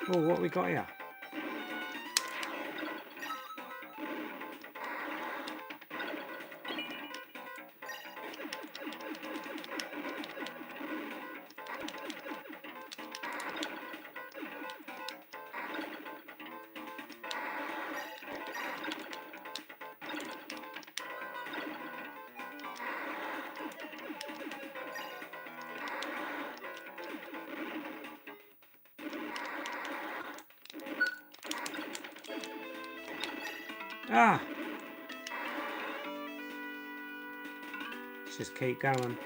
Oh, what we got here? Ah! Let's just keep going.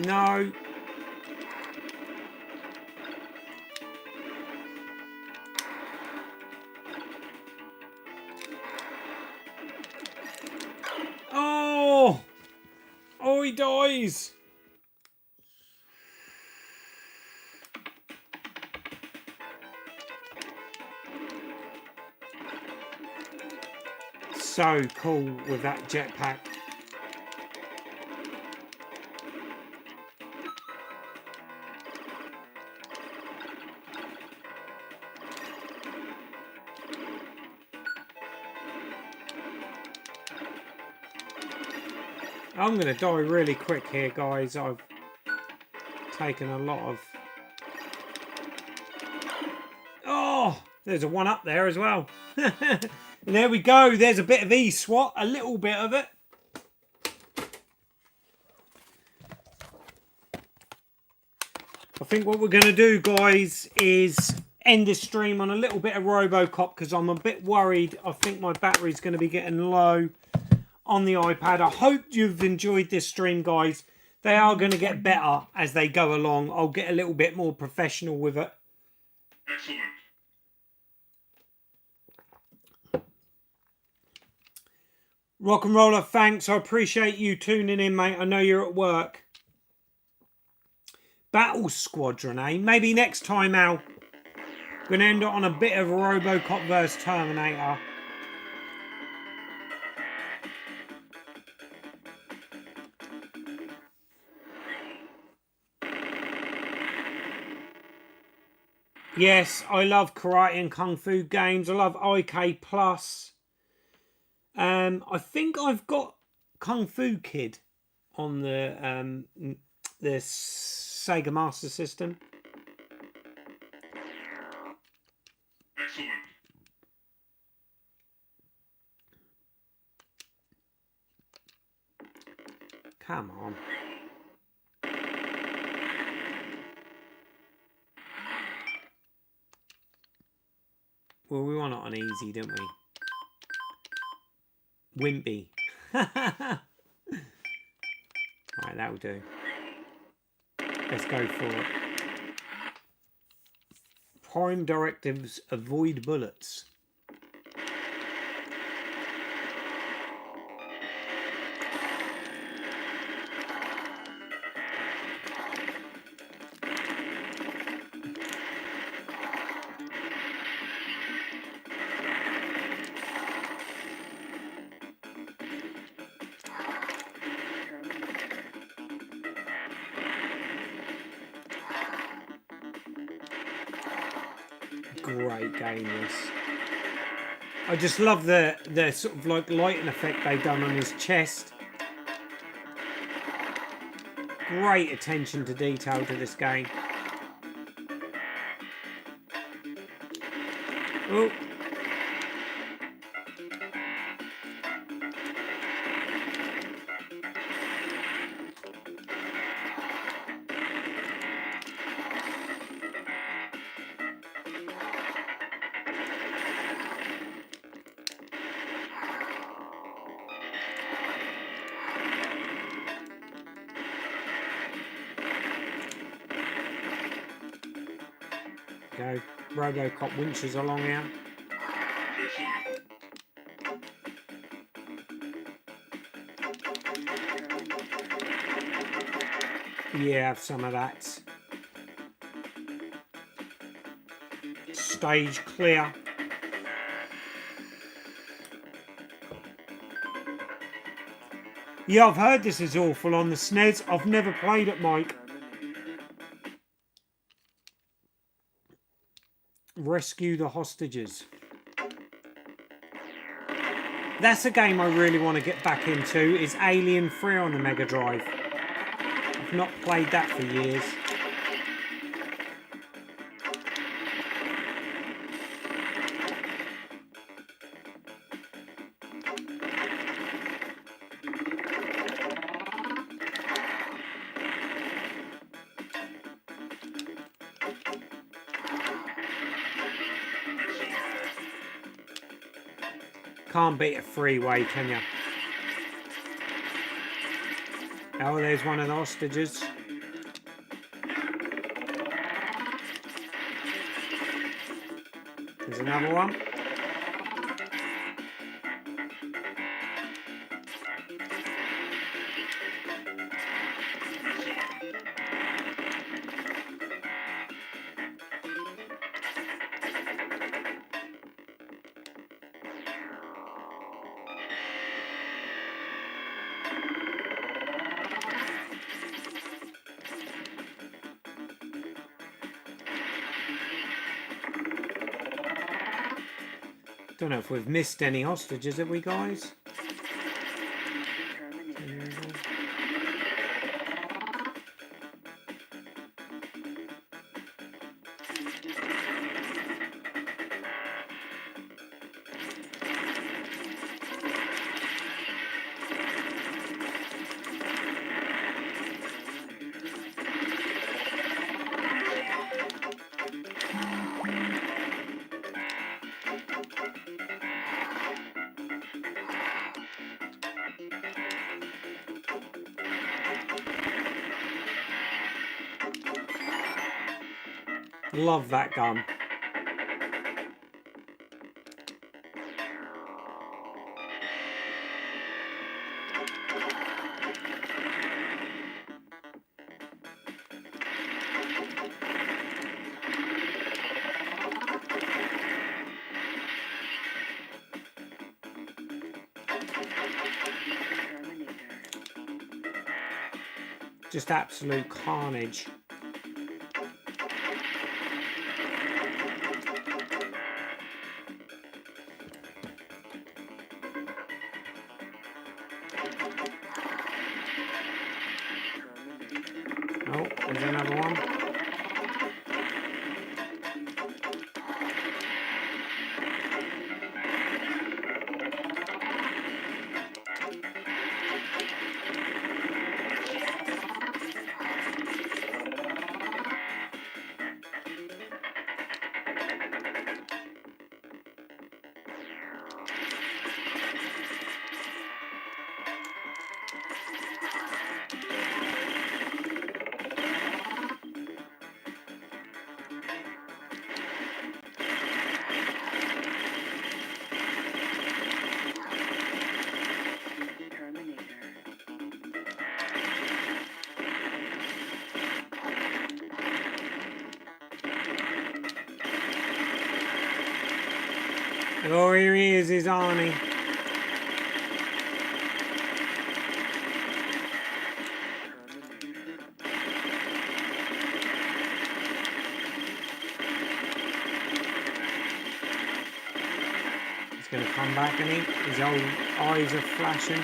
No! Oh! Oh, he dies! So cool with that jetpack. I'm going to die really quick here, guys. I've taken a lot of... Oh! There's a one up there as well. And there we go. There's a bit of E-SWAT. A little bit of it. I think what we're going to do, guys, is end this stream on a little bit of RoboCop because I'm a bit worried. I think my battery's going to be getting low on the iPad. I hope you've enjoyed this stream, guys. They are going to get better as they go along. I'll get a little bit more professional with it. Excellent. Rock and Roller, thanks. I appreciate you tuning in, mate. I know you're at work. Battle Squadron, eh? Maybe next time, Al. Going to end it on a bit of RoboCop vs Terminator. Yes, I love karate and kung fu games. I love IK Plus. I think I've got Kung Fu Kid on the Sega Master System. Excellent. Come on. Well, we want it on easy, didn't we? Wimpy. Right, that'll do. Let's go for it. Prime directives: avoid bullets. Great game, this. I just love the sort of like lighting effect they've done on his chest. Great attention to detail to this game. Oh. Go. Robocop winches along here. Yeah, have some of that. Stage clear. Yeah, I've heard this is awful on the SNES. I've never played it, Mike. Rescue the hostages. That's a game I really want to get back into, is Alien 3 on the Mega Drive. I've not played that for years. Can't beat a freeway, can you? Oh, there's one of the hostages. There's another one. Don't know if we've missed any hostages, have we, guys? Love that gun. Just absolute carnage. Oh, there's another one. Oh, here he is Arnie. come back, and his old eyes are flashing.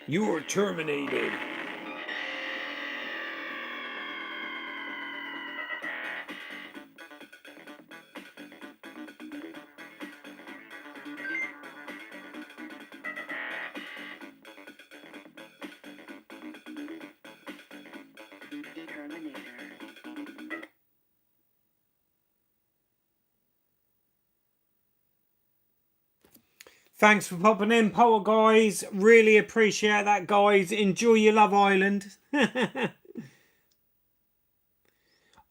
You are terminated. Thanks for popping in, Power Guys. Really appreciate that, guys. Enjoy your Love Island.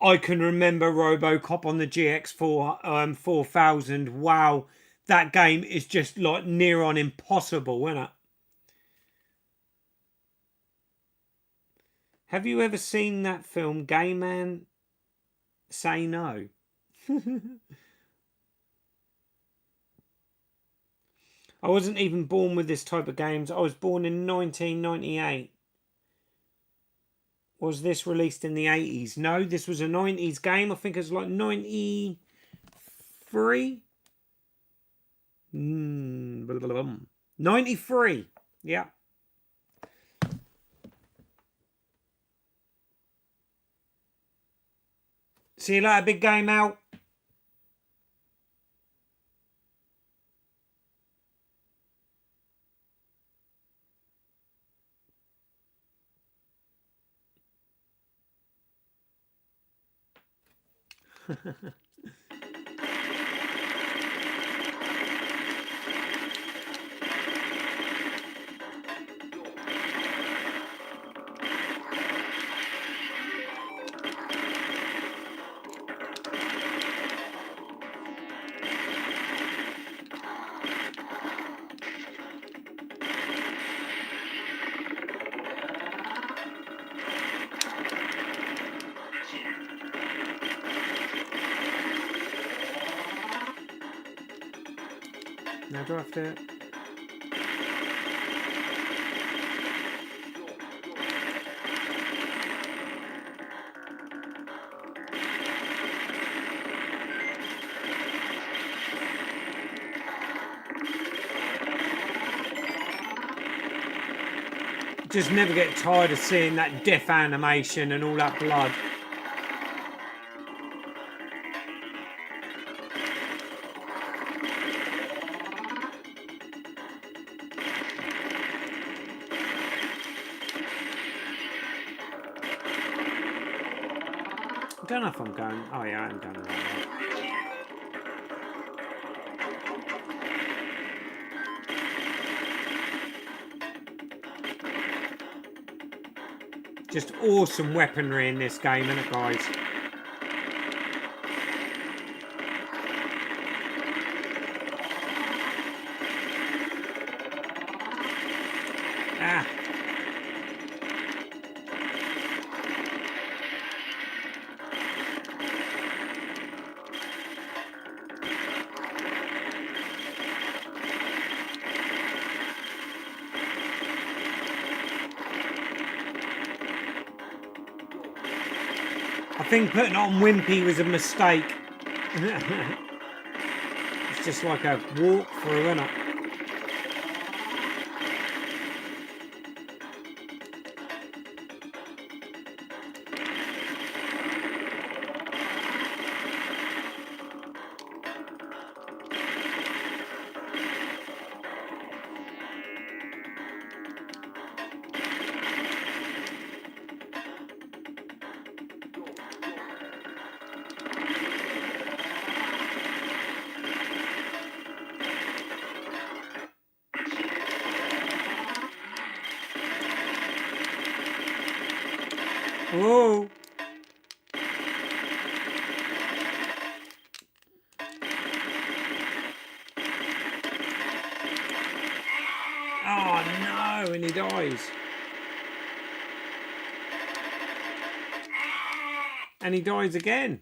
I can remember RoboCop on the GX4 4000. Wow, that game is just like near on impossible, isn't it? Have you ever seen that film, Gay Man Say No? I wasn't even born with this type of games. I was born in 1998. Was this released in the 80s? No, this was a 90s game. I think it was like 93. 93. Yeah. See you later, big game out. Now do I have to... Just never get tired of seeing that death animation and all that blood. I don't know if I'm going... Oh yeah, I'm going the right way. Just awesome weaponry in this game, isn't it, guys? Ah. I think putting on Wimpy was a mistake. It's just like a walkthrough, isn't it? Whoa. Oh no, and he dies. And he dies again.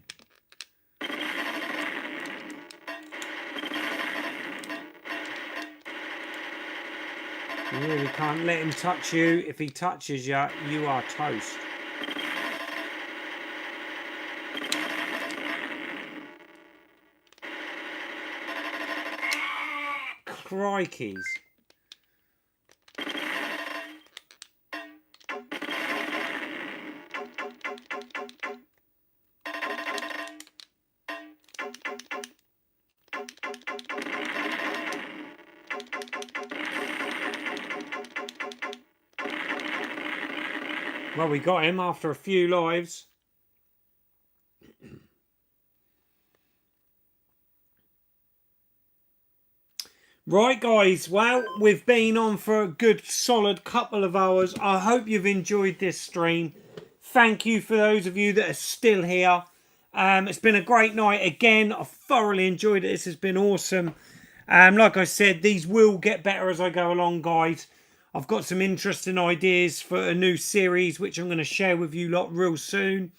You really can't let him touch you. If he touches you, you are toast. Crikeys. Well, we got him after a few lives. Right, guys. Well, we've been on for a good solid couple of hours. I hope you've enjoyed this stream. Thank you for those of you that are still here. It's been a great night again. I've thoroughly enjoyed it. This has been awesome. Like I said, these will get better as I go along, guys. I've got some interesting ideas for a new series, which I'm going to share with you lot real soon.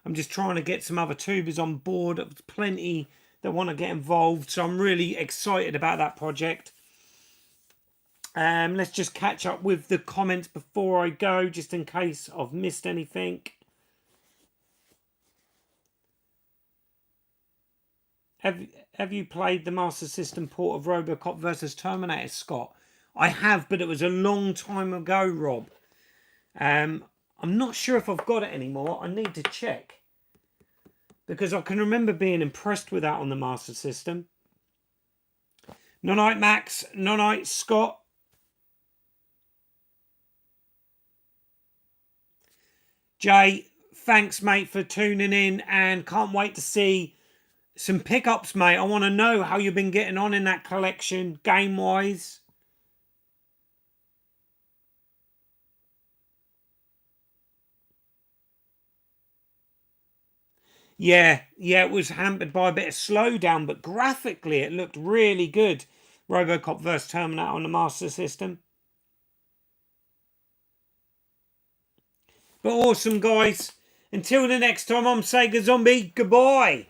I'm just trying to get some other tubers on board. There's plenty that want to get involved, so I'm really excited about that project. Let's just catch up with the comments before I go, just in case I've missed anything. Have you played the Master System port of RoboCop versus Terminator, Scott? I have, but it was a long time ago, Rob. I'm not sure if I've got it anymore. I need to check. Because I can remember being impressed with that on the Master System. No night, Max. No night, Scott. Jay, thanks, mate, for tuning in. And can't wait to see some pickups, mate. I want to know how you've been getting on in that collection, game-wise. Yeah, it was hampered by a bit of slowdown, but graphically it looked really good. RoboCop vs. Terminator on the Master System. But awesome, guys. Until the next time, I'm Sega Zombie. Goodbye.